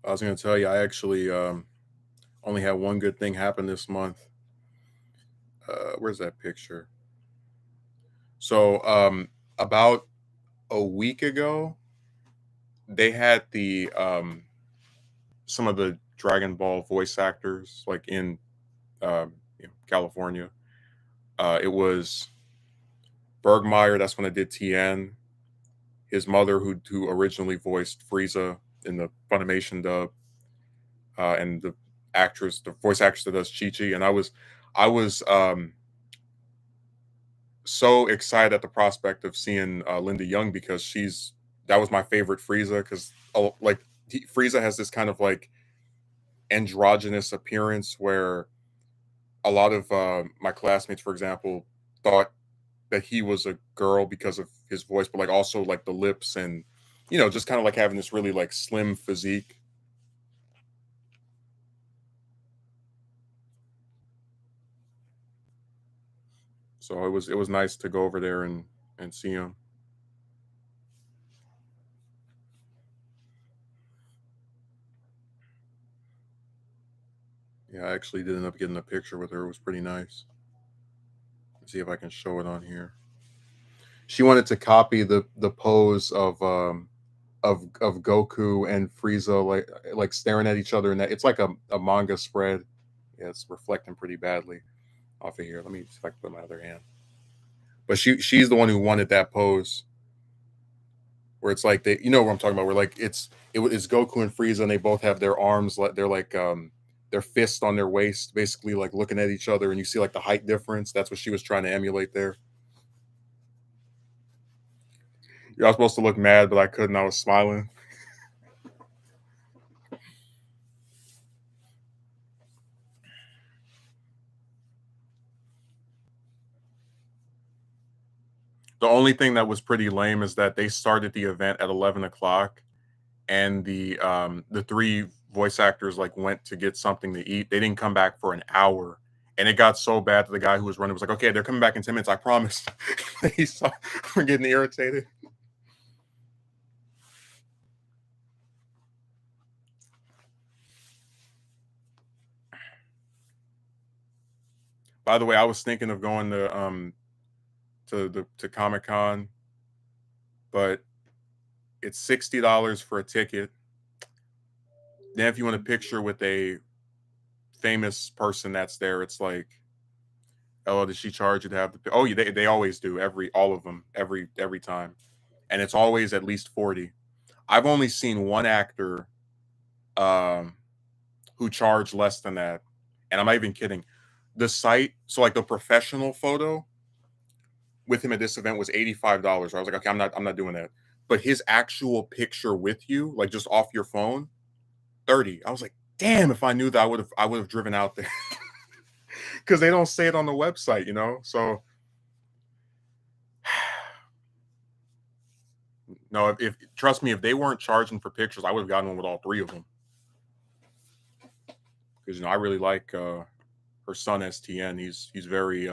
I was gonna tell you, I actually only had one good thing happen this month. Where's that picture? So about a week ago, they had the some of the Dragon Ball voice actors like in California. It was Bergmeyer. That's when I did TN. His mother, who originally voiced Frieza in the Funimation dub, and the voice actress that does Chi Chi, and I was so excited at the prospect of seeing Linda Young because that was my favorite Frieza because Frieza has this kind of like androgynous appearance where a lot of my classmates, for example, thought that he was a girl because of his voice, but like also like the lips and just kind of like having this really like slim physique. So it was nice to go over there and see him. Yeah, I actually did end up getting a picture with her. It was pretty nice. Let's see if I can show it on here. She wanted to copy the pose of Goku and Frieza like staring at each other, and that it's like a manga spread. Yeah, it's reflecting pretty badly off of here. Let me see if I can put my other hand. But she's the one who wanted that pose where it's like they, what I'm talking about, where like it's Goku and Frieza, and they both have their arms like they're like their fists on their waist, basically like looking at each other, and you see like the height difference. That's what she was trying to emulate there. You're supposed to look mad, but I couldn't. I was smiling. The only thing that was pretty lame is that they started the event at 11 o'clock, and the three voice actors like went to get something to eat. They didn't come back for an hour, and it got so bad that the guy who was running was like, "Okay, they're coming back in 10 minutes. I promise." He saw we're getting irritated. By the way, I was thinking of going to Comic Con, but it's $60 for a ticket. Then if you want a picture with a famous person that's there, it's like, oh, did she charge you to have the? Oh, yeah, they always do all of them every time, and it's always at least 40. I've only seen one actor um, who charged less than that, and I'm not even kidding. The site, so like the professional photo with him at this event was $85. I was like, okay, I'm not doing that. But his actual picture with you, like just off your phone, 30. I was like, damn, if I knew that I would have driven out there. Because they don't say it on the website. So no, if trust me, if they weren't charging for pictures, I would have gotten one with all three of them. Because I really like her son STN. He's very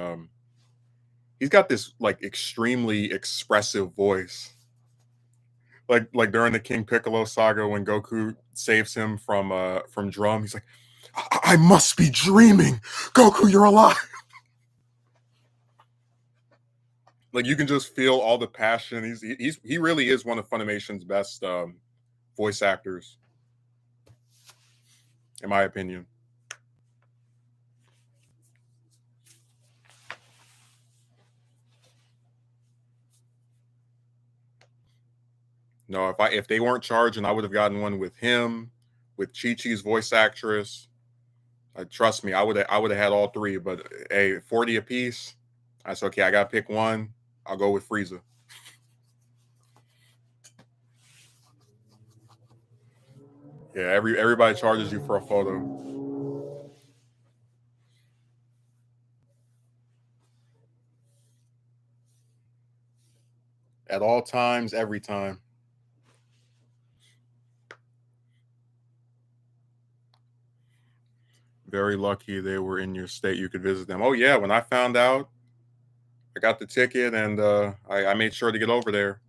he's got this like extremely expressive voice. Like during the King Piccolo saga when Goku saves him from Drum, he's like, I must be dreaming. Goku, you're alive. Like you can just feel all the passion. He really is one of Funimation's best voice actors, in my opinion. No, if they weren't charging, I would have gotten one with him, with Chi Chi's voice actress. Trust me, I would have had all three. But hey, 40 apiece. I said, okay, I gotta pick one. I'll go with Frieza. Yeah, everybody charges you for a photo at all times, every time. Very lucky they were in your state. You could visit them. Oh yeah, when I found out, I got the ticket and I made sure to get over there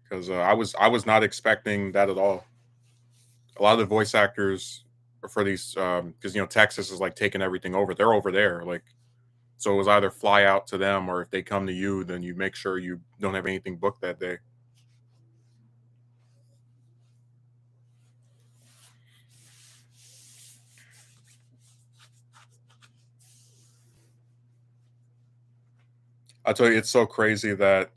because I was not expecting that at all. A lot of the voice actors for these because Texas is like taking everything over. They're over there, like so it was either fly out to them or if they come to you, then you make sure you don't have anything booked that day. I tell you, it's so crazy that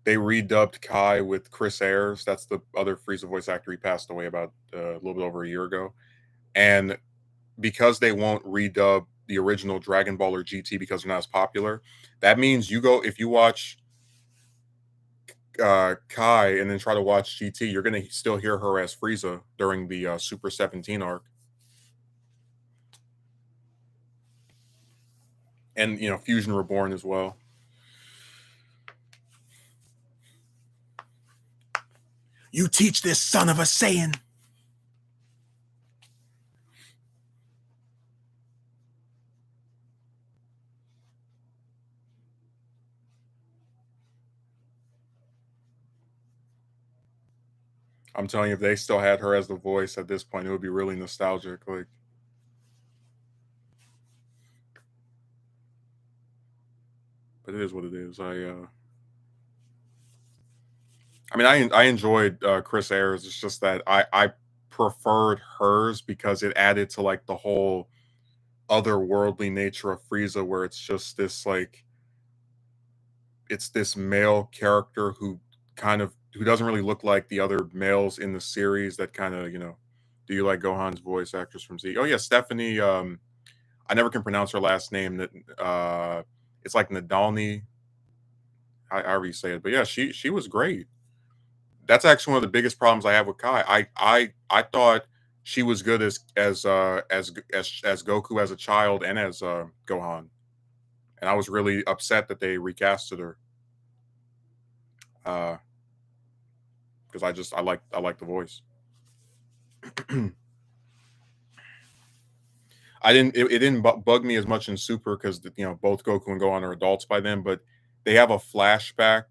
they redubbed Kai with Chris Ayres. That's the other Frieza voice actor. He passed away about a little bit over a year ago, and because they won't redub the original Dragon Ball or GT because they're not as popular, that means you go if you watch Kai and then try to watch GT, you're gonna still hear her as Frieza during the Super 17 arc, and Fusion Reborn as well. You teach this son of a Saiyan. I'm telling you, if they still had her as the voice at this point, it would be really nostalgic. Like, but it is what it is. I mean, I enjoyed Chris Ayres. It's just that I preferred hers because it added to like the whole otherworldly nature of Frieza, where it's just this like it's this male character who doesn't really look like the other males in the series. That kind of Do you like Gohan's voice actress from Z? Oh yeah, Stephanie. I never can pronounce her last name. That it's like Nadalny. However you say it, but yeah, she was great. That's actually one of the biggest problems I have with Kai. I thought she was good as Goku as a child and as Gohan, and I was really upset that they recasted her because I like the voice. It didn't bug me as much in Super because both Goku and Gohan are adults by then, but they have a flashback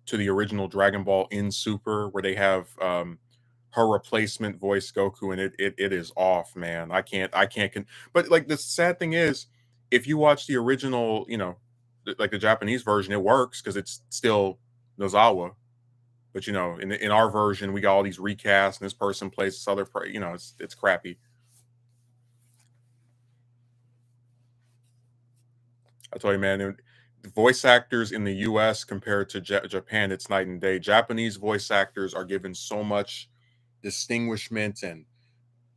to the original Dragon Ball in Super where they have her replacement voice Goku, and it is off, man. But like the sad thing is, if you watch the original, like the Japanese version, it works because it's still Nozawa. But in our version, we got all these recasts, and this person plays this other, it's crappy. I tell you, man, the voice actors in the U.S. compared to Japan, it's night and day. Japanese voice actors are given so much distinguishment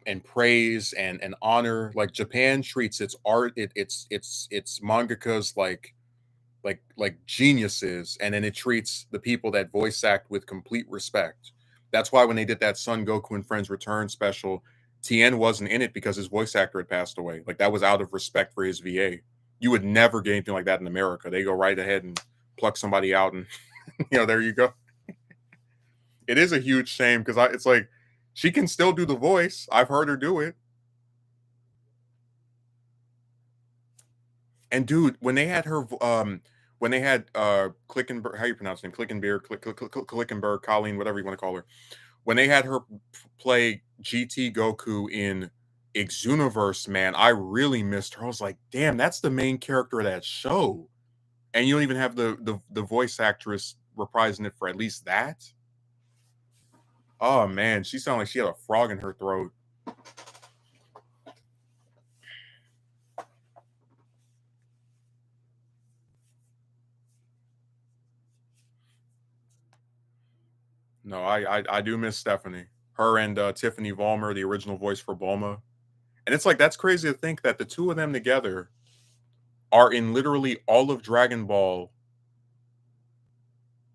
and praise and honor. Like Japan treats its art, its mangakas like geniuses, and then it treats the people that voice act with complete respect. That's why when they did that Son Goku and Friends Return special, Tien wasn't in it because his voice actor had passed away. Like that was out of respect for his VA. You would never get anything like that in America. They go right ahead and pluck somebody out, and there you go. It is a huge shame because it's like she can still do the voice. I've heard her do it. And dude, when they had Clickenberg, how you pronounce her name? Clickenberg, Colleen, whatever you want to call her. When they had her play GT Goku in Exuniverse, man, I really missed her. I was like, damn, that's the main character of that show. and you don't even have the voice actress reprising it for at least that. Oh man, she sounded like she had a frog in her throat. No, I do miss Stephanie. Her and Tiffany Vollmer, the original voice for Bulma. And it's like that's crazy to think that the two of them together are in literally all of Dragon Ball,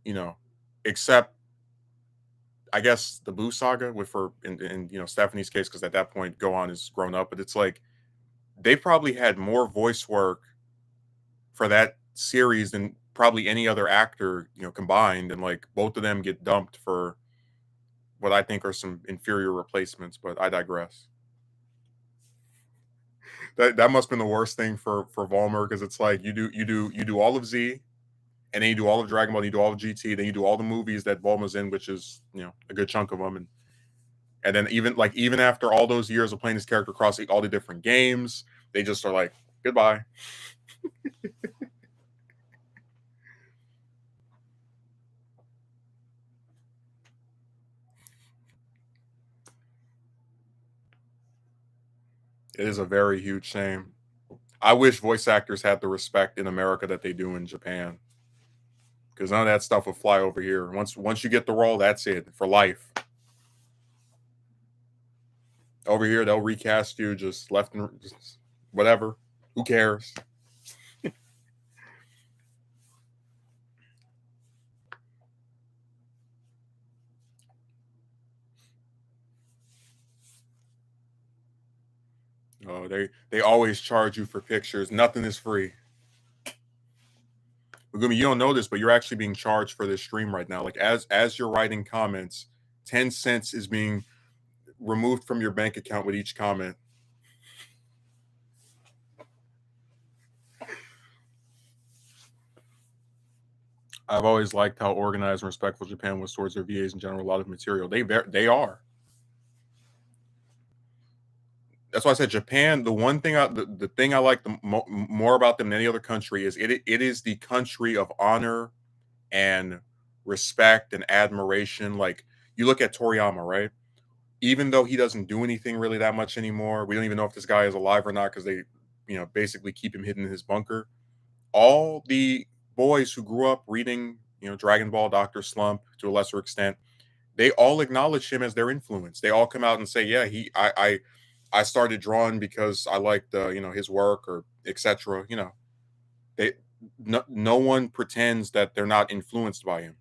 you know, except I guess the Buu saga with her in Stephanie's case, because at that point Gohan is grown up, but it's like they probably had more voice work for that series than probably any other actor, combined, and like both of them get dumped for what I think are some inferior replacements, but I digress. That must have been the worst thing for Volmer because it's like you do all of Z, and then you do all of Dragon Ball, you do all of GT, then you do all the movies that Volmer's in, which is a good chunk of them, and then even after all those years of playing this character across all the different games, they just are like goodbye. It is a very huge shame. I wish voice actors had the respect in America that they do in Japan, because none of that stuff will fly over here. Once you get the role, that's it for life. Over here, they'll recast you just left and just whatever. Who cares? Oh, they always charge you for pictures. Nothing is free. Megumi, you don't know this, but you're actually being charged for this stream right now. Like as you're writing comments, 10 cents is being removed from your bank account with each comment. I've always liked how organized and respectful Japan was towards their VAs in general. A lot of material they are. That's why I said Japan. The one thing the thing I like more about them than any other country is it is the country of honor and respect and admiration. Like you look at Toriyama, right? Even though he doesn't do anything really that much anymore, we don't even know if this guy is alive or not because they, basically keep him hidden in his bunker. All the boys who grew up reading, Dragon Ball, Doctor Slump to a lesser extent, they all acknowledge him as their influence. They all come out and say, "Yeah, I started drawing because I liked, his work or etc." They no one pretends that they're not influenced by him,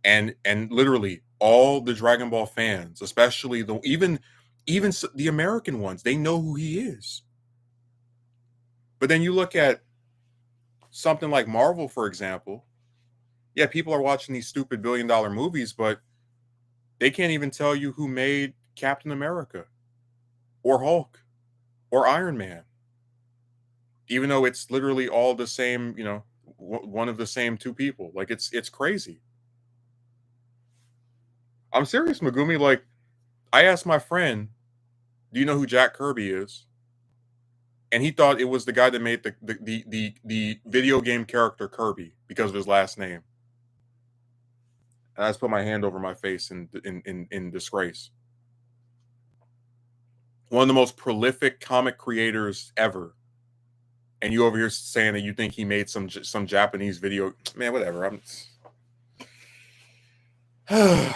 and literally all the Dragon Ball fans, especially even the American ones, they know who he is. But then you look at something like Marvel, for example. Yeah, people are watching these stupid billion-dollar movies, but they can't even tell you who made Captain America or Hulk or Iron Man, even though it's literally all the same. One of the same two people. Like it's crazy. I'm serious, Megumi. Like I asked my friend, "Do you know who Jack Kirby is?" And he thought it was the guy that made the video game character Kirby because of his last name. And I just put my hand over my face in disgrace. One of the most prolific comic creators ever, and you over here saying that you think he made some Japanese video, man, whatever. And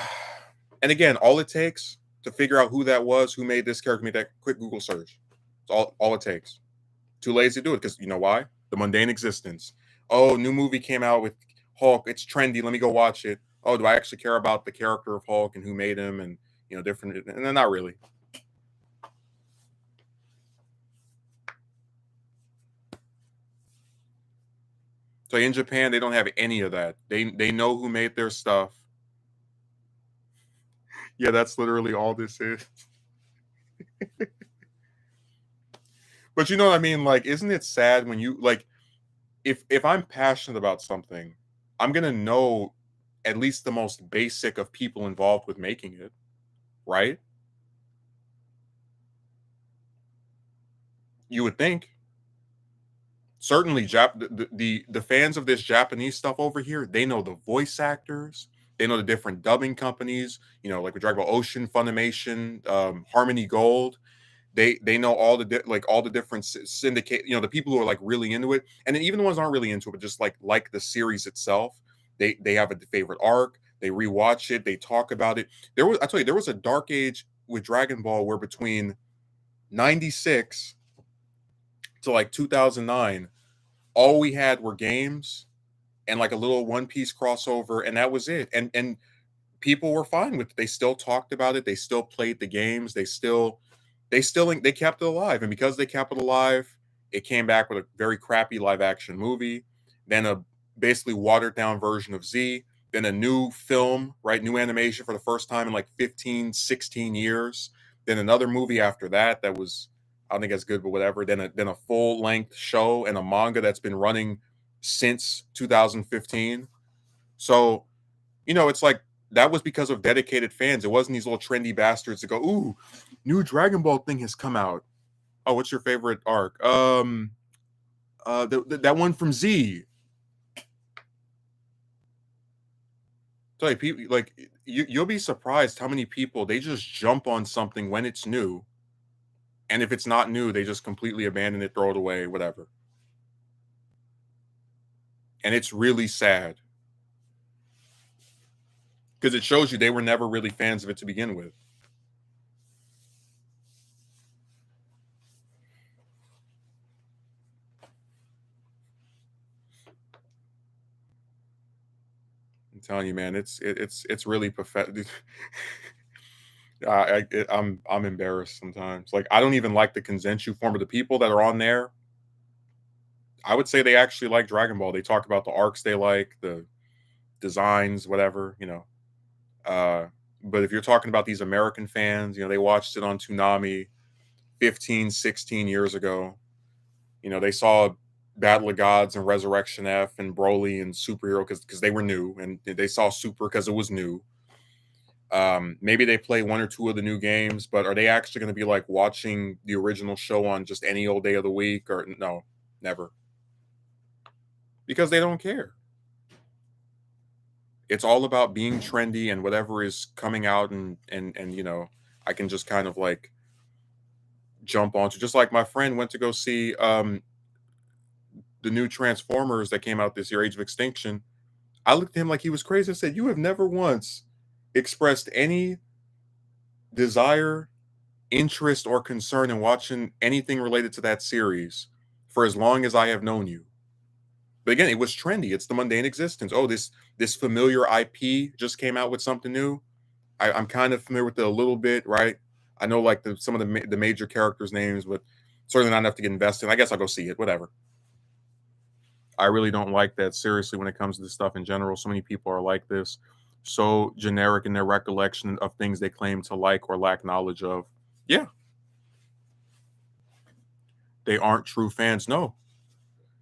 again, all it takes to figure out who that was, who made this character, made that quick Google search. It's all it takes. Too lazy to do it because you know why? The mundane existence. Oh, new movie came out with Hulk. It's trendy. Let me go watch it. Oh, do I actually care about the character of Hulk and who made him and different? And then not really. So in Japan, they don't have any of that. They know who made their stuff. Yeah, that's literally all this is. But you know what I mean? Like, isn't it sad when you like if I'm passionate about something, I'm gonna know at least the most basic of people involved with making it, right? You would think. Certainly, the fans of this Japanese stuff over here, they know the voice actors, they know the different dubbing companies. Like we talked about Ocean, Funimation, Harmony Gold. They know all like all the different syndicate. The people who are like really into it, and then even the ones who aren't really into it, but just like the series itself. They have a favorite arc. They rewatch it. They talk about it. I tell you, there was a dark age with Dragon Ball where between '96 to like 2009, all we had were games and like a little One Piece crossover, and that was it. And people were fine with it. They still talked about it. They still played the games. They kept it alive. And because they kept it alive, it came back with a very crappy live action movie, then a basically watered down version of Z, then a new film, right? New animation for the first time in like 15, 16 years. Then another movie after that that was, I don't think as good, but whatever. Then a full length show and a manga that's been running since 2015. So, it's like that was because of dedicated fans. It wasn't these little trendy bastards that go, "Ooh, new Dragon Ball thing has come out. Oh, what's your favorite arc? That one from Z." So like, people like you'll be surprised how many people they just jump on something when it's new, and if it's not new, they just completely abandon it, throw it away, whatever. And it's really sad because it shows you they were never really fans of it to begin with. I'm telling you, man, it's really pathetic. I'm embarrassed sometimes. Like I don't even like the Kensenshu form, but the people that are on there, I would say they actually like Dragon Ball. They talk about the arcs they like, the designs, whatever. Uh, but if you're talking about these American fans, they watched it on Toonami 15, 16 years ago. They saw Battle of Gods and Resurrection F and Broly and Superhero because they were new, and they saw Super because it was new. Maybe they play one or two of the new games, but are they actually going to be like watching the original show on just any old day of the week? Or no, never, because they don't care. It's all about being trendy and whatever is coming out, and I can just kind of like jump onto. Just like my friend went to go see the new Transformers that came out this year, Age of Extinction. I looked at him like he was crazy. I said, "You have never once expressed any desire, interest, or concern in watching anything related to that series for as long as I have known you." But again, it was trendy. It's the mundane existence. Oh, this familiar IP just came out with something new. I'm kind of familiar with it a little bit, right? I know like some of the major characters' names, but certainly not enough to get invested. I guess I'll go see it. Whatever. I really don't like that seriously when it comes to this stuff in general. So many people are like this, so generic in their recollection of things they claim to like or lack knowledge of. Yeah, they aren't true fans. No,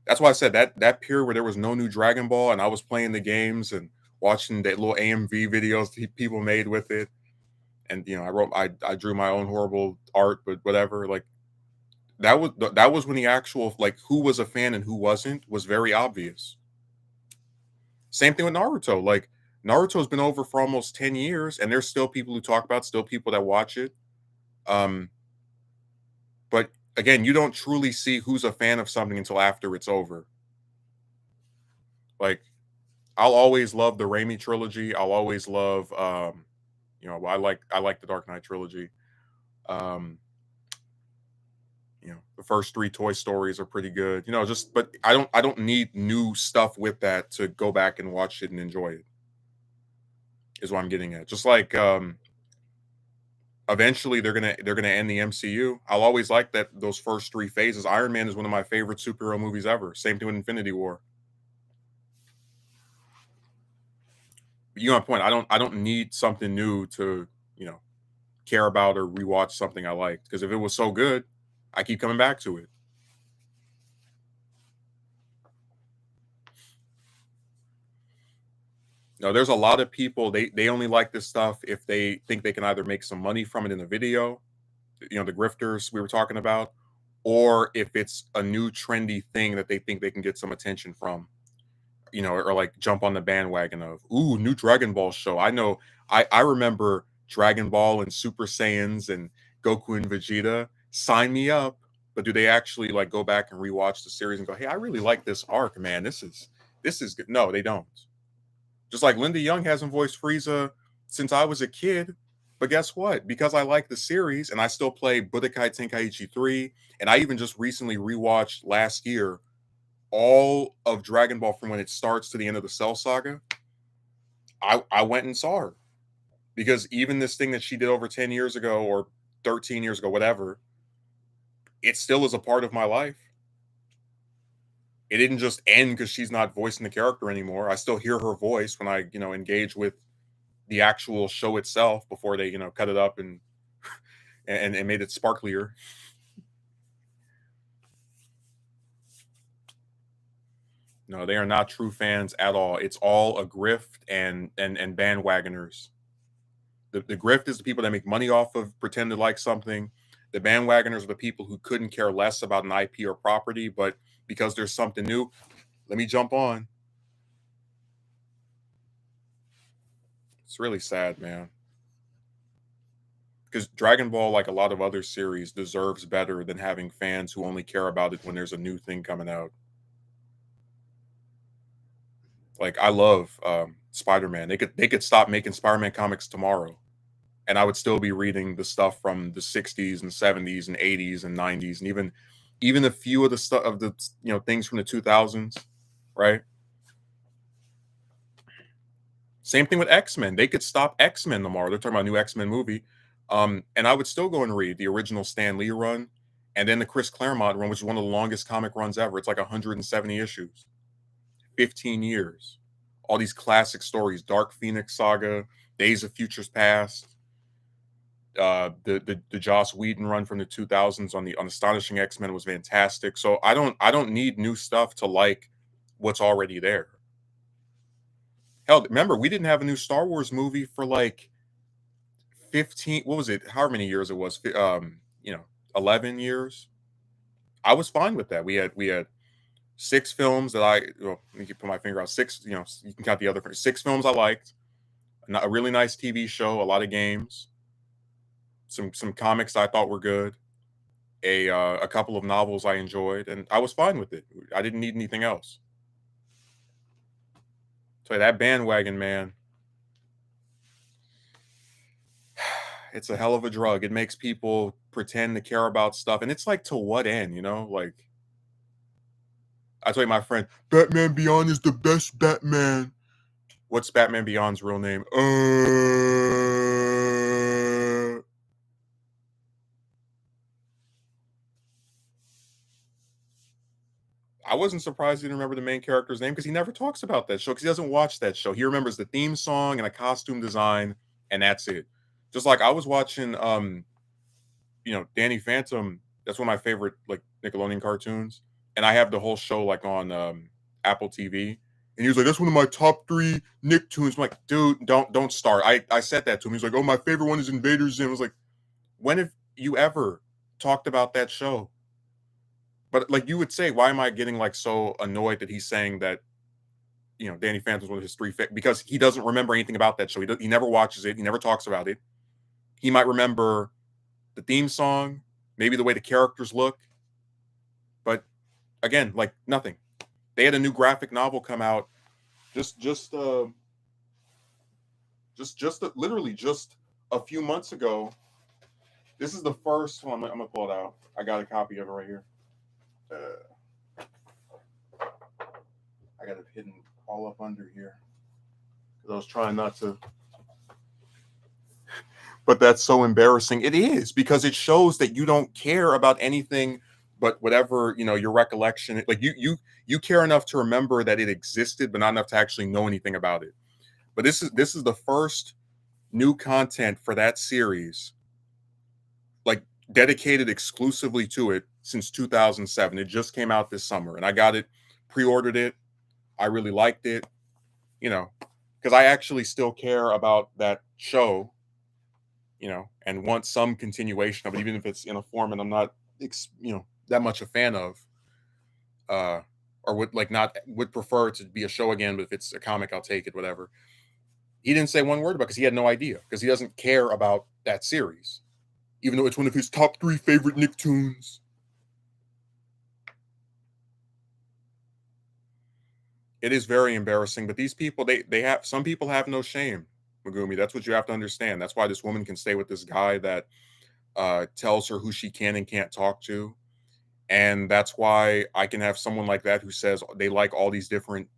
that's why I said that period where there was no new Dragon Ball and I was playing the games and watching that little AMV videos people made with it, and I drew my own horrible art, but whatever. Like that was when the actual like who was a fan and who wasn't was very obvious. Same thing with Naruto. Like Naruto's been over for almost 10 years and there's still people who talk about, still people that watch it. Um, but again, you don't truly see who's a fan of something until after it's over. Like I'll always love the Raimi trilogy. I'll always love I like the Dark Knight trilogy. Um, the first three Toy Stories are pretty good. Just but I don't need new stuff with that to go back and watch it and enjoy it. Is what I'm getting at. Just like eventually they're gonna end the MCU. I'll always like that those first three phases. Iron Man is one of my favorite superhero movies ever. Same thing with Infinity War. But you know my point. I don't need something new to you know care about or rewatch something I liked because if it was so good, I keep coming back to it. No, there's a lot of people they only like this stuff if they think they can either make some money from it in the video, the grifters we were talking about, or if it's a new trendy thing that they think they can get some attention from, or like jump on the bandwagon of, ooh, new Dragon Ball show. I know I remember Dragon Ball and Super Saiyans and Goku and Vegeta. Sign me up. But do they actually like go back and rewatch the series and go, hey, I really like this arc, man. This is good. No, they don't. Just like Linda Young hasn't voiced Frieza since I was a kid. But guess what? Because I like the series and I still play Budokai Tenkaichi 3, and I even just recently rewatched last year all of Dragon Ball from when it starts to the end of the Cell Saga. I went and saw her because even this thing that she did over 10 years ago or 13 years ago, whatever, it still is a part of my life. It didn't just end because she's not voicing the character anymore. I still hear her voice when I, engage with the actual show itself before they, cut it up and made it sparklier. No, they are not true fans at all. It's all a grift and bandwagoners. The grift is the people that make money off of pretend to like something. The bandwagoners are the people who couldn't care less about an IP or property, but because there's something new, let me jump on. It's really sad, man. Because Dragon Ball, like a lot of other series, deserves better than having fans who only care about it when there's a new thing coming out. Like I love Spider-Man. They could stop making Spider-Man comics tomorrow, and I would still be reading the stuff from the 60s and 70s and 80s and 90s, and even a few of the stuff of the things from the 2000s, right? Same thing with X-Men. They could stop X-Men tomorrow. They're talking about a new X-Men movie. And I would still go and read the original Stan Lee run and then the Chris Claremont run, which is one of the longest comic runs ever. It's like 170 issues, 15 years. All these classic stories, Dark Phoenix Saga, Days of Futures Past, the Joss Whedon run from the 2000s on Astonishing X-Men was fantastic. So I don't need new stuff to like what's already there. Hell, remember we didn't have a new Star Wars movie for like 15, what was it, however many years it was, 11 years. I was fine with that. We had six films that let me put my finger out, six, you can count the other six films I liked, a really nice TV show, a lot of games, some comics I thought were good, a couple of novels I enjoyed, and I was fine with it. I didn't need anything else. So that bandwagon, man, it's a hell of a drug. It makes people pretend to care about stuff, and it's like, to what end? Like I told my friend, Batman Beyond is the best Batman. What's Batman Beyond's real name? I wasn't surprised he didn't remember the main character's name because he never talks about that show because he doesn't watch that show. He remembers the theme song and a costume design, and that's it. Just like I was watching, Danny Phantom. That's one of my favorite like Nickelodeon cartoons, and I have the whole show like on Apple TV. And he was like, "That's one of my top 3 Nicktoons." I'm like, "Dude, don't start." I said that to him. He's like, "Oh, my favorite one is Invader Zim." I was like, "When have you ever talked about that show?" But like you would say, why am I getting like so annoyed that he's saying that Danny Phantom's one of his 3 because he doesn't remember anything about that show. He never watches it. He never talks about it. He might remember the theme song, maybe the way the characters look, but again, like nothing. They had a new graphic novel come out literally just a few months ago. This is the first one. I'm gonna pull it out. I got a copy of it right here. I got it hidden all up under here because I was trying not to. But that's so embarrassing. It is because it shows that you don't care about anything but whatever your recollection. Like you care enough to remember that it existed, but not enough to actually know anything about it. But this is the first new content for that series, like dedicated exclusively to it since 2007. It just came out this summer, and I got it, pre-ordered it. I really liked it, because I actually still care about that show, and want some continuation of it, even if it's in a form and I'm not, that much a fan of, uh, or would like not would prefer to be a show again, but if it's a comic, I'll take it, whatever. He didn't say one word about because he had no idea because he doesn't care about that series, even though it's one of his top three favorite Nicktoons. It is very embarrassing, but these people, they have some people have no shame, Megumi. That's what you have to understand. That's why this woman can stay with this guy that tells her who she can and can't talk to. And that's why I can have someone like that who says they like all these different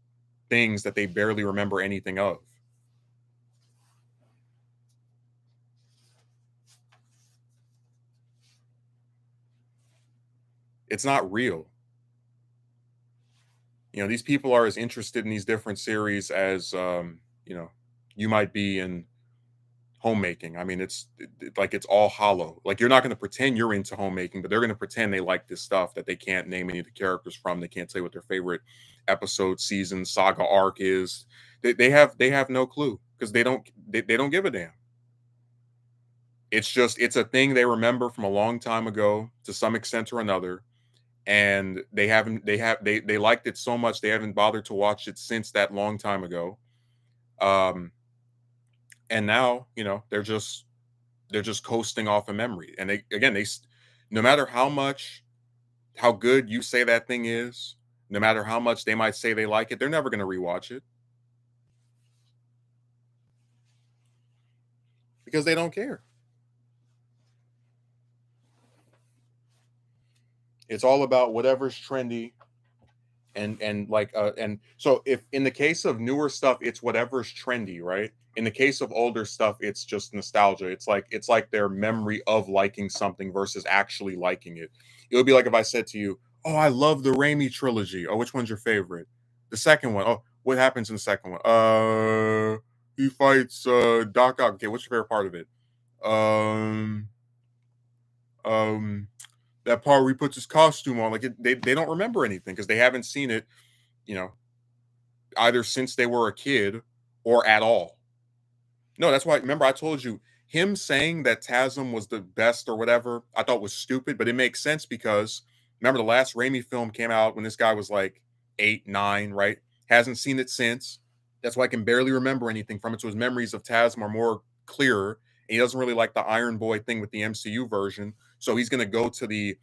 things that they barely remember anything of. It's not real. You know, these people are as interested in these different series as you might be in homemaking. I mean, like it's all hollow. Like you're not going to pretend you're into homemaking, but they're going to pretend they like this stuff that they can't name any of the characters from. They can't say what their favorite episode, season, saga arc is. They have no clue because they don't give a damn. It's just it's a thing they remember from a long time ago to some extent or another, and they liked it so much they haven't bothered to watch it since that long time ago. Um, and now they're just coasting off a memory. And they again no matter how good you say that thing is, no matter how much they might say they like it, they're never going to rewatch it because they don't care. It's all about whatever's trendy and so if in the case of newer stuff it's whatever's trendy, right? In the case of older stuff it's just nostalgia. It's like their memory of liking something versus actually liking it. It would be like if I said to you, oh, I love the Raimi trilogy. Oh, which one's your favorite? The second one. Oh, what happens in the second one? He fights Doc Ock. Okay, what's your favorite part of it? um um that part where he puts his costume on. Like they don't remember anything because they haven't seen it, you know, either since they were a kid or at all. No, that's why. Remember, I told you him saying that Tasm was the best or whatever. I thought was stupid, but it makes sense because remember the last Raimi film came out when this guy was like 8, 9, right? Hasn't seen it since. That's why I can barely remember anything from it. So his memories of Tasm are more clearer. And he doesn't really like the Iron Boy thing with the MCU version. So he's going to go to the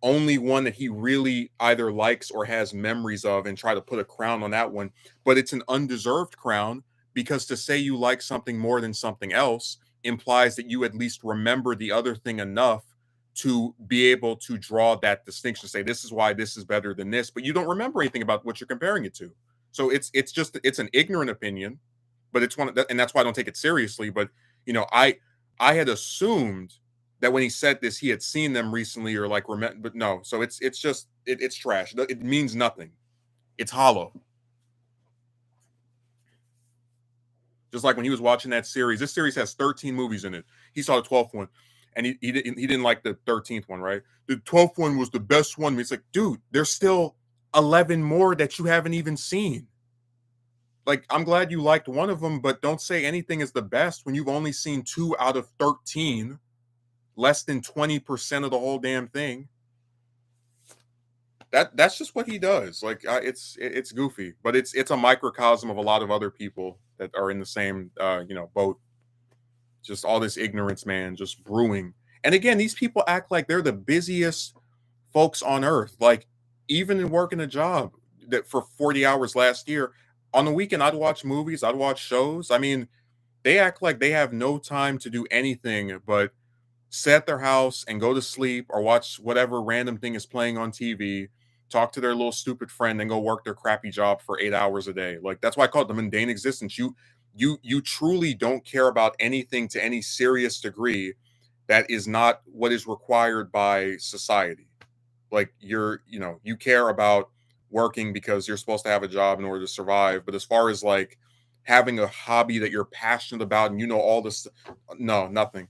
only one that he really either likes or has memories of and try to put a crown on that one. But it's an undeserved crown because to say you like something more than something else implies that you at least remember the other thing enough to be able to draw that distinction, say this is why this is better than this, but you don't remember anything about what you're comparing it to. So it's an ignorant opinion, but it's one of the, and that's why I don't take it seriously. But I had assumed that when he said this, he had seen them recently or like remember, but no. So it's just it's trash. It means nothing. It's hollow. Just like when he was watching that series. This series has 13 movies in it. He saw the 12th one, and he didn't like the 13th one. Right? The 12th one was the best one. It's like, dude, there's still 11 more that you haven't even seen. Like, I'm glad you liked one of them, but don't say anything is the best when you've only seen 2 out of 13, less than 20% of the whole damn thing. That's just what he does. Like it's goofy, but it's a microcosm of a lot of other people that are in the same boat. Just all this ignorance, man, just brewing. And again, these people act like they're the busiest folks on earth. Like even in working a job that for 40 hours last year, on the weekend I'd watch movies, I'd watch shows. I mean, they act like they have no time to do anything but sit at their house and go to sleep or watch whatever random thing is playing on TV, talk to their little stupid friend, and go work their crappy job for 8 hours a day. Like that's why I call it the mundane existence. You truly don't care about anything to any serious degree that is not what is required by society. Like you care about working because you're supposed to have a job in order to survive. But as far as like having a hobby that you're passionate about and you know all this, no, nothing.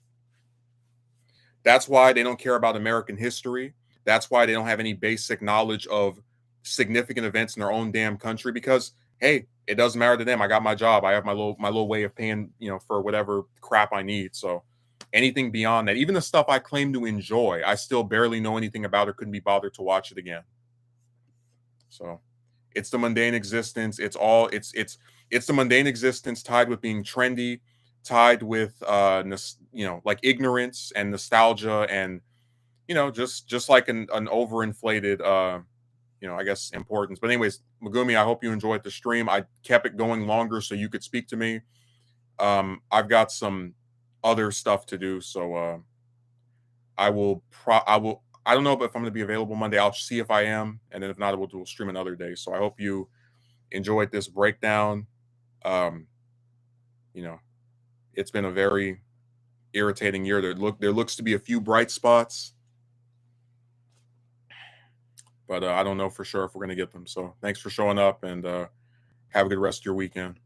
That's why they don't care about American history. That's why they don't have any basic knowledge of significant events in their own damn country because hey, it doesn't matter to them. I got my job. I have my little way of paying, for whatever crap I need. So anything beyond that, even the stuff I claim to enjoy, I still barely know anything about or couldn't be bothered to watch it again. So it's the mundane existence. It's the mundane existence tied with being trendy, tied with like ignorance and nostalgia, and just like an overinflated I guess importance. But anyways, Megumi, I hope you enjoyed the stream. I kept it going longer so you could speak to me. I've got some other stuff to do, so I don't know if I'm going to be available Monday. I'll see if I am, and then if not, we'll stream another day. So I hope you enjoyed this breakdown. Um, you know, it's been a very irritating year. There looks to be a few bright spots, but I don't know for sure if we're going to get them. So thanks for showing up, and have a good rest of your weekend.